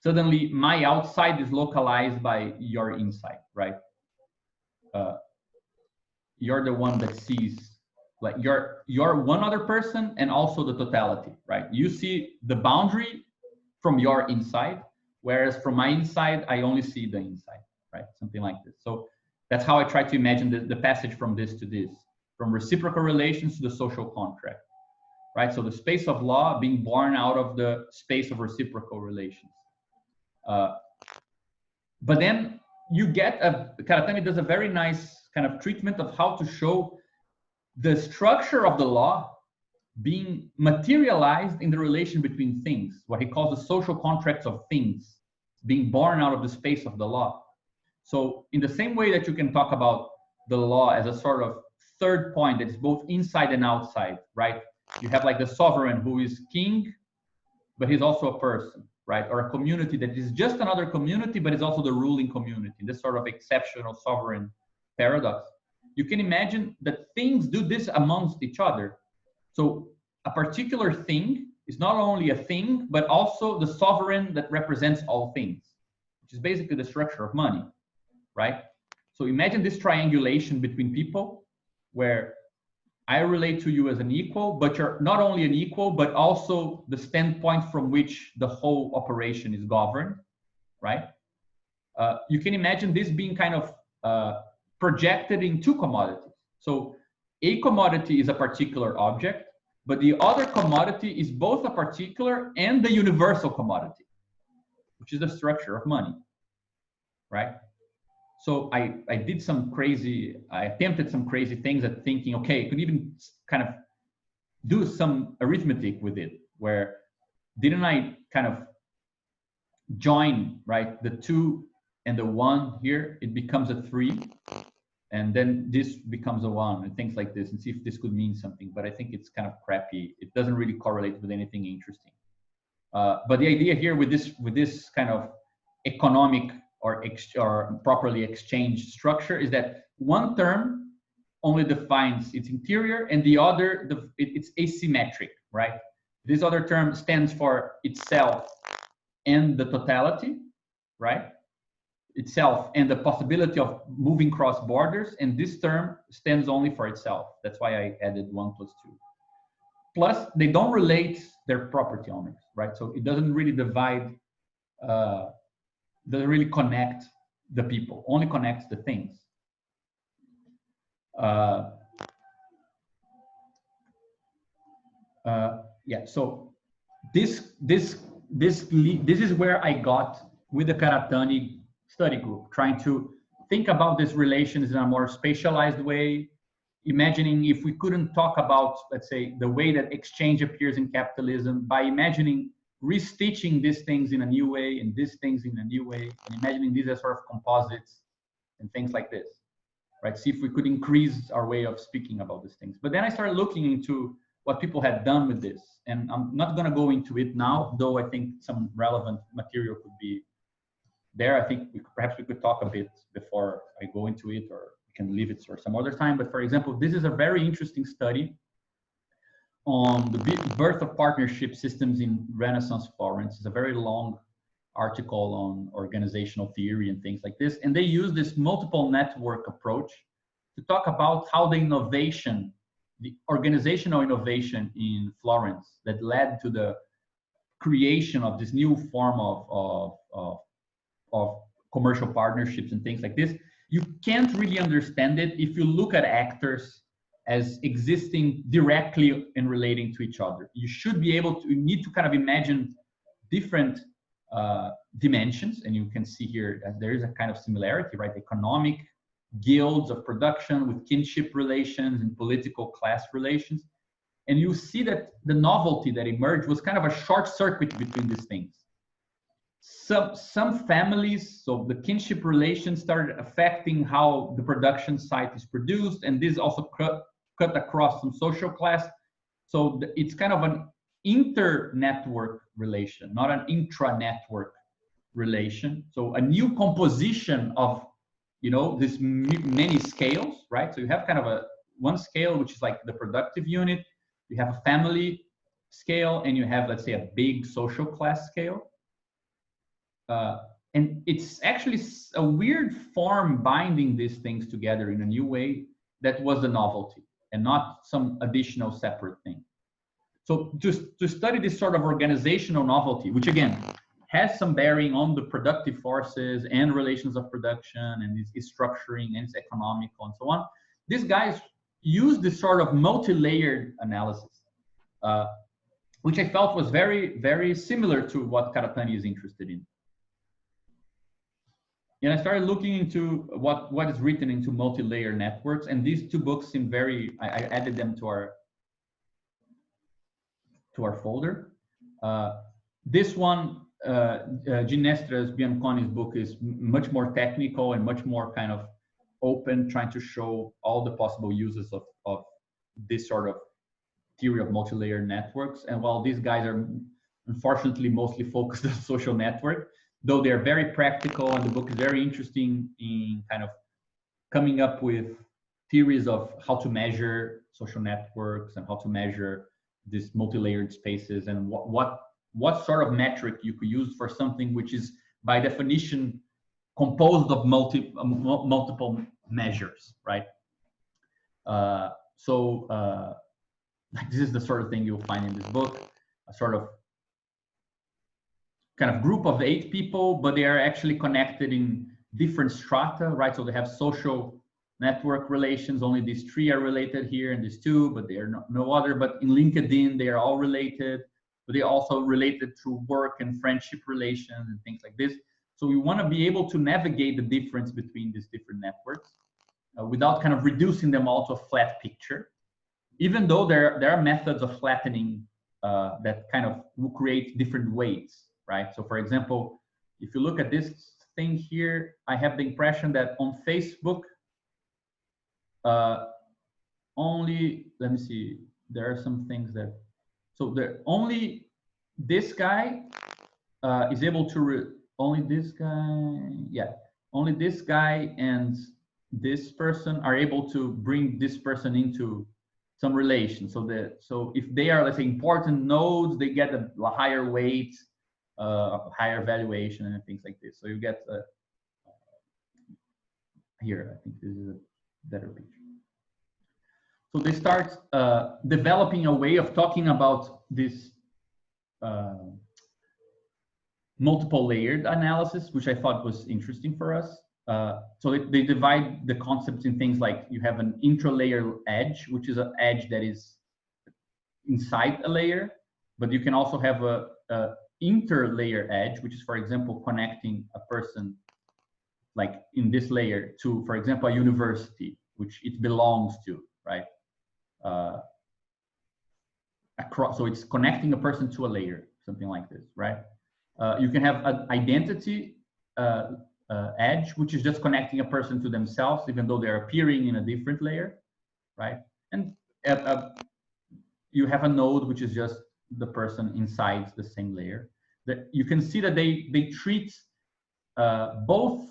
Suddenly, my outside is localized by your inside, right? You're the one that sees, like you're one other person and also the totality, right? You see the boundary from your inside, whereas from my inside, I only see the inside, right? Something like this. So that's how I try to imagine the passage from this to this, from reciprocal relations to the social contract, right? So the space of law being born out of the space of reciprocal relations. But then you get Karatani does a very nice kind of treatment of how to show the structure of the law being materialized in the relation between things, what he calls the social contracts of things, being born out of the space of the law. So in the same way that you can talk about the law as a sort of third point that is both inside and outside, right? You have like the sovereign who is king, but he's also a person, right? Or a community that is just another community, but is also the ruling community, this sort of exceptional sovereign paradox. You can imagine that things do this amongst each other. So a particular thing is not only a thing, but also the sovereign that represents all things, which is basically the structure of money, right? So imagine this triangulation between people where I relate to you as an equal, but you're not only an equal, but also the standpoint from which the whole operation is governed, right? You can imagine this being kind of projected in two commodities. So a commodity is a particular object, but the other commodity is both a particular and the universal commodity, which is the structure of money, right? So I attempted some crazy things at thinking, okay, I could even kind of do some arithmetic with it, where didn't I kind of join, right, the 2 and the 1 here, it becomes a 3, and then this becomes a 1, and things like this, and see if this could mean something. But I think it's kind of crappy. It doesn't really correlate with anything interesting. But the idea here with this kind of economic or properly exchanged structure is that one term only defines its interior, and the other, it's asymmetric, right? This other term stands for itself and the totality, right? Itself and the possibility of moving cross borders, and this term stands only for itself. That's why I added 1 + 2. Plus, they don't relate their property owners, right? So it doesn't really divide, doesn't really connect the people, only connects the things. Yeah, so this is where I got with the Karatani study group, trying to think about these relations in a more spatialized way, imagining if we couldn't talk about, let's say, the way that exchange appears in capitalism by imagining restitching these things in a new way and these things in a new way, and imagining these as sort of composites and things like this, right? See if we could increase our way of speaking about these things. But then I started looking into what people had done with this, and I'm not going to go into it now, though I think some relevant material could be there. I think perhaps we could talk a bit before I go into it, or we can leave it for some other time. But for example, this is a very interesting study on the birth of partnership systems in Renaissance Florence. It's a very long article on organizational theory and things like this. And they use this multiple network approach to talk about how the innovation, the organizational innovation in Florence that led to the creation of this new form of commercial partnerships and things like this. You can't really understand it if you look at actors as existing directly and relating to each other. You should be able to, you need to kind of imagine different dimensions, and you can see here that there is a kind of similarity, right? Economic guilds of production with kinship relations and political class relations. And you see that the novelty that emerged was kind of a short circuit between these things. Some families, so the kinship relations started affecting how the production site is produced, and this also cut across some social class. So it's kind of an inter-network relation, not an intra-network relation. So a new composition of, you know, this many scales, right? So you have kind of one scale, which is like the productive unit. You have a family scale, and you have, let's say, a big social class scale. And it's actually a weird form binding these things together in a new way that was the novelty and not some additional separate thing. So to study this sort of organizational novelty, which again has some bearing on the productive forces and relations of production and its structuring and its economical and so on, these guys use this sort of multi-layered analysis, which I felt was very, very similar to what Karatani is interested in. And I started looking into what is written into multi-layer networks, and these two books seem very, I added them to our folder. This one, Ginestra's Bianconi's book, is much more technical and much more kind of open, trying to show all the possible uses of this sort of theory of multi-layer networks. And while these guys are unfortunately mostly focused on social network, though they're very practical, and the book is very interesting in kind of coming up with theories of how to measure social networks and how to measure these multi-layered spaces, and what sort of metric you could use for something which is by definition composed of multiple measures, right? This is the sort of thing you'll find in this book, a sort of kind of group of 8 people, but they are actually connected in different strata, right? So they have social network relations, only these 3 are related here and these 2, but they are no other. But in LinkedIn, they are all related, but they are also related through work and friendship relations and things like this. So we want to be able to navigate the difference between these different networks without kind of reducing them all to a flat picture, even though there are methods of flattening that kind of will create different weights, right? So for example, if you look at this thing here, I have the impression that on Facebook, only, let me see, there are some things that, so only this guy is able to, only this guy and this person are able to bring this person into some relation. So if they are, let's say, important nodes, they get a higher weight, higher valuation and things like this. So you get here, I think this is a better picture. So they start developing a way of talking about this multiple layered analysis, which I thought was interesting for us. So they divide the concepts in things like you have an intra-layer edge, which is an edge that is inside a layer, but you can also have a inter-layer edge, which is, for example, connecting a person like in this layer to, for example, a university, which it belongs to, right? So it's connecting a person to a layer, something like this, right? You can have an identity edge, which is just connecting a person to themselves, even though they're appearing in a different layer, right? And you have a node, which is just the person inside the same layer. That you can see that they treat both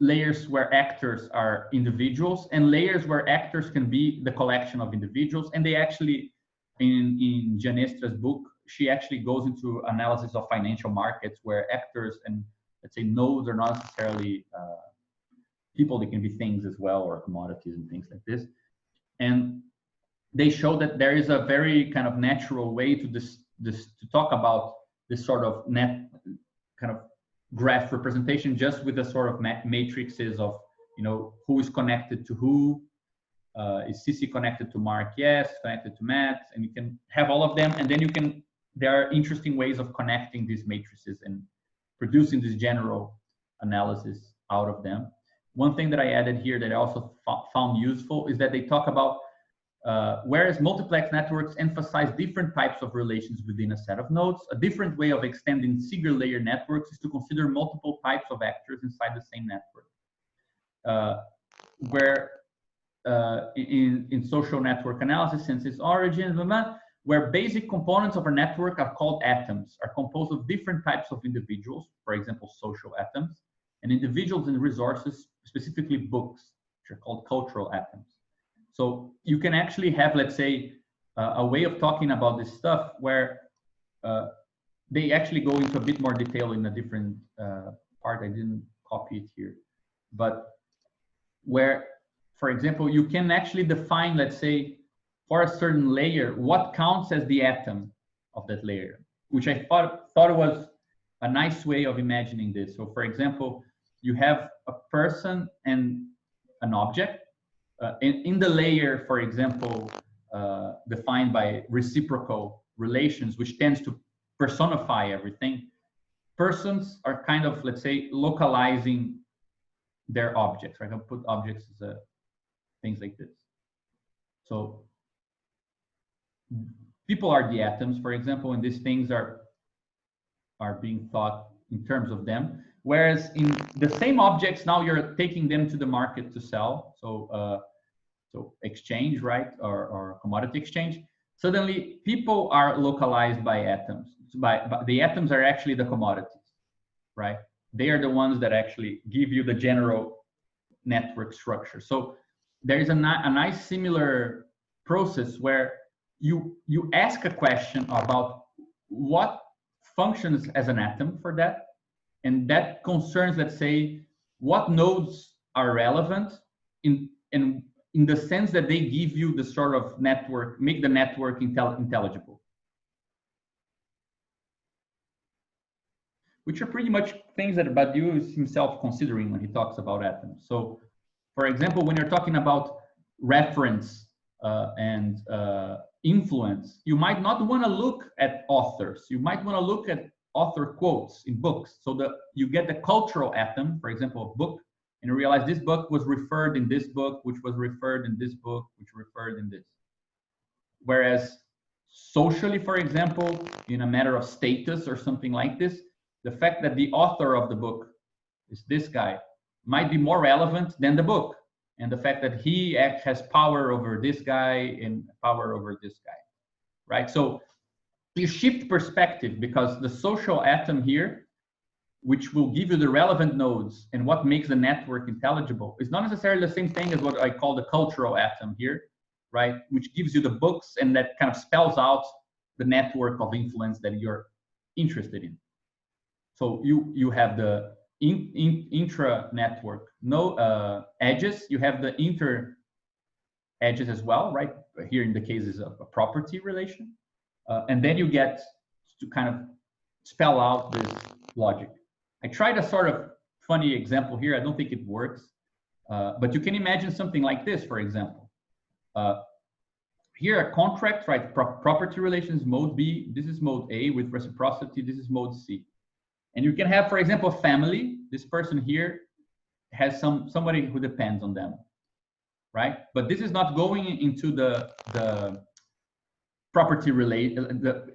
layers where actors are individuals and layers where actors can be the collection of individuals. And they actually, in Ginestra's book, she actually goes into analysis of financial markets where actors and, let's say, nodes are not necessarily people, they can be things as well, or commodities and things like this. And they show that there is a very kind of natural way to to talk about this sort of kind of graph representation, just with the sort of matrices of, you know, who is connected to who. Is Cici connected to Mark? Yes. Connected to Matt, and you can have all of them, and then there are interesting ways of connecting these matrices and producing this general analysis out of them. One thing that I added here that I also found useful is that they talk about whereas multiplex networks emphasize different types of relations within a set of nodes, a different way of extending single layer networks is to consider multiple types of actors inside the same network. Where in social network analysis, since its origin, where basic components of a network are called atoms, are composed of different types of individuals, for example, social atoms, and individuals and resources, specifically books, which are called cultural atoms. So you can actually have, let's say, a way of talking about this stuff where they actually go into a bit more detail in a different part. I didn't copy it here, but where, for example, you can actually define, let's say, for a certain layer, what counts as the atom of that layer, which I thought was a nice way of imagining this. So, for example, you have a person and an object. In the layer, for example, defined by reciprocal relations, which tends to personify everything, persons are kind of, let's say, localizing their objects. I can put objects as things like this. So people are the atoms, for example, and these things are being thought in terms of them. Whereas in the same objects, now you're taking them to the market to sell. So exchange, right, or commodity exchange. Suddenly, people are localized by atoms. So by the atoms are actually the commodities, right? They are the ones that actually give you the general network structure. So there is a nice similar process where you ask a question about what functions as an atom for that, and that concerns, let's say, what nodes are relevant in the sense that they give you the sort of network, make the network intelligible. Which are pretty much things that Badiou is himself considering when he talks about atoms. So, for example, when you're talking about reference and influence, you might not want to look at authors. You might want to look at author quotes in books. So that you get the cultural atom, for example, a book, and you realize this book was referred in this book, which was referred in this book, which referred in this. Whereas socially, for example, in a matter of status or something like this, the fact that the author of the book is this guy might be more relevant than the book. And the fact that he has power over this guy and power over this guy, right? So you shift perspective, because the social atom here, which will give you the relevant nodes and what makes the network intelligible, is not necessarily the same thing as what I call the cultural atom here, right? Which gives you the books and that kind of spells out the network of influence that you're interested in. So you have the intra network edges, you have the inter edges as well, right? Here in the case is a property relation. And then you get to kind of spell out this logic. I tried a sort of funny example here. I don't think it works, but you can imagine something like this, for example. Here a contract, right? Property relations, mode B. This is mode A with reciprocity. This is mode C. And you can have, for example, a family. This person here has somebody who depends on them, right? But this is not going into the property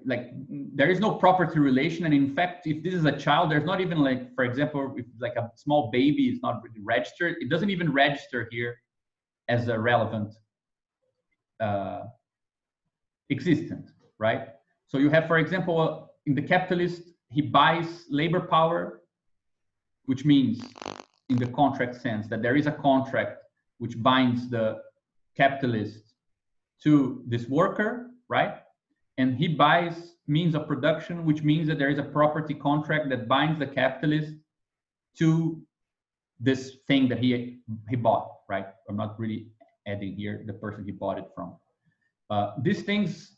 like there is no property relation. And in fact, if this is a child, there's not even, like, for example, if like a small baby is not really registered, it doesn't even register here as a relevant existent, right? So you have, for example, in the capitalist, he buys labor power, which means in the contract sense that there is a contract which binds the capitalist to this worker, right? And he buys means of production, which means that there is a property contract that binds the capitalist to this thing that he bought, right? I'm not really adding here the person he bought it from. These things,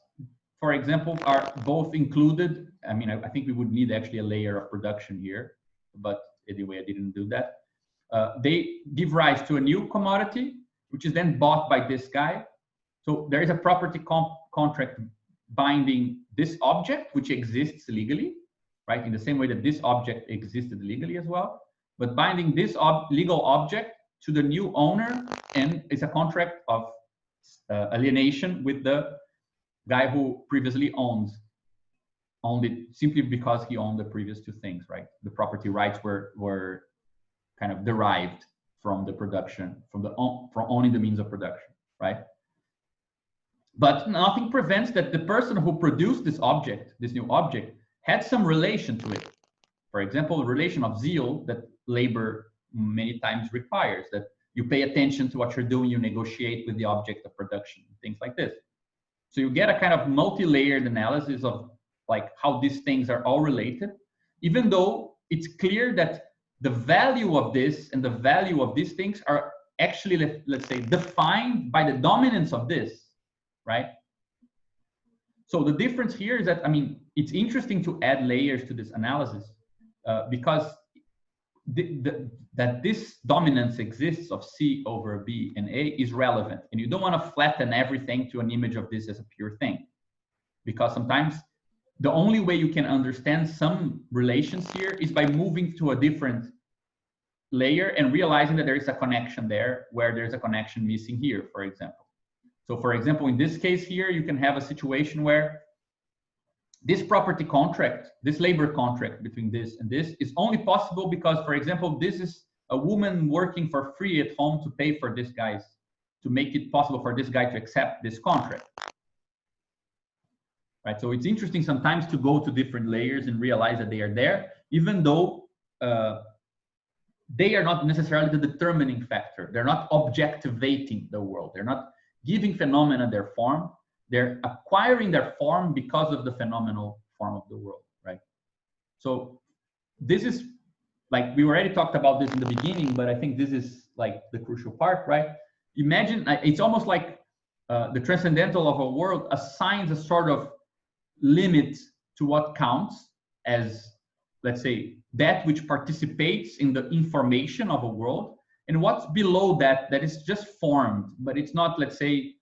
for example, are both included. I mean, I think we would need actually a layer of production here, but anyway, I didn't do that. They give rise to a new commodity, which is then bought by this guy. So there is a property contract binding this object, which exists legally, right? In the same way that this object existed legally as well, but binding this legal object to the new owner, and it's a contract of alienation with the guy who previously owned it simply because he owned the previous two things, right? The property rights were kind of derived from the production, from owning the means of production, right? But nothing prevents that the person who produced this object, this new object, had some relation to it. For example, a relation of zeal that labor many times requires, that you pay attention to what you're doing, you negotiate with the object of production, things like this. So you get a kind of multi-layered analysis of like how these things are all related, even though it's clear that the value of this and the value of these things are actually, let's say, defined by the dominance of this, right? So the difference here is that, I mean, it's interesting to add layers to this analysis because that this dominance exists of C over B and A is relevant. And you don't want to flatten everything to an image of this as a pure thing. Because sometimes the only way you can understand some relations here is by moving to a different layer and realizing that there is a connection there where there's a connection missing here, for example. So for example, in this case here, you can have a situation where this property contract, this labor contract between this and this is only possible because, for example, this is a woman working for free at home to pay for this guy's, to make it possible for this guy to accept this contract. Right, so it's interesting sometimes to go to different layers and realize that they are there, even though they are not necessarily the determining factor. They're not objectivating the world. They're not giving phenomena their form. They're acquiring their form because of the phenomenal form of the world, right? So this is, like, we already talked about this in the beginning, but I think this is like the crucial part, right? Imagine, it's almost like the transcendental of a world assigns a sort of limit to what counts as, let's say, that which participates in the information of a world, and what's below that, that is just formed, but it's not, let's say,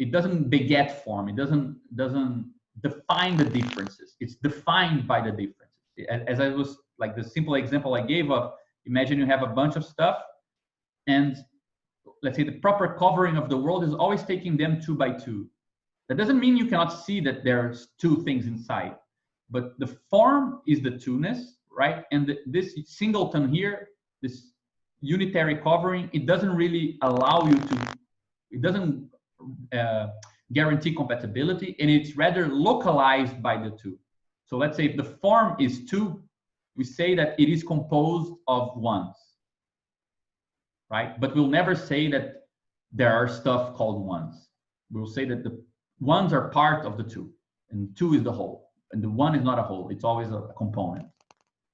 it doesn't beget form. It doesn't define the differences. It's defined by the differences. As I was, like the simple example I gave of, imagine you have a bunch of stuff, and let's say the proper covering of the world is always taking them 2 by 2. That doesn't mean you cannot see that there's 2 things inside, but the form is the 2-ness, right? And this singleton here, this unitary covering, it doesn't really allow you to, it doesn't guarantee compatibility, and it's rather localized by the 2. So let's say if the form is 2, we say that it is composed of 1s, right? But we'll never say that there are stuff called 1s. We'll say that the 1s are part of the 2, and 2 is the whole, and the 1 is not a whole. It's always a component.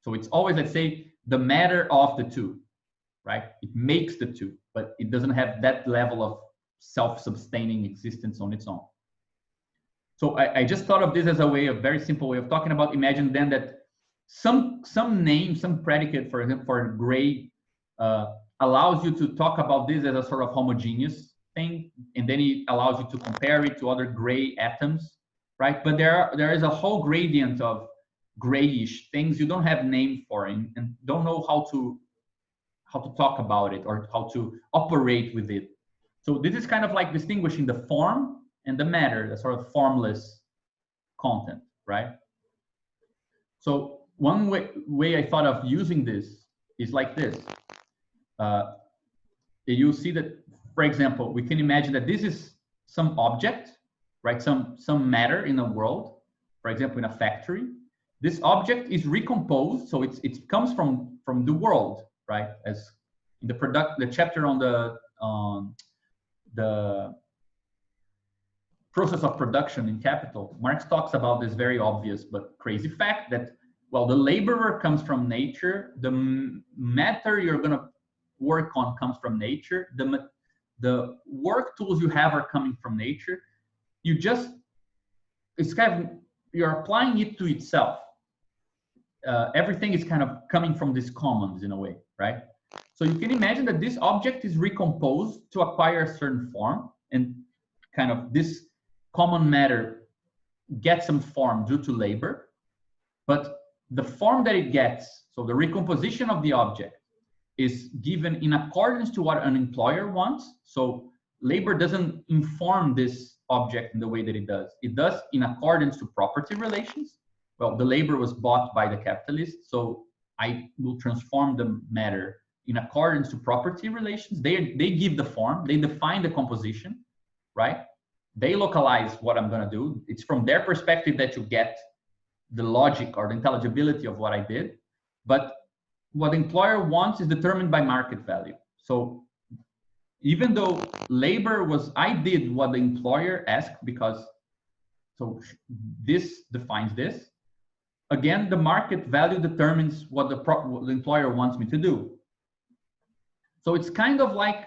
So it's always, let's say, the matter of the 2, right? It makes the 2, but it doesn't have that level of self-sustaining existence on its own. So I just thought of this as a way, a very simple way of talking about. Imagine then that some name, some predicate, for example, for gray, allows you to talk about this as a sort of homogeneous thing, and then it allows you to compare it to other gray atoms, right? But there is a whole gradient of grayish things you don't have name for and don't know how to talk about it or how to operate with it. So this is kind of like distinguishing the form and the matter, the sort of formless content, right? So one way I thought of using this is like this. You see that, for example, we can imagine that this is some object, right? Some matter in a world, for example, in a factory. This object is recomposed, so it comes from the world, right? As in the chapter on the process of production in Capital, Marx talks about this very obvious but crazy fact that, well, the laborer comes from nature, the matter you're going to work on comes from nature, the work tools you have are coming from nature. It's kind of, you're applying it to itself. Everything is kind of coming from these commons in a way, right? So you can imagine that this object is recomposed to acquire a certain form, and kind of this common matter gets some form due to labor, but the form that it gets, so the recomposition of the object, is given in accordance to what an employer wants. So labor doesn't inform this object in the way that it does. It does in accordance to property relations. Well, the labor was bought by the capitalist, so I will transform the matter in accordance to property relations. They give the form, they define the composition, right? They localize what I'm gonna do. It's from their perspective that you get the logic or the intelligibility of what I did. But what the employer wants is determined by market value. So even though labor was, I did what the employer asked because So this defines this. Again, the market value determines what what the employer wants me to do. So it's kind of like,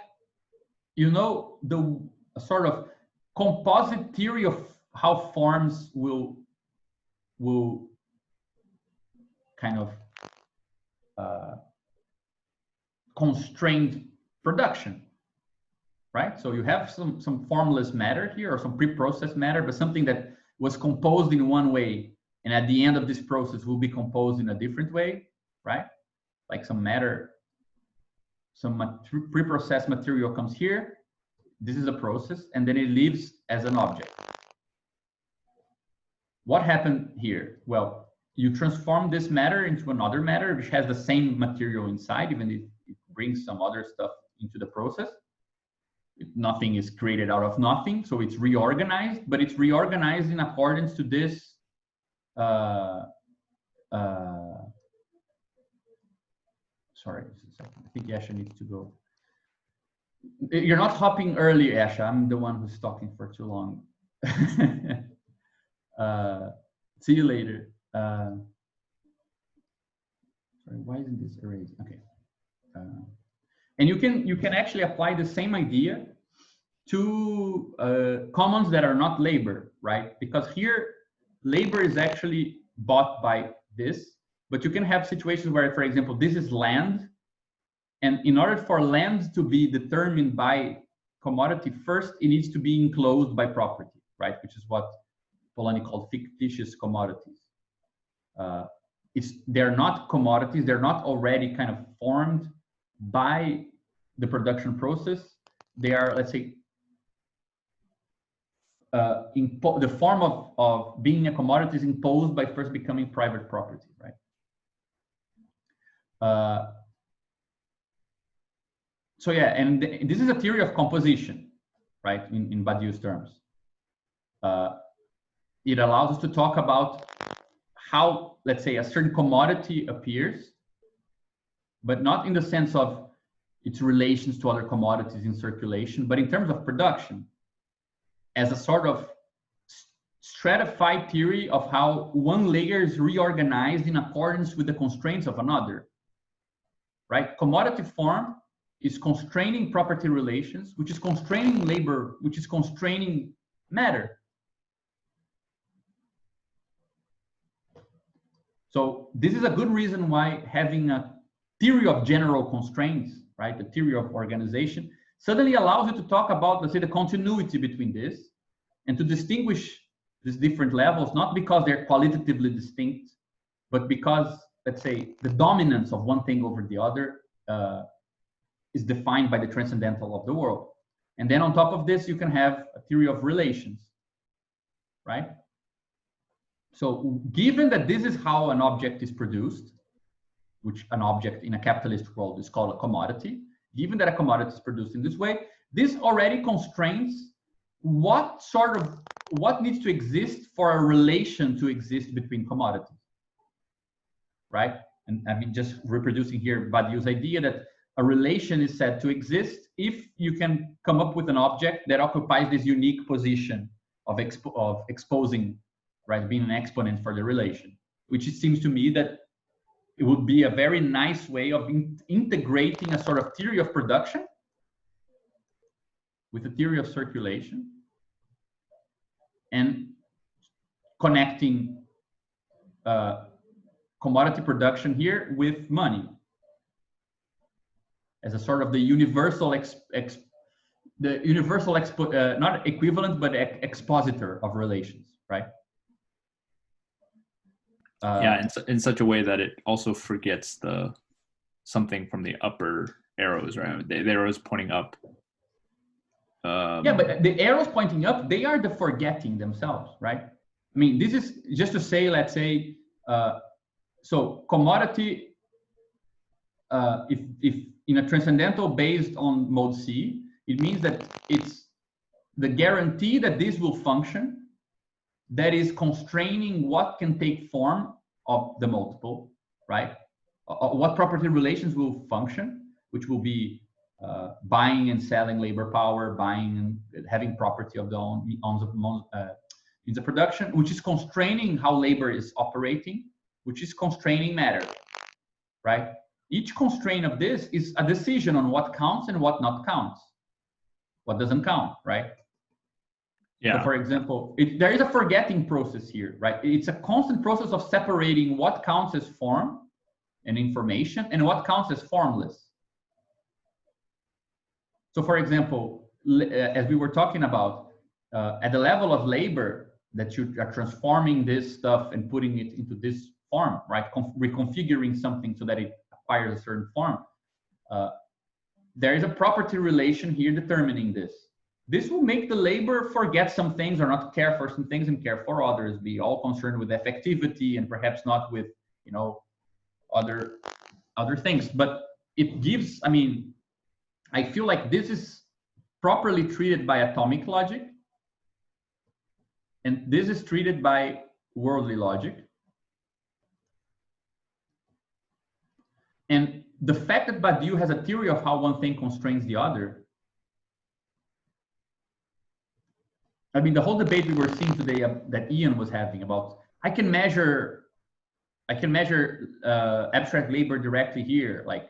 you know, the sort of composite theory of how forms will kind of constrain production, right? So you have some formless matter here, or some pre-processed matter, but something that was composed in one way, and at the end of this process will be composed in a different way, right? Like some matter, some pre-processed material comes here, this is a process, and then it leaves as an object. What happened here? Well, you transform this matter into another matter which has the same material inside, even if it brings some other stuff into the process. Nothing is created out of nothing, so it's reorganized, but it's reorganized in accordance to this sorry, I think Yasha needs to go. You're not hopping early, Yasha. I'm the one who's talking for too long. See you later. Sorry, why isn't this erased? Okay. And you can actually apply the same idea to commons that are not labor, right? Because here, labor is actually bought by this, but you can have situations where, for example, this is land, and in order for land to be determined by commodity, first it needs to be enclosed by property, right? Which is what Polanyi called fictitious commodities. They're not commodities, they're not already kind of formed by the production process. They are, let's say, the form of being a commodity is imposed by first becoming private property, right? So yeah, and this is a theory of composition, right? In Badiou's terms. It allows us to talk about how, let's say, a certain commodity appears, but not in the sense of its relations to other commodities in circulation, but in terms of production, as a sort of stratified theory of how one layer is reorganized in accordance with the constraints of another, right? Commodity form is constraining property relations, which is constraining labor, which is constraining matter. So this is a good reason why having a theory of general constraints, right, the theory of organization, suddenly allows you to talk about, let's say, the continuity between this and to distinguish these different levels, not because they're qualitatively distinct, but because, let's say, the dominance of one thing over the other is defined by the transcendental of the world. And then on top of this, you can have a theory of relations, right? So given that this is how an object is produced, which an object in a capitalist world is called a commodity, given that a commodity is produced in this way, this already constrains what needs to exist for a relation to exist between commodities, right? And I mean, just reproducing here Badiou's idea that a relation is said to exist if you can come up with an object that occupies this unique position of exposing, right, being an exponent for the relation, which it seems to me that it would be a very nice way of integrating a sort of theory of production with a theory of circulation and connecting commodity production here with money as a sort of the universal not equivalent, but expositor of relations, right? Yeah, in such a way that it also forgets something from the upper arrows, right? The arrows pointing up. Yeah, but the arrows pointing up, they are the forgetting themselves, right? I mean, this is just to say, let's say, so commodity, if in a transcendental based on mode C, it means that it's the guarantee that this will function that is constraining what can take form of the multiple, right? What property relations will function, which will be buying and selling labor power, buying and having property of the in the production, which is constraining how labor is operating, which is constraining matter, right? Each constraint of this is a decision on what counts and what not counts, what doesn't count, right? Yeah. So for example, there is a forgetting process here, right? It's a constant process of separating what counts as form and information and what counts as formless. So for example, as we were talking about, at the level of labor, that you are transforming this stuff and putting it into this form, right? Reconfiguring something so that it acquires a certain form. There is a property relation here determining this. This will make the labor forget some things or not care for some things and care for others, be all concerned with effectivity and perhaps not with, you know, other things. But it gives, I mean, I feel like this is properly treated by atomic logic, and this is treated by worldly logic. And the fact that Badiou has a theory of how one thing constrains the other, I mean, the whole debate we were seeing today that Ian was having about, I can measure abstract labor directly here. Like,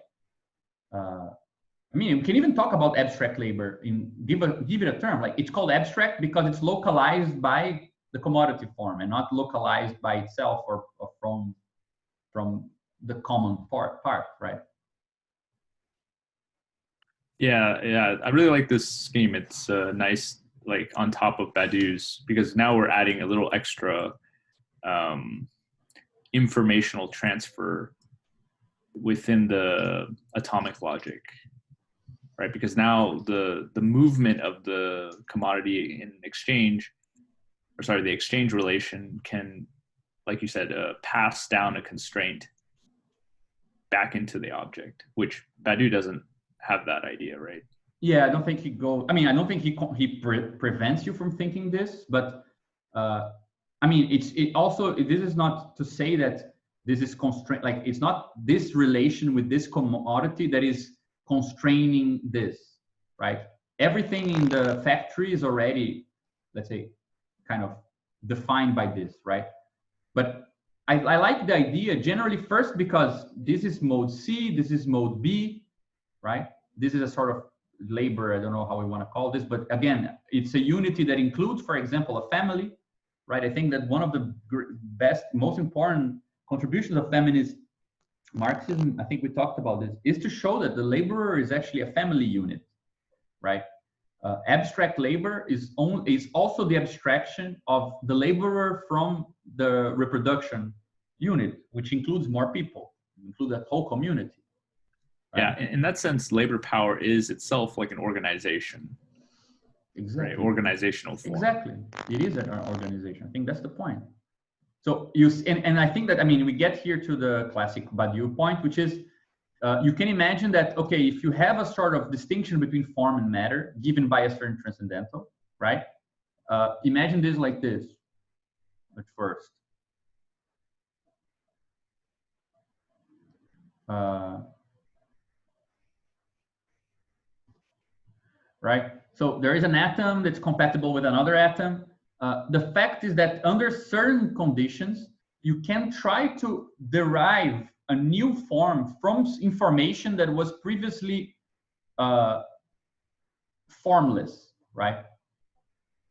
I mean, we can even talk about abstract labor in give it a term. Like, it's called abstract because it's localized by the commodity form and not localized by itself or from the common part, right? Yeah. I really like this scheme. It's nice, like on top of Badiou's, because now we're adding a little extra informational transfer within the atomic logic, right? Because now the movement of the commodity in exchange, or sorry, the exchange relation can, like you said, pass down a constraint back into the object, which Badiou doesn't have that idea, right? Yeah, I don't think he goes. I mean, I don't think he prevents you from thinking this, but I mean, it also, this is not to say that this is constraint. Like, it's not this relation with this commodity that is constraining this, right? Everything in the factory is already, let's say, kind of defined by this, right? But I like the idea generally first because this is mode C, this is mode B, right? This is a sort of labor, I don't know how we want to call this, but again, it's a unity that includes, for example, a family, right? I think that one of the best, most important contributions of feminist Marxism, I think we talked about this, is to show that the laborer is actually a family unit, right? Abstract labor is also the abstraction of the laborer from the reproduction unit, which includes more people, includes a whole community. Right? Yeah, in that sense, labor power is itself like an organization. Exactly. Right? Organizational form. Exactly. It is an organization. I think that's the point. So and I think that, I mean, we get here to the classic Badiou point, which is you can imagine that, okay, if you have a sort of distinction between form and matter given by a certain transcendental, right? Imagine this like this at first. Right? So there is an atom that's compatible with another atom. The fact is that under certain conditions, you can try to derive a new form from information that was previously formless, right?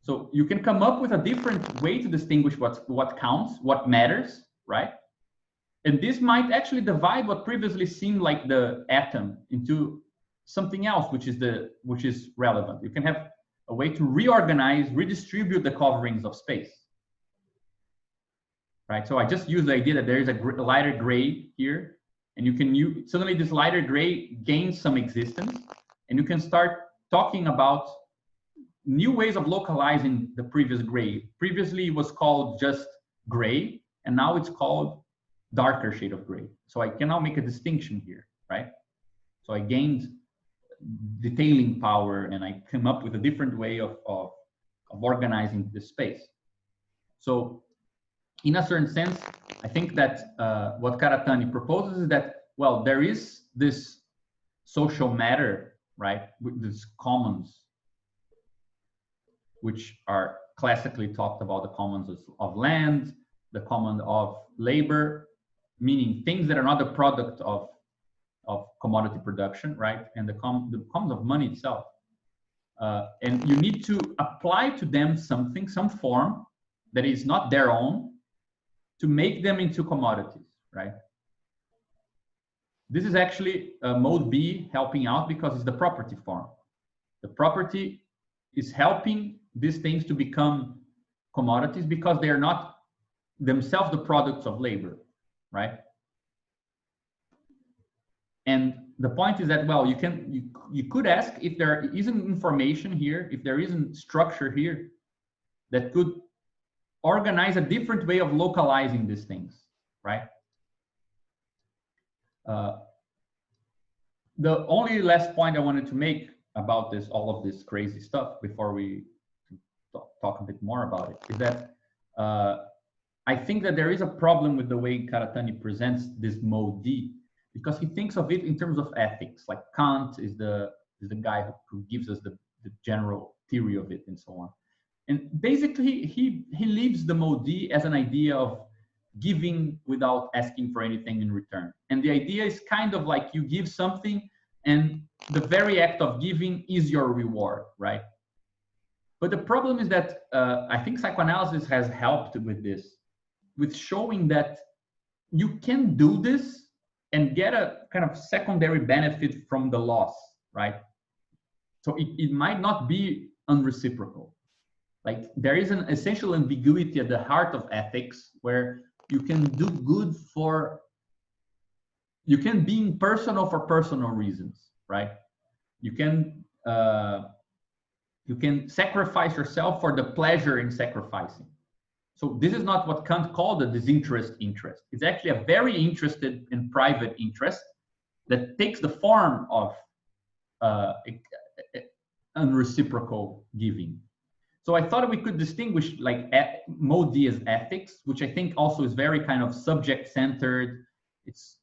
So you can come up with a different way to distinguish what counts, what matters, right? And this might actually divide what previously seemed like the atom into something else, which is relevant. You can have a way to reorganize, redistribute the coverings of space, right? So I just use the idea that there is a lighter gray here, and you can suddenly this lighter gray gains some existence, and you can start talking about new ways of localizing the previous gray. Previously, it was called just gray, and now it's called darker shade of gray. So I can now make a distinction here, right? So I gained detailing power, and I came up with a different way of organizing the space. So in a certain sense, I think that what Karatani proposes is that, well, there is this social matter, right, with these commons, which are classically talked about the commons of land, the common of labor, meaning things that are not the product of commodity production, right? And the commons of money itself. And you need to apply to them something, some form that is not their own, to make them into commodities, right? This is actually mode B helping out because it's the property form. The property is helping these things to become commodities because they are not themselves the products of labor, right? And the point is that, well, you could ask if there isn't information here, if there isn't structure here that could organize a different way of localizing these things, right? The only last point I wanted to make about this, all of this crazy stuff, before we talk a bit more about it, is that I think that there is a problem with the way Karatani presents this mode D, because he thinks of it in terms of ethics. Like Kant is the guy who gives us the general theory of it and so on. And basically, he leaves the mode D as an idea of giving without asking for anything in return. And the idea is kind of like you give something and the very act of giving is your reward, right? But the problem is that I think psychoanalysis has helped with this, with showing that you can do this and get a kind of secondary benefit from the loss, right? So it might not be unreciprocal. Like there is an essential ambiguity at the heart of ethics where you can do good for, you can be impersonal for personal reasons, right? You can sacrifice yourself for the pleasure in sacrificing. So this is not what Kant called a disinterest interest. It's actually a very interested and private interest that takes the form of unreciprocal giving. So I thought we could distinguish like mode D as ethics, which I think also is very kind of subject-centered. It's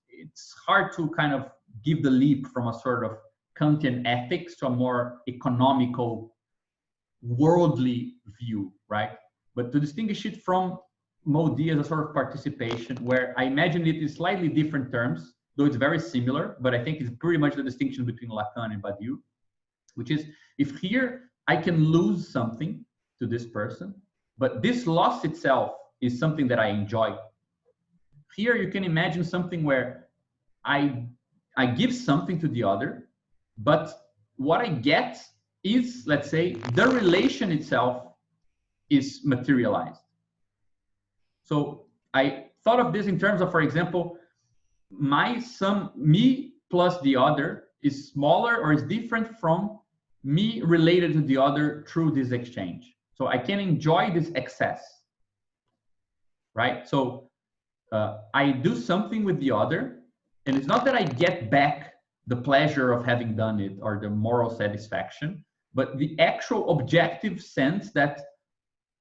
hard to kind of give the leap from a sort of Kantian ethics to a more economical, worldly view, right? But to distinguish it from mode D as a sort of participation, where I imagine it in slightly different terms, though it's very similar, but I think it's pretty much the distinction between Lacan and Badiou, which is if here I can lose something to this person, but this loss itself is something that I enjoy. Here you can imagine something where I give something to the other, but what I get is, let's say, the relation itself is materialized. So I thought of this in terms of, for example, me plus the other is smaller or is different from me related to the other through this exchange. So I can enjoy this excess, right? So I do something with the other, and it's not that I get back the pleasure of having done it or the moral satisfaction, but the actual objective sense that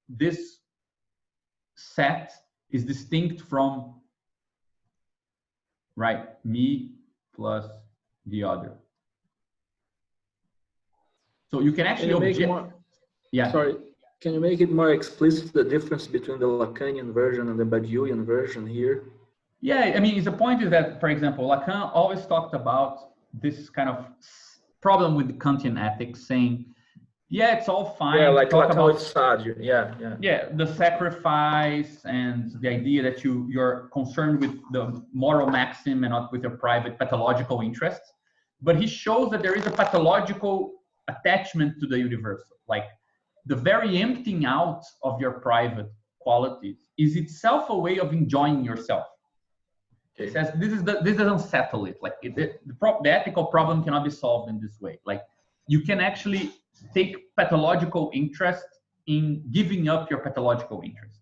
this set is distinct from, right, me plus the other. So you can actually Can you make it more explicit, the difference between the Lacanian version and the Badiouian version here? Yeah, I mean, the point is that, for example, Lacan always talked about this kind of problem with the Kantian ethics, saying, yeah, it's all fine. Yeah, like talk Lacan about, with Sartre. Yeah. Yeah, the sacrifice and the idea that you're concerned with the moral maxim and not with your private pathological interests. But he shows that there is a pathological attachment to the universal. Like the very emptying out of your private qualities is itself a way of enjoying yourself. Okay. He says this doesn't settle it. Like the ethical problem cannot be solved in this way. Like you can actually take pathological interest in giving up your pathological interest,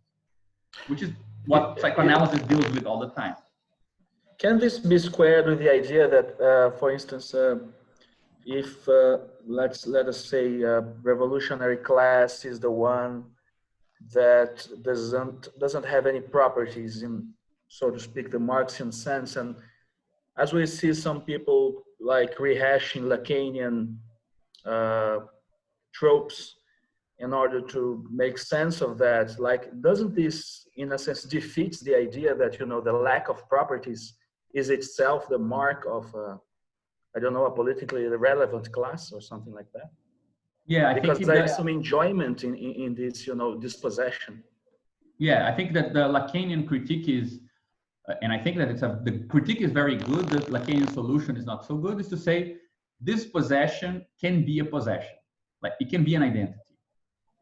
which is what psychoanalysis deals with all the time. Can this be squared with the idea that, for instance, if let us say revolutionary class is the one that doesn't have any properties in, so to speak, the Marxian sense, and as we see some people like rehashing Lacanian tropes, in order to make sense of that. Like, doesn't this, in a sense, defeats the idea that, you know, the lack of properties is itself the mark of, I don't know, a politically relevant class or something like that? Yeah, I Because think there's some enjoyment in this, you know, dispossession. yeah, I think that the Lacanian critique is, and I think that the critique is very good. The Lacanian solution is not so good. Is to say this possession can be a possession, like it can be an identity.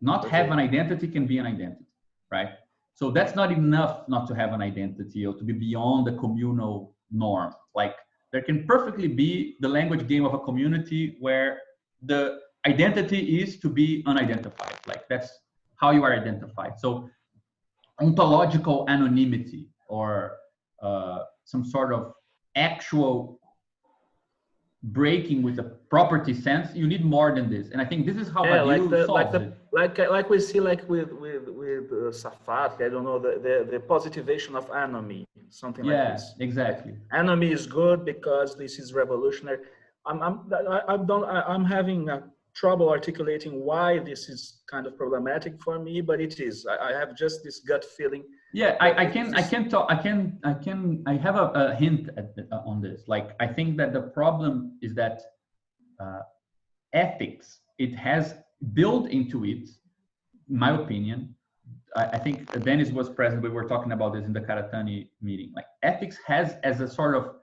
Not have an identity can be an identity, right? So that's not enough not to have an identity or to be beyond the communal norm. Like there can perfectly be the language game of a community where the identity is to be unidentified. Like that's how you are identified. So ontological anonymity or some sort of actual breaking with a property sense, you need more than this, and I think this is how Badiou solves it. Like we see, like with Sartre, I don't know, the positivation of anomy, something like this. Yeah, exactly. Anomy is good because this is revolutionary. I'm having trouble articulating why this is kind of problematic for me, but it is. I have just this gut feeling. Yeah, I have a hint on this. Like, I think that the problem is that ethics, it has built into it, in my opinion. I think Dennis was present. We were talking about this in the Karatani meeting. Like, ethics has as a sort of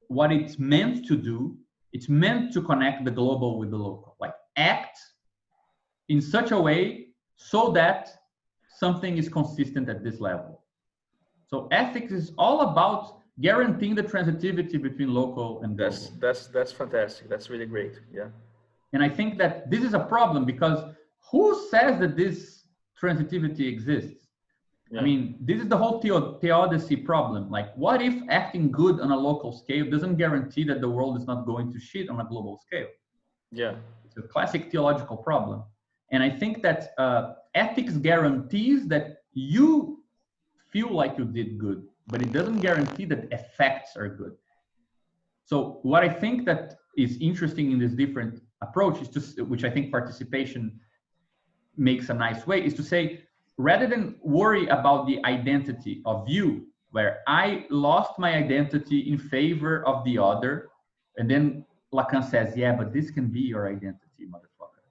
what it's meant to do. It's meant to connect the global with the local. Like, act in such a way so that something is consistent at this level. So ethics is all about guaranteeing the transitivity between local and global. That's fantastic. That's really great. Yeah. And I think that this is a problem because who says that this transitivity exists? Yeah. I mean, this is the whole theodicy problem. Like, what if acting good on a local scale doesn't guarantee that the world is not going to shit on a global scale? Yeah. It's a classic theological problem. And I think that ethics guarantees that you feel like you did good, but it doesn't guarantee that effects are good. So what I think that is interesting in this different approach is to, which I think participation makes a nice way, is to say, rather than worry about the identity of you, where I lost my identity in favor of the other, and then Lacan says, yeah, but this can be your identity, motherfucker.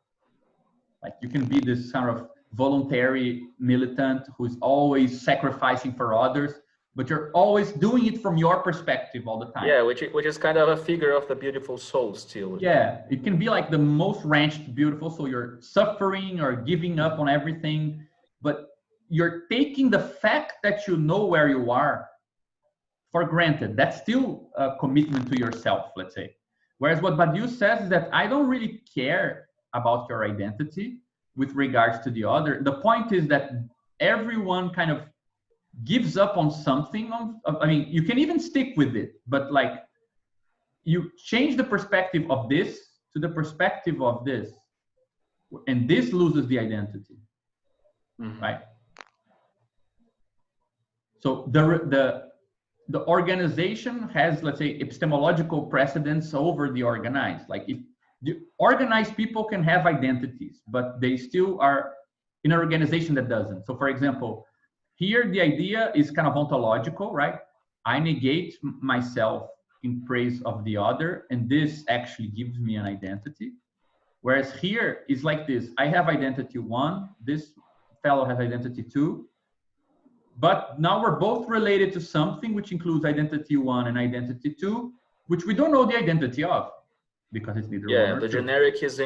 Like, you can be this kind of voluntary militant who's always sacrificing for others, but you're always doing it from your perspective all the time. Yeah, which is kind of a figure of the beautiful soul still. Yeah, it can be like the most wrenched beautiful, so you're suffering or giving up on everything, but you're taking the fact that you know where you are for granted. That's still a commitment to yourself, let's say. Whereas what Badiou says is that I don't really care about your identity with regards to the other. The point is that everyone kind of gives up on something. I mean, you can even stick with it, but like, you change the perspective of this to the perspective of this, and this loses the identity, right? So the organization has, let's say, epistemological precedence over the organized. Like, if the organized people can have identities, but they still are in an organization that doesn't. So, for example, here the idea is kind of ontological, right? I negate myself in praise of the other, and this actually gives me an identity. Whereas here is like this: I have identity 1, this fellow has identity 2, but now we're both related to something which includes identity 1 and identity 2, which we don't know the identity of, because it's neither one or the two. generic is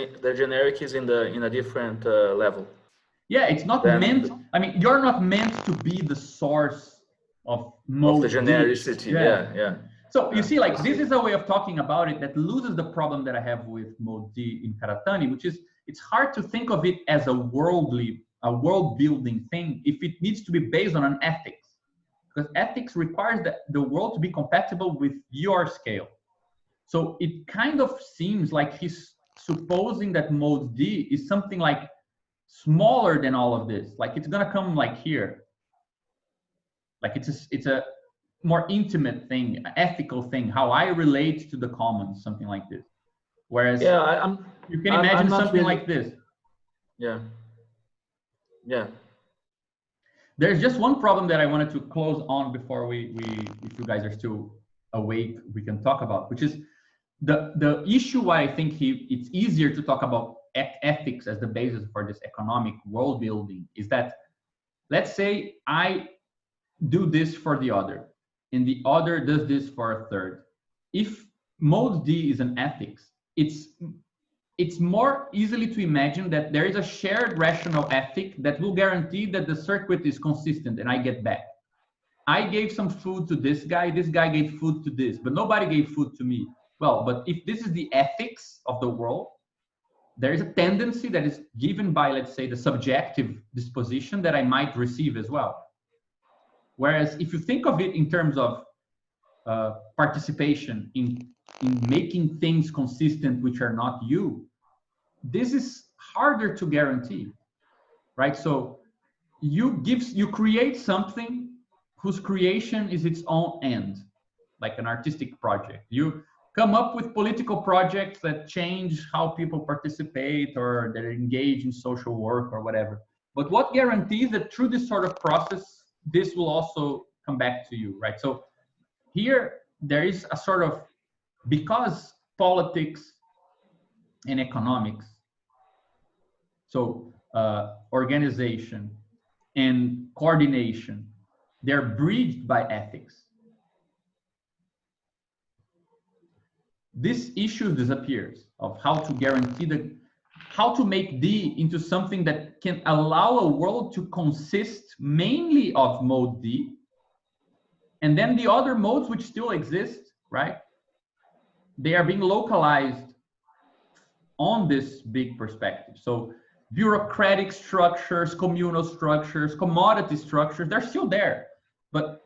in a different level. Yeah, it's not meant. I mean, you're not meant to be the source of most of the genericity. Yeah. So you see, like, this is a way of talking about it that loses the problem that I have with Mode D in Karatani, which is it's hard to think of it as a world-building thing if it needs to be based on an ethics, because ethics requires the world to be compatible with your scale. So it kind of seems like he's supposing that Mode D is something like smaller than all of this. Like, it's gonna come like here. Like, it's a more intimate thing, an ethical thing, how I relate to the commons, something like this. Whereas you can imagine something like this. Yeah. Yeah. There's just one problem that I wanted to close on before we if you guys are still awake, we can talk about, which is the issue why I think it's easier to talk about ethics as the basis for this economic world building is that, let's say I do this for the other, and the other does this for a third. If mode D is an ethics, it's more easily to imagine that there is a shared rational ethic that will guarantee that the circuit is consistent and I get back. I gave some food to this guy gave food to this, but nobody gave food to me. Well, but if this is the ethics of the world, there is a tendency that is given by, let's say, the subjective disposition that I might receive as well. Whereas if you think of it in terms of participation in making things consistent which are not you, this is harder to guarantee, right? So you create something whose creation is its own end, like an artistic project. You come up with political projects that change how people participate or that engage in social work or whatever. But what guarantees that through this sort of process, this will also come back to you, right? So here there is a sort of, because politics and economics, so organization and coordination, they're bridged by ethics. This issue disappears of how to guarantee how to make D into something that can allow a world to consist mainly of mode D, and then the other modes which still exist, right? They are being localized on this big perspective. So bureaucratic structures, communal structures, commodity structures, they're still there. But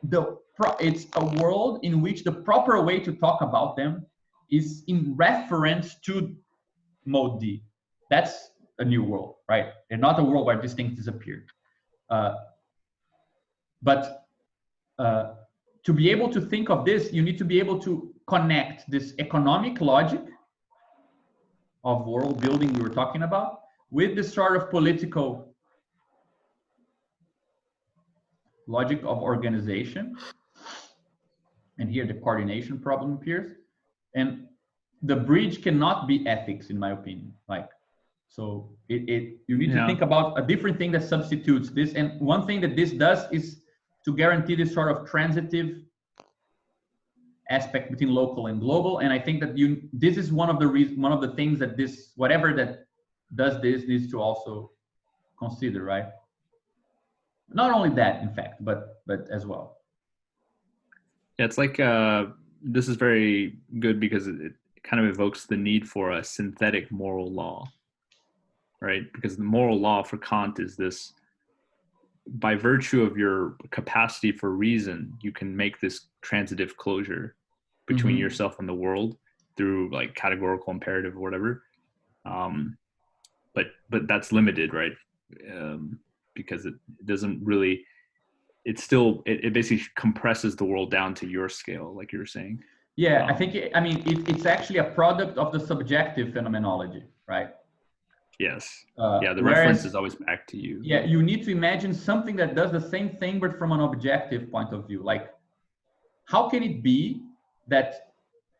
it's a world in which the proper way to talk about them is in reference to mode D. That's a new world, right? And not a world where these things disappeared. But to be able to think of this, you need to be able to connect this economic logic of world building we were talking about with this sort of political logic of organization. And here the coordination problem appears. And the bridge cannot be ethics, in my opinion. Like, so you need to think about a different thing that substitutes this. And one thing that this does is to guarantee this sort of transitive aspect between local and global. And I think that this is one of the things that whatever that does this needs to also consider, right? Not only that, in fact, but as well. Yeah, it's like this is very good because it kind of evokes the need for a synthetic moral law, right? Because the moral law for Kant is this: by virtue of your capacity for reason, you can make this transitive closure between yourself and the world through like categorical imperative or whatever. But that's limited, right? Because it doesn't really, it basically compresses the world down to your scale, like you were saying. Yeah, I think, it's actually a product of the subjective phenomenology, right? Yes. Yeah, the reference is always back to you. Yeah, you need to imagine something that does the same thing, but from an objective point of view. Like, how can it be that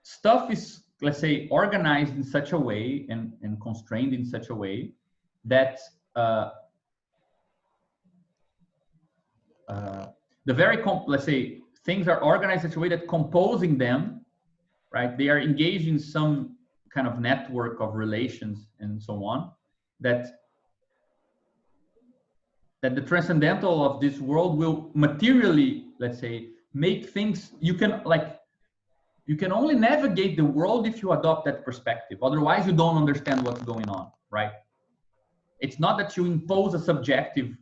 stuff is, let's say, organized in such a way and constrained in such a way that let's say, things are organized in such a way that composing them, right, they are engaged in some kind of network of relations and so on, that the transcendental of this world will materially, let's say, make things, you can only navigate the world if you adopt that perspective. Otherwise, you don't understand what's going on, right? It's not that you impose a subjective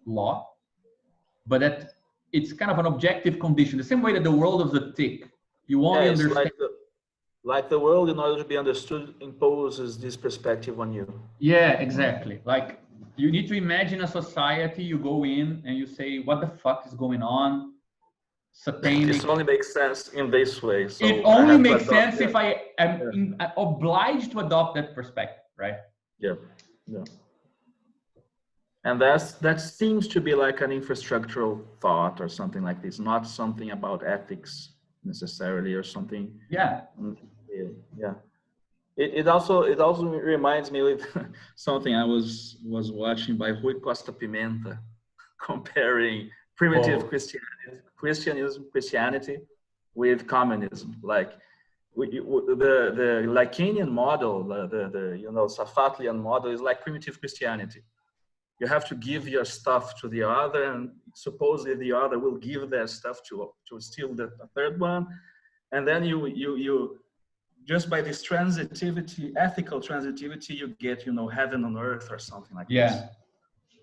law, but that it's kind of an objective condition. The same way that the world is a tick. You only understand. Like the world, in order to be understood, imposes this perspective on you. Yeah, exactly. Like, you need to imagine a society, you go in and you say, what the fuck is going on? Satanic. This only makes sense in this way. So it only makes sense if I am obliged to adopt that perspective, right? Yeah. Yeah. And that seems to be like an infrastructural thought or something like this, not something about ethics necessarily or something. Yeah. Yeah. It also reminds me of something I was watching by Rui Costa Pimenta, comparing primitive Christianity with communism. Like the Lacanian model, the Safatlian model is like primitive Christianity. You have to give your stuff to the other, and supposedly the other will give their stuff to steal the third one, and then you just by this transitivity, ethical transitivity, you get heaven on earth or something like this.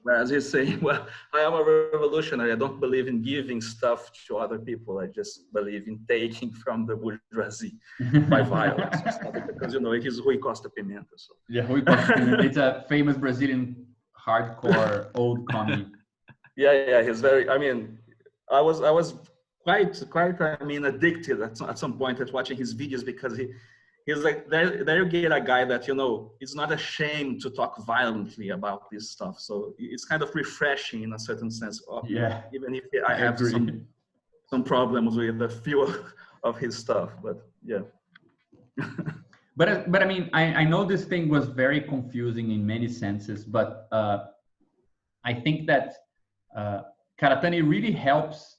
Whereas he's saying, well, I am a revolutionary. I don't believe in giving stuff to other people. I just believe in taking from the bourgeoisie by violence or something, because it is Rui Costa Pimenta. So. Yeah, Rui Costa Pimenta. It's a famous Brazilian hardcore old commie. Yeah, he's very. I mean, I was quite. I mean, addicted at some point at watching his videos, because he's like, there you get a guy that is not ashamed to talk violently about this stuff. So it's kind of refreshing in a certain sense. Yeah. Even if I have some problems with a few of his stuff, but yeah. But I mean, I know this thing was very confusing in many senses, but I think that Karatani really helps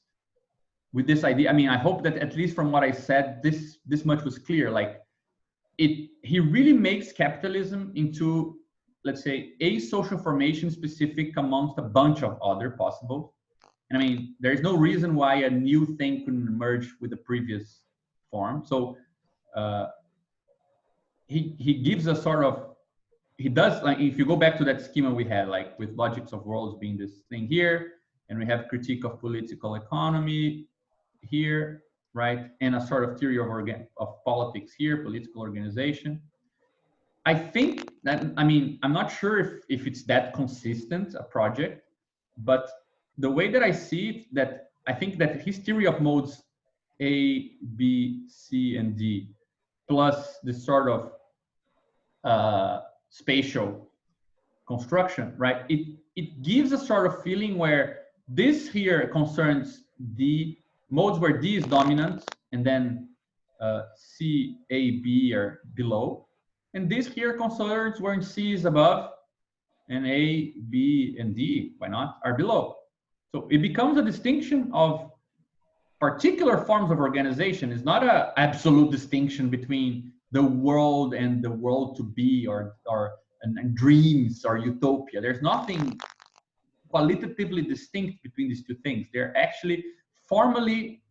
with this idea. I mean, I hope that at least from what I said, this much was clear. Like, he really makes capitalism into, let's say, a social formation specific amongst a bunch of other possible. And I mean, there's no reason why a new thing couldn't merge with the previous form. So he gives a sort of, he does, like, if you go back to that schema we had, like with logics of worlds being this thing here, and we have critique of political economy here, right? And a sort of theory of politics here, political organization. I think that, I mean, I'm not sure if it's that consistent a project, but the way that I see it, that I think that his theory of modes A, B, C, and D, plus this sort of spatial construction, right? It gives a sort of feeling where this here concerns D, modes where D is dominant, and then C, A, B are below. And this here concerns where C is above, and A, B, and D, why not, are below. So it becomes a distinction of particular forms of organization. It's not an absolute distinction between the world and the world to be, or and dreams or utopia. There's nothing qualitatively distinct between these two things. They're actually formally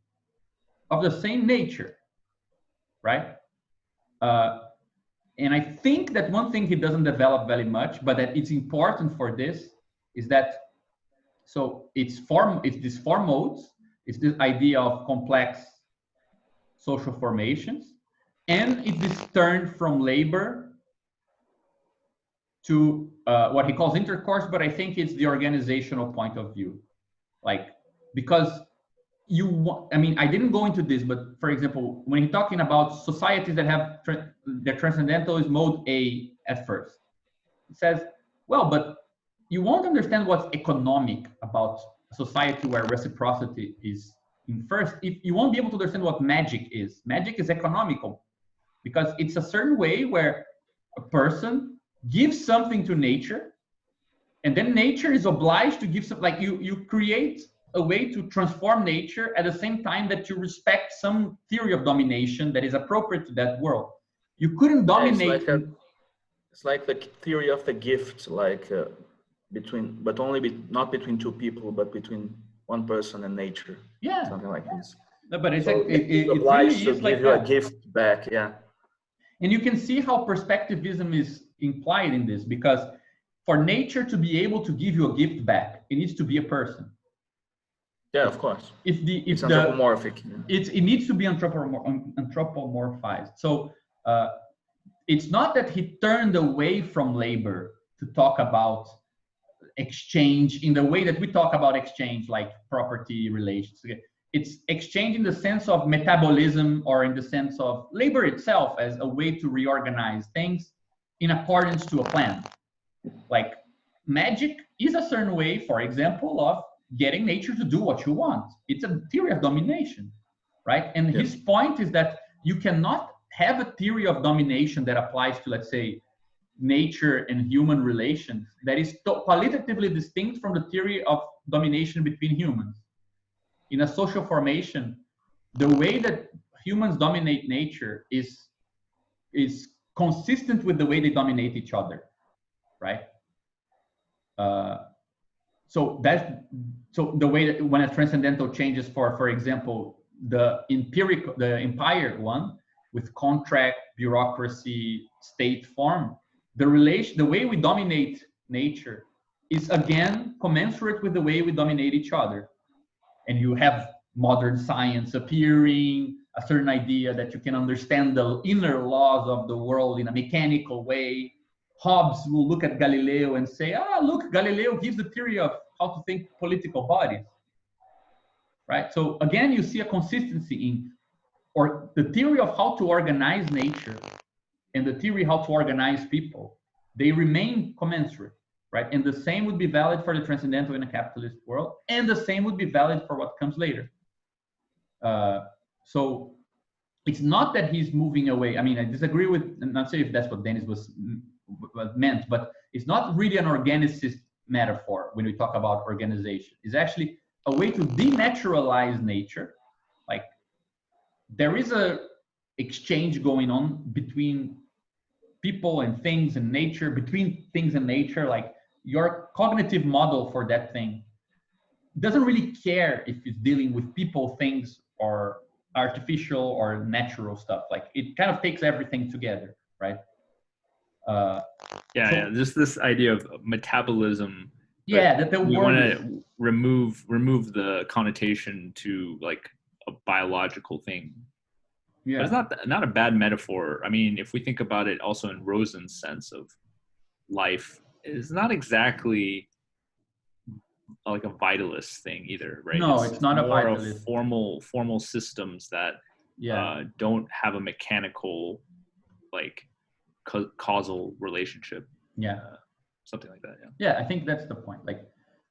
of the same nature, right? And I think that one thing he doesn't develop very much, but that it's important for this, is that, so it's these four modes, it's this idea of complex social formations, and it's this turn from labor to what he calls intercourse, but I think it's the organizational point of view. Like, because I mean, I didn't go into this, but for example, when he's talking about societies that have their transcendental is mode A at first, it says, well, but you won't understand what's economic about a society where reciprocity is in first, if you won't be able to understand what magic is. Magic is economical, because it's a certain way where a person gives something to nature, and then nature is obliged to give something. Like you create a way to transform nature at the same time that you respect some theory of domination that is appropriate to that world. You couldn't dominate. It's like the theory of the gift, like between, but only not between two people, but between one person and nature. Yeah, something like this. No, but it's so like, it obliged really to is give like you that. a gift back. Yeah. And you can see how perspectivism is implied in this, because for nature to be able to give you a gift back, it needs to be a person. Yeah, of course. It's anthropomorphic. It needs to be anthropomorphized. So it's not that he turned away from labor to talk about exchange in the way that we talk about exchange, like property relations. It's exchange in the sense of metabolism, or in the sense of labor itself as a way to reorganize things in accordance to a plan. Like magic is a certain way, for example, of getting nature to do what you want. It's a theory of domination, right? And his point is that you cannot have a theory of domination that applies to, let's say, nature and human relations that is qualitatively distinct from the theory of domination between humans. In a social formation, the way that humans dominate nature is consistent with the way they dominate each other, right? So the way that when a transcendental changes for example, the empire one with contract, bureaucracy, state form, the way we dominate nature is again commensurate with the way we dominate each other. And you have modern science appearing, a certain idea that you can understand the inner laws of the world in a mechanical way. Hobbes will look at Galileo and say, look, Galileo gives the theory of how to think political bodies, right? So again, you see a consistency in, or the theory of how to organize nature and the theory how to organize people, they remain commensurate, right? And the same would be valid for the transcendental in a capitalist world, and the same would be valid for what comes later. So it's not that he's moving away. I mean, I disagree with, I'm not sure if that's what Dennis was meant, but it's not really an organicist metaphor when we talk about organization. It's actually a way to denaturalize nature. Like there is a exchange going on between people and things and nature, between things and nature. Like your cognitive model for that thing doesn't really care if it's dealing with people, things, or artificial or natural stuff. Like it kind of takes everything together, right? Just this idea of metabolism. That the we word want to remove the connotation to like a biological thing. Yeah, but it's not a bad metaphor. I mean, if we think about it also in Rosen's sense of life, it's not exactly like a vitalist thing either, right? No, it's not a vitalist. Formal systems that don't have a mechanical like causal relationship. Something like that. I think that's the point. Like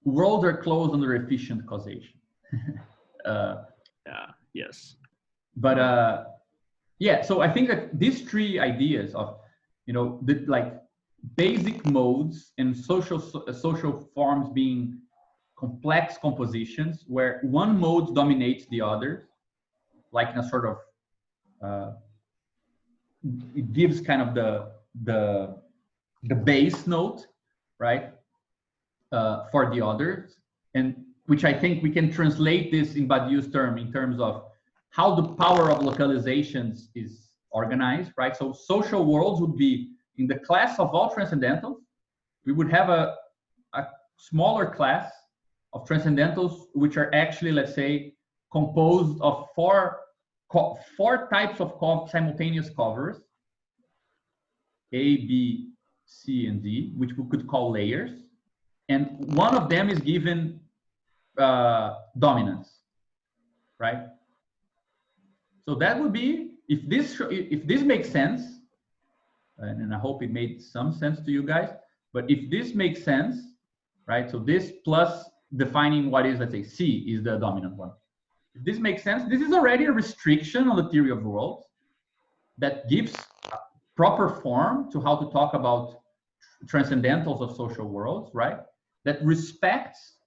worlds are closed under efficient causation. Yes. But so I think that these three ideas of like basic modes and social forms being complex compositions where one mode dominates the other, like in a sort of it gives kind of the base note, right, for the others, and which I think we can translate this in Badiou's term in terms of how the power of localizations is organized, right? So social worlds would be in the class of all transcendentals. We would have a smaller class of transcendentals, which are actually, let's say, composed of four types of simultaneous covers, A, B, C, and D, which we could call layers. And one of them is given dominance, right? So that would be, if this makes sense, and I hope it made some sense to you guys, but if this makes sense, right? So this plus defining what is, let's say, C is the dominant one. If this makes sense, this is already a restriction on the theory of worlds that gives a proper form to how to talk about transcendentals of social worlds, right? That respects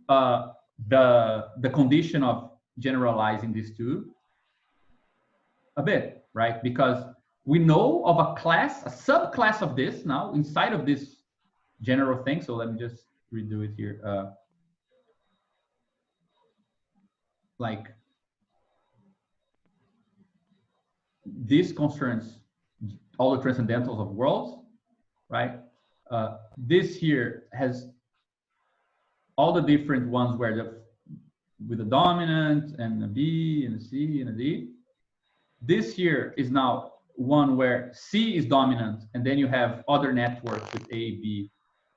the condition of generalizing these two a bit, right? Because we know of a class, a subclass of this now inside of this general thing. So let me just redo it here. Like this concerns all the transcendentals of worlds, right? This here has all the different ones where with the dominant and a B and a C and a D. This here is now one where C is dominant, and then you have other networks with A, B,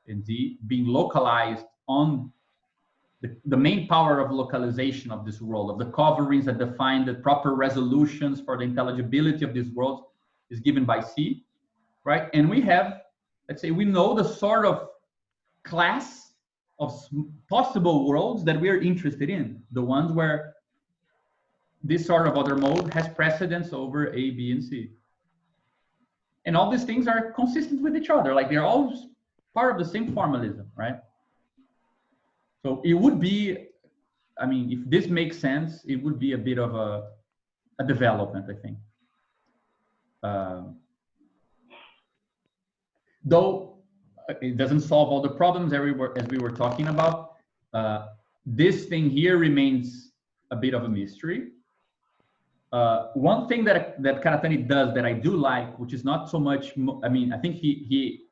and D being localized on the main power of localization of this world, of the coverings that define the proper resolutions for the intelligibility of these worlds is given by C, right? And we have, let's say, we know the sort of class of possible worlds that we're interested in, the ones where this sort of other mode has precedence over A, B, and C. And all these things are consistent with each other, like they're all part of the same formalism, right? So it would be, I mean, if this makes sense, it would be a bit of a development, I think. Though it doesn't solve all the problems everywhere, as we were talking about, this thing here remains a bit of a mystery. One thing that Karatani does that I do like, which is not so much, I mean, I think he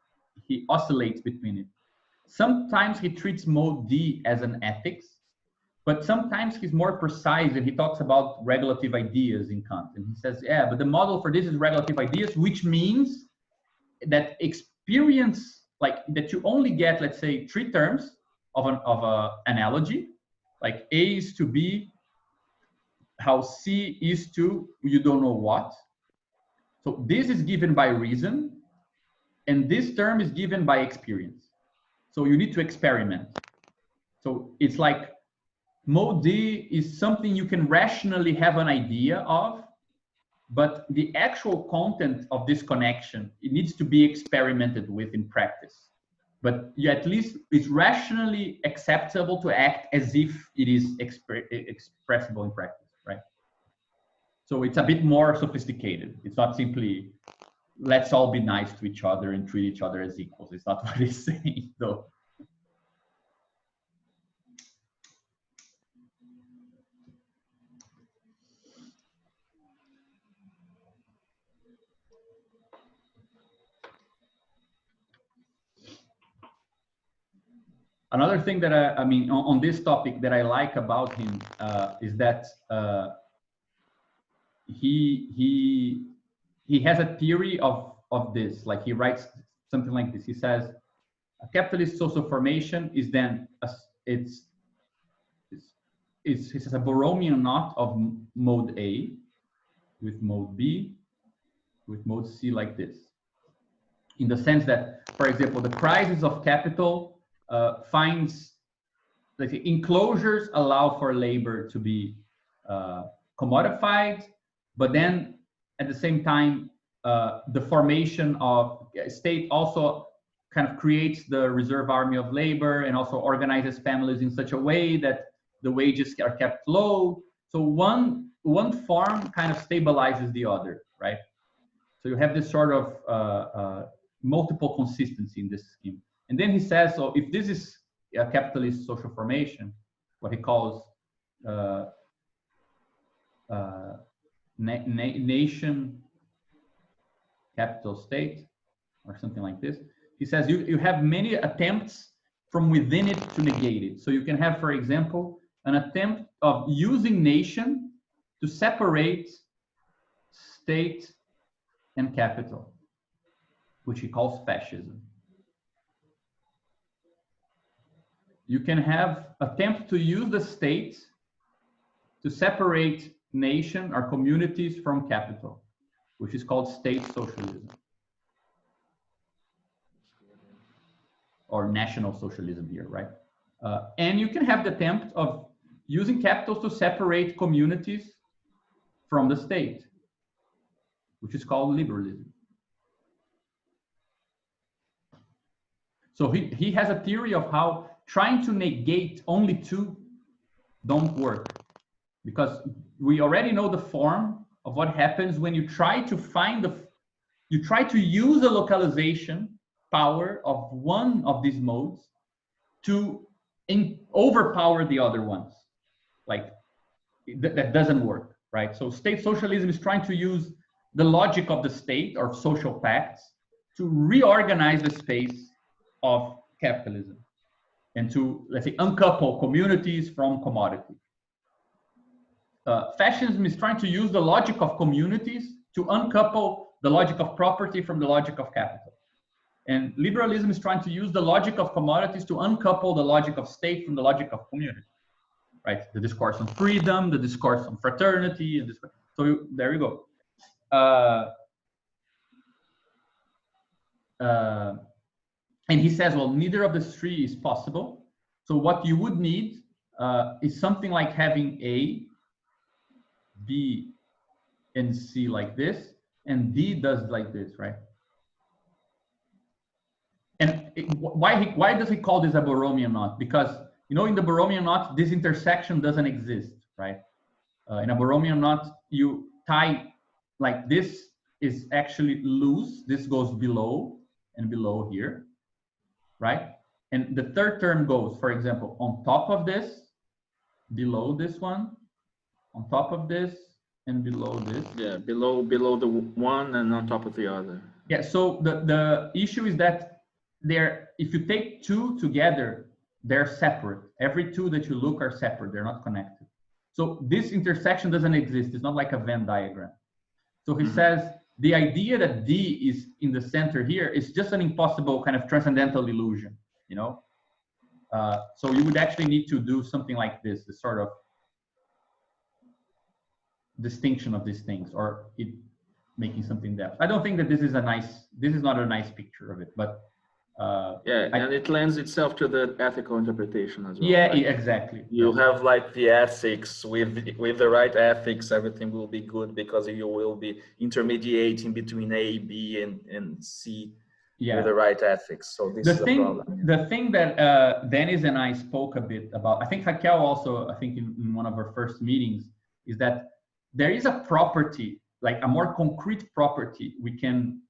oscillates between it. Sometimes he treats mode D as an ethics, but sometimes he's more precise and he talks about regulative ideas in Kant. And he says, yeah, but the model for this is regulative ideas, which means that experience, like that you only get, let's say, 3 terms of an analogy, like A is to B, how C is to you don't know what. So this is given by reason, and this term is given by experience. So you need to experiment. So it's like mode D is something you can rationally have an idea of, but the actual content of this connection, it needs to be experimented with in practice. But at least it's rationally acceptable to act as if it is expressible in practice, right? So it's a bit more sophisticated. It's not simply, let's all be nice to each other and treat each other as equals. It's not what he's saying, though. Another thing that I mean, on this topic that I like about him is that he has a theory of this. Like he writes something like this. He says, a capitalist social formation is then it's a Borromean knot of mode A with mode B with mode C like this. In the sense that, for example, the crisis of capital finds, let's say, enclosures allow for labor to be commodified, but then at the same time, the formation of state also kind of creates the reserve army of labor and also organizes families in such a way that the wages are kept low. So one form kind of stabilizes the other, right? So you have this sort of multiple consistency in this scheme. And then he says, so if this is a capitalist social formation, what he calls nation, capital, state, or something like this, he says you have many attempts from within it to negate it. So you can have, for example, an attempt of using nation to separate state and capital, which he calls fascism. You can have attempt to use the state to separate nation or communities from capital, which is called state socialism or national socialism here, right? And you can have the attempt of using capital to separate communities from the state, which is called liberalism. So he has a theory of how trying to negate only 2 don't work, because we already know the form of what happens when you try to find you try to use the localization power of one of these modes to overpower the other ones. Like that doesn't work, right? So state socialism is trying to use the logic of the state or social pacts to reorganize the space of capitalism and to, let's say, uncouple communities from commodity. Fascism is trying to use the logic of communities to uncouple the logic of property from the logic of capital. And liberalism is trying to use the logic of commodities to uncouple the logic of state from the logic of community, right? The discourse on freedom, the discourse on fraternity, and so there you go. And he says, well, neither of the 3 is possible. So what you would need is something like having A, B, and C like this, and D does like this, right? And why does he call this a Borromean knot? Because, you know, in the Borromean knot, this intersection doesn't exist, right? In a Borromean knot, you tie, like this is actually loose. This goes below and below here, right? And the third term goes, for example, on top of this, below this one, on top of this, and below this. Yeah, below the one and on top of the other. Yeah, so the issue is that if you take two together, they're separate. Every two that you look are separate, they're not connected. So this intersection doesn't exist. It's not like a Venn diagram. So he says the idea that D is in the center here is just an impossible kind of transcendental illusion, you know? So you would actually need to do something like this sort of distinction of these things, or it making something depth. I don't think that this is not a nice picture of it, but and it lends itself to the ethical interpretation as well. Yeah, right? Exactly. You have like the ethics with the right ethics, everything will be good because you will be intermediating between A, B, and C with the right ethics. So this is a problem. The thing that Dennis and I spoke a bit about, I think Raquel also, I think in one of our first meetings, is that there is a property, like a more concrete property we can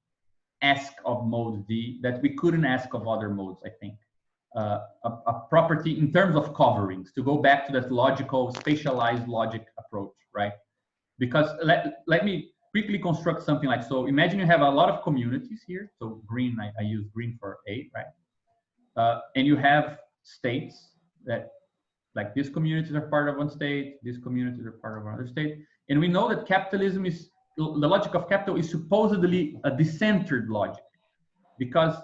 ask of mode D that we couldn't ask of other modes, I think. A property in terms of coverings, to go back to that logical, spatialized logic approach, right? Because let me quickly construct something like, so imagine you have a lot of communities here. So green, I use green for A, right? And you have states that, like these communities are part of one state, these communities are part of another state. And we know that capitalism is, the logic of capital is supposedly a decentered logic, because,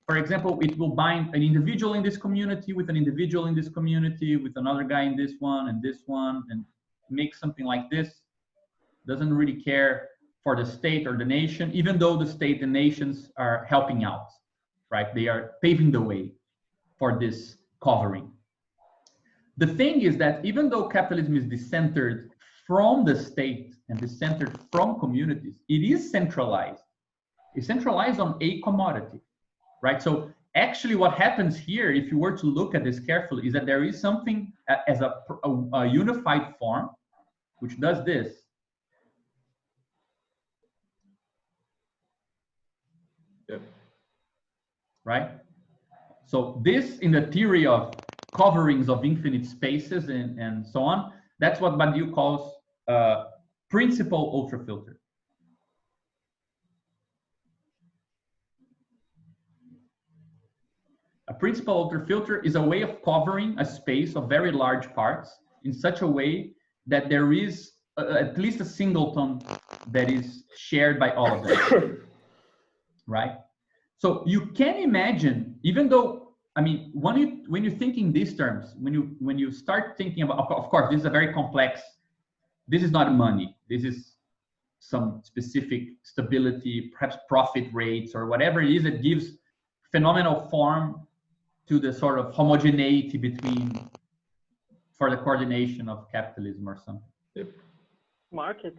for example, it will bind an individual in this community with an individual in this community with another guy in this one, and make something like this. Doesn't really care for the state or the nation, even though the state and nations are helping out, right? They are paving the way for this covering. The thing is that even though capitalism is decentered from the state and decentered from communities, it is centralized. It's centralized on a commodity, right? So actually what happens here, if you were to look at this carefully, is that there is something as a unified form, which does this. Yep. Right? So this, in the theory of coverings of infinite spaces and so on, that's what Badiou calls principal ultrafilter. A principal ultrafilter is a way of covering a space of very large parts in such a way that there is at least a singleton that is shared by all of them. Right? So you can imagine, even though, I mean, when you think in these terms, when you start thinking about, of course, this is a very complex, this is not money, this is some specific stability, perhaps profit rates or whatever it is that gives phenomenal form to the sort of homogeneity between, for the coordination of capitalism or something. Yep. Market.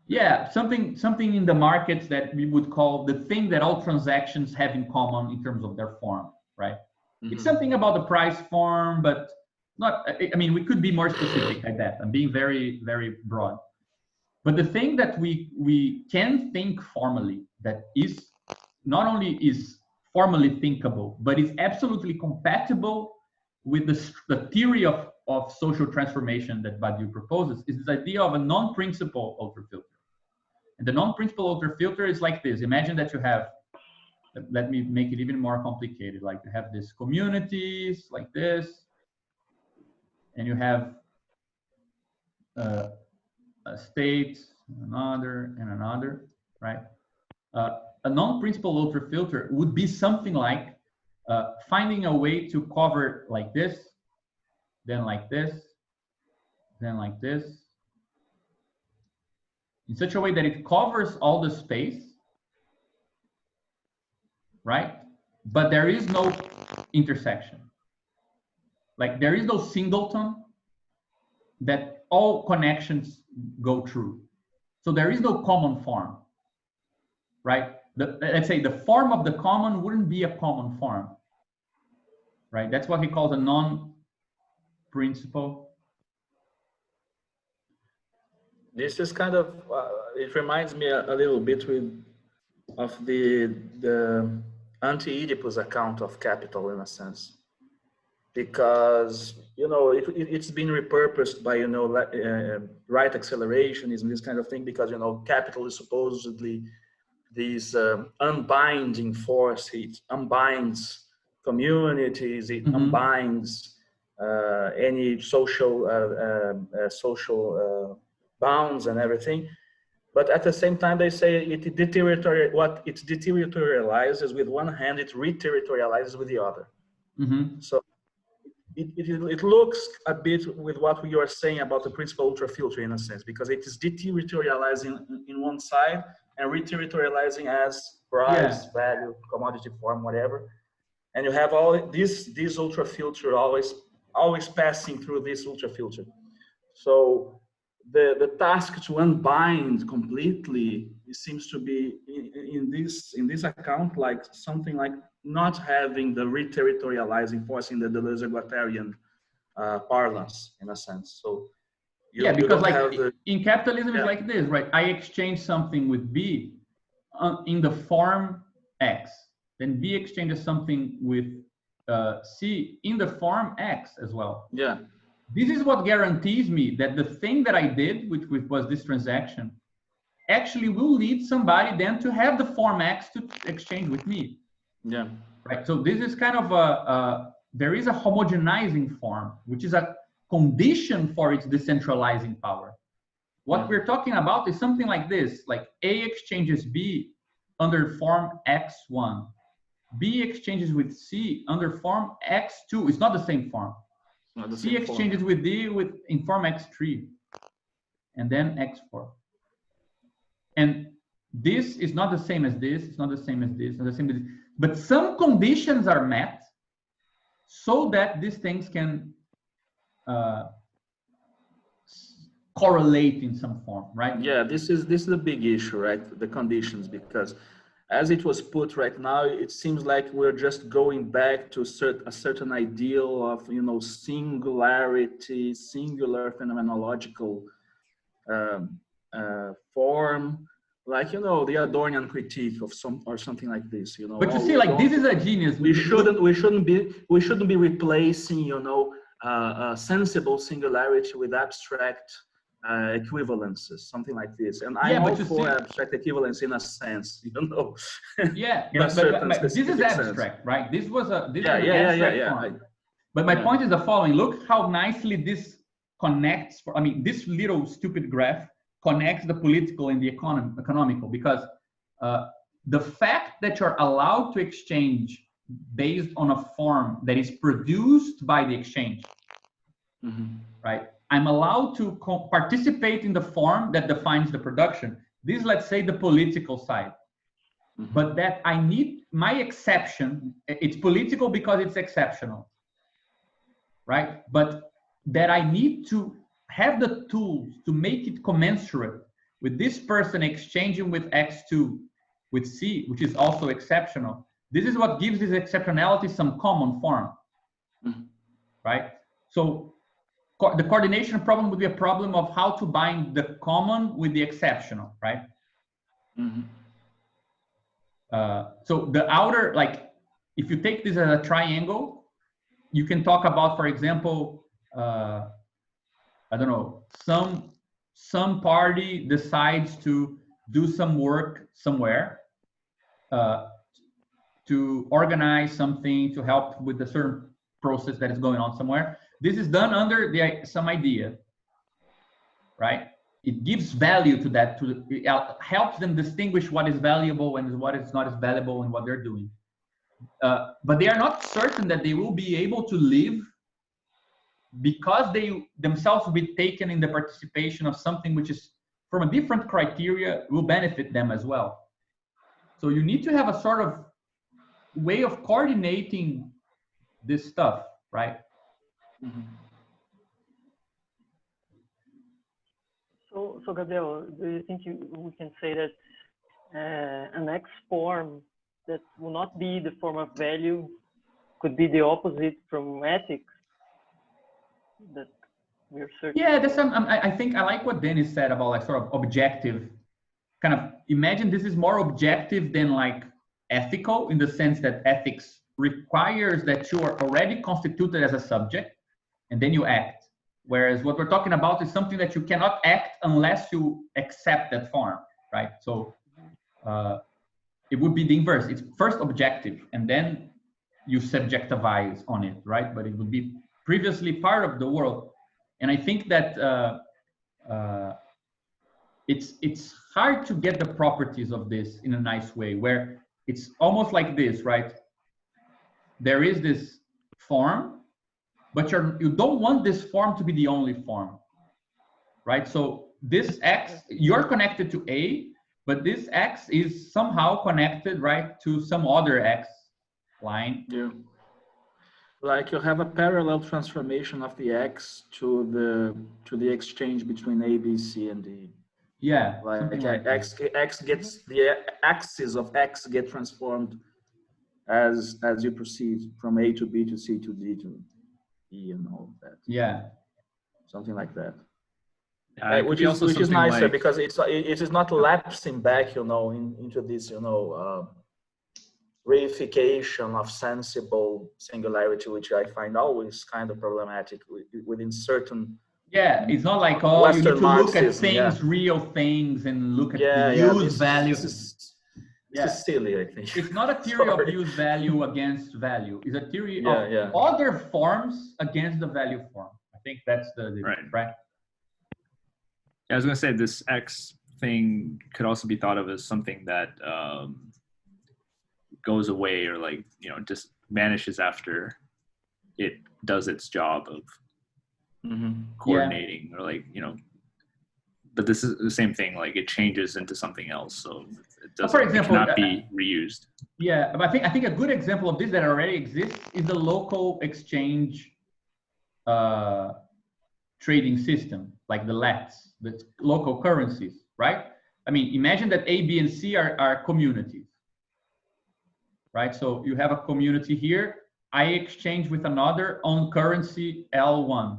Yeah, something in the markets that we would call the thing that all transactions have in common in terms of their form, right? Mm-hmm. It's something about the price form, but not, I mean, we could be more specific like that. I'm being very, very broad. But the thing that we can think formally, that is not only is formally thinkable, but is absolutely compatible with the theory of social transformation that Badiou proposes, is this idea of a non-principal ultrafilter. And the non-principal ultrafilter is like this. Imagine that you have, let me make it even more complicated, like you have these communities like this, and you have a state, another, and another, right? A non-principal ultrafilter would be something like finding a way to cover like this, then like this, then like this, in such a way that it covers all the space, right? But there is no intersection. Like there is no singleton that all connections go through. So there is no common form, right? Let's say the form of the common wouldn't be a common form, right? That's what he calls a non-principle. This is kind of, it reminds me a little bit of the anti-Oedipus account of capital in a sense, because it's been repurposed by right accelerationism, this kind of thing, because capital is supposedly this unbinding force. It unbinds communities, it unbinds any social bounds and everything. But at the same time, they say it deterritorializes with one hand, it reterritorializes with the other. So it looks a bit with what we are saying about the principal ultrafilter in a sense, because it is deterritorializing in one side and reterritorializing as price, value, commodity form, whatever. And you have all this ultrafilter always passing through this ultrafilter. So the task to unbind completely, it seems to be in this account like something like not having the reterritorializing force in the Deleuze-Guattarian parlance, in a sense. So because like in capitalism, it's like this, right? I exchange something with B in the form X, then B exchanges something with C in the form X as well. Yeah. This is what guarantees me that the thing that I did, which was this transaction, actually will lead somebody then to have the form X to exchange with me. Yeah. Right. So this is kind of there is a homogenizing form, which is a condition for its decentralizing power. What we're talking about is something like this, like A exchanges B under form X1. B exchanges with C under form X2. It's not the same form. C exchanges with D in form X3, and then X4. And this is not the same as this, it's not the same as this, not the same as this. But some conditions are met so that these things can correlate in some form, right? Yeah, this is the big issue, right? The conditions, because as it was put right now, it seems like we're just going back to a certain ideal of, singularity, singular phenomenological form, like, the Adornian critique of something like this, But you see, like, this is a genius. We shouldn't be replacing, a sensible singularity with abstract equivalences, something like this. And I'm all for abstract equivalence in a sense, Yeah, but this is abstract, sense. Right? This was an abstract form. But my point is the following. Look how nicely this connects. This little stupid graph connects the political and the economical, because the fact that you're allowed to exchange based on a form that is produced by the exchange, right? I'm allowed to participate in the form that defines the production. This is, let's say, the political side. But that I need my exception, it's political because it's exceptional, right? But that I need to have the tools to make it commensurate with this person exchanging with X2, with C, which is also exceptional. This is what gives this exceptionality some common form, right? So the coordination problem would be a problem of how to bind the common with the exceptional, right? So the outer, like, if you take this as a triangle, you can talk about, for example, I don't know, some party decides to do some work somewhere, to organize something, to help with a certain process that is going on somewhere. This is done under some idea, right? It gives value to that, it helps them distinguish what is valuable and what is not as valuable in what they're doing. But they are not certain that they will be able to live because they themselves will be taken in the participation of something which is from a different criteria, will benefit them as well. So you need to have a sort of way of coordinating this stuff, right? Mhm. So Gabriel, do you think we can say that an X form that will not be the form of value could be the opposite from ethics that we're searching? Yeah, that's I think I like what Dennis said about like sort of objective. Kind of imagine this is more objective than like ethical in the sense that ethics requires that you are already constituted as a subject and then you act. Whereas what we're talking about is something that you cannot act unless you accept that form, right? So it would be the inverse. It's first objective and then you subjectivize on it, right? But it would be previously part of the world. And I think that it's hard to get the properties of this in a nice way, where it's almost like this, right? There is this form, but you don't want this form to be the only form, right? So this X, you're connected to A, but this X is somehow connected, right, to some other X line. Yeah. Like you have a parallel transformation of the X to the exchange between A, B, C, and D. Yeah. Like X gets the axis of X get transformed as you proceed from A to B to C to D to E and all of that. Yeah. Something like that. Which is nicer, like, because it is not lapsing back, into this, reification of sensible singularity, which I find always kind of problematic within certain. Yeah, it's not like, oh, Western you need to look at things, real things, and look at the use value. This is silly, I think. It's not a theory of use value against value. It's a theory of other forms against the value form. I think that's the right? I was going to say this X thing could also be thought of as something that goes away or like, just vanishes after it does its job of coordinating or like, but this is the same thing. Like it changes into something else. So it doesn't, it cannot be reused. Yeah, but I think a good example of this that already exists is the local exchange trading system, like the LETs, the local currencies, right? I mean, imagine that A, B, and C are communities, right? So you have a community here. I exchange with another on currency L1,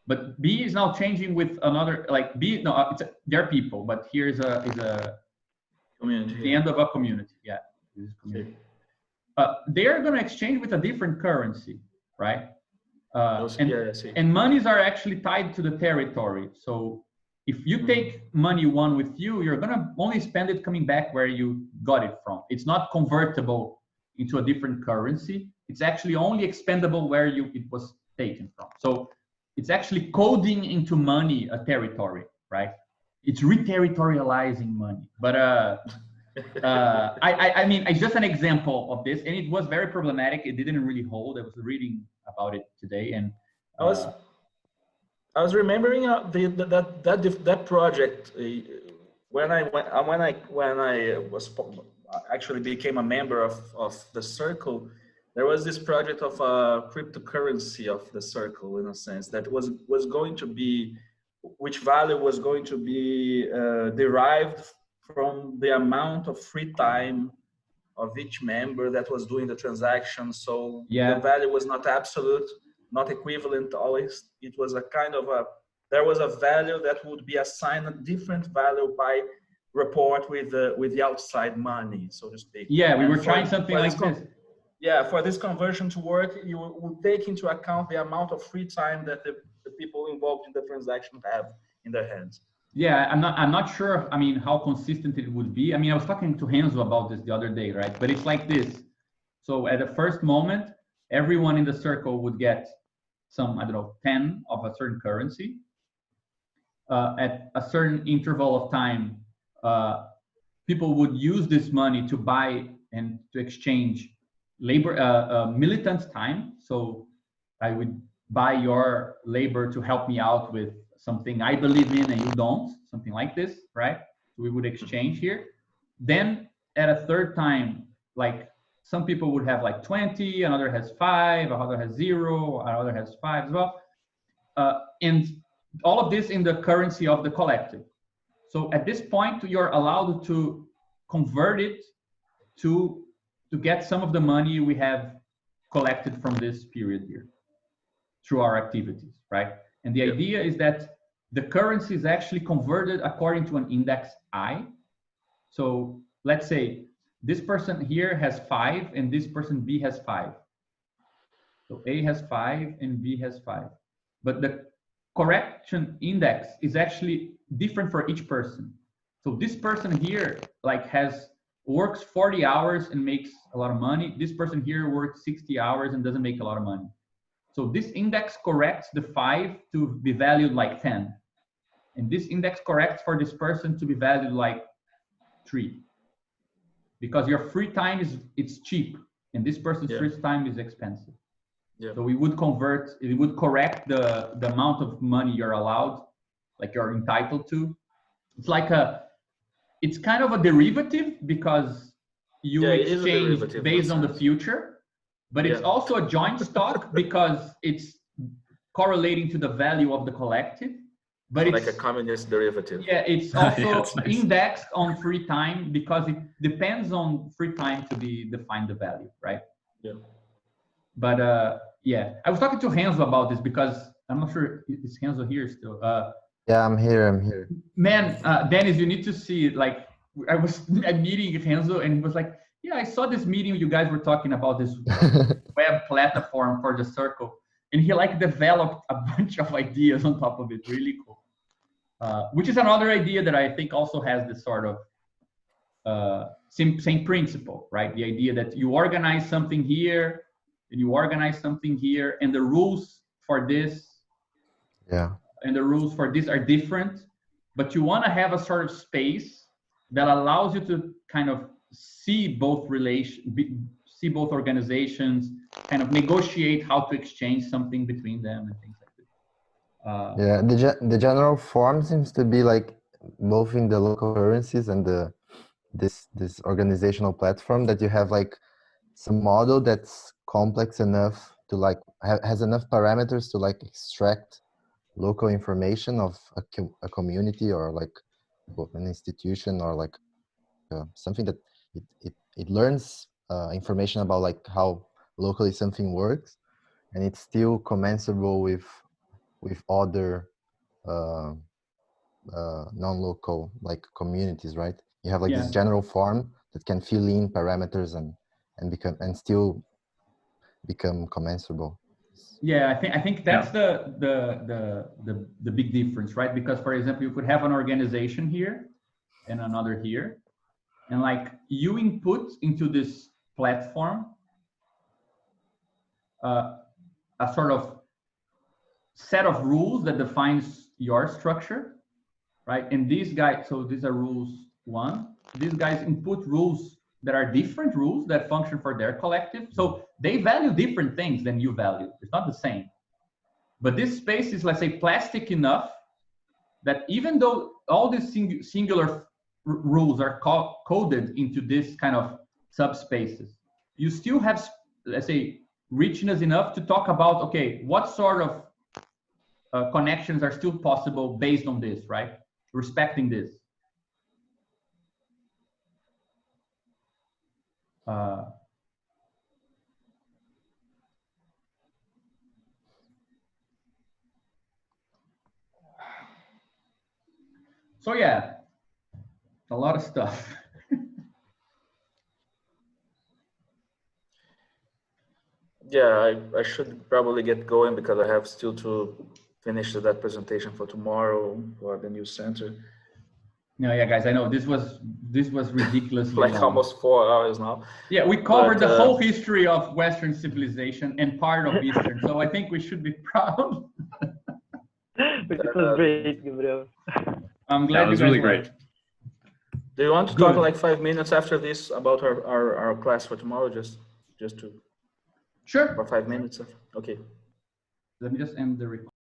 but B is now changing with another, like B. No, they're people, but here is a community. The end of a community. Yeah, this is community. They are going to exchange with a different currency, right? And monies are actually tied to the territory. So if you take money one with you, you're going to only spend it coming back where you got it from. It's not convertible into a different currency. It's actually only expendable where it was taken from. So it's actually coding into money a territory, right? It's re-territorializing money. But I mean, it's just an example of this, and it was very problematic. It didn't really hold. I was reading about it today, and I was remembering that project when I was actually became a member of the Circle. There was this project of a cryptocurrency of the Circle, in a sense, that was going to be, which value was going to be derived from the amount of free time of each member that was doing the transaction. So the value was not absolute, not equivalent always. It was a kind of there was a value that would be assigned a different value by report with the outside money, so to speak. Yeah, we were trying something like this. Yeah, for this conversion to work, you will take into account the amount of free time that the people involved in the transaction have in their hands. Yeah, I'm not sure. I mean, how consistent it would be. I mean, I was talking to Renzo about this the other day, right? But it's like this. So at the first moment, everyone in the Circle would get some, 10 of a certain currency. At a certain interval of time, people would use this money to buy and to exchange labor, militant time. So I would buy your labor to help me out with something I believe in and you don't, something like this, right? So we would exchange here. Then at a third time, like some people would have like 20, another has 5, another has 0, another has 5 as well. And all of this in the currency of the collective. So at this point, you're allowed to convert it to get some of the money we have collected from this period here through our activities, right? And the idea is that the currency is actually converted according to an index I. So let's say this person here has 5 and this person B has 5. So A has 5 and B has 5. But the correction index is actually different for each person. So this person here like works 40 hours and makes a lot of money. This person here works 60 hours and doesn't make a lot of money. So this index corrects the 5 to be valued like 10. And this index corrects for this person to be valued like 3. Because your free time it's cheap and this person's free time is expensive. So we would it would correct the amount of money you're allowed, like you're entitled to. It's like it's kind of a derivative because you exchange based on the future, but it's also a joint stock because it's correlating to the value of the collective. But it's like a communist derivative. Yeah, it's also indexed on free time because it depends on free time to be defined the value, right? Yeah. But yeah, I was talking to Renzo about this because I'm not sure is Renzo here still. Yeah, I'm here. Man, Dennis, you need to see it. Like I was meeting Renzo and he was like, yeah, I saw this meeting you guys were talking about this web platform for the circle. And he like developed a bunch of ideas on top of it. Really cool. Which is another idea that I think also has this sort of same principle, right? The idea that you organize something here and you organize something here and the rules for this and the rules for this are different, but you want to have a sort of space that allows you to kind of see both organizations, kind of negotiate how to exchange something between them and things like that. Yeah, the general form seems to be like both in the local currencies and this organizational platform that you have like some model that's complex enough to like has enough parameters to like extract local information of a community or like an institution or like something that it learns information about like how locally something works, and it's still commensurable with other non-local like communities, right? You have like this general form that can fill in parameters and still become commensurable. Yeah, I think that's the big difference, right? Because for example, you could have an organization here and another here, and like you input into this platform a sort of set of rules that defines your structure, right? And these guys, so these are rules 1. These guys input rules that are different rules that function for their collective. So they value different things than you value. It's not the same. But this space is, let's say, plastic enough that even though all these singular rules are coded into this kind of subspaces, you still have, let's say, richness enough to talk about, okay, what sort of connections are still possible based on this, right? Respecting this. So yeah, a lot of stuff. Yeah, I should probably get going because I have still to finish that presentation for tomorrow for the news center. No, yeah, guys, I know this was ridiculously like long. almost 4 hours now. Yeah, we covered the whole history of Western civilization and part of Eastern, so I think we should be proud. It was great, Gabriel. I'm glad that was you guys really great. Do you want to talk like 5 minutes after this about our class for tomorrow? Just to Sure. for 5 minutes. Okay. Let me just end the recording.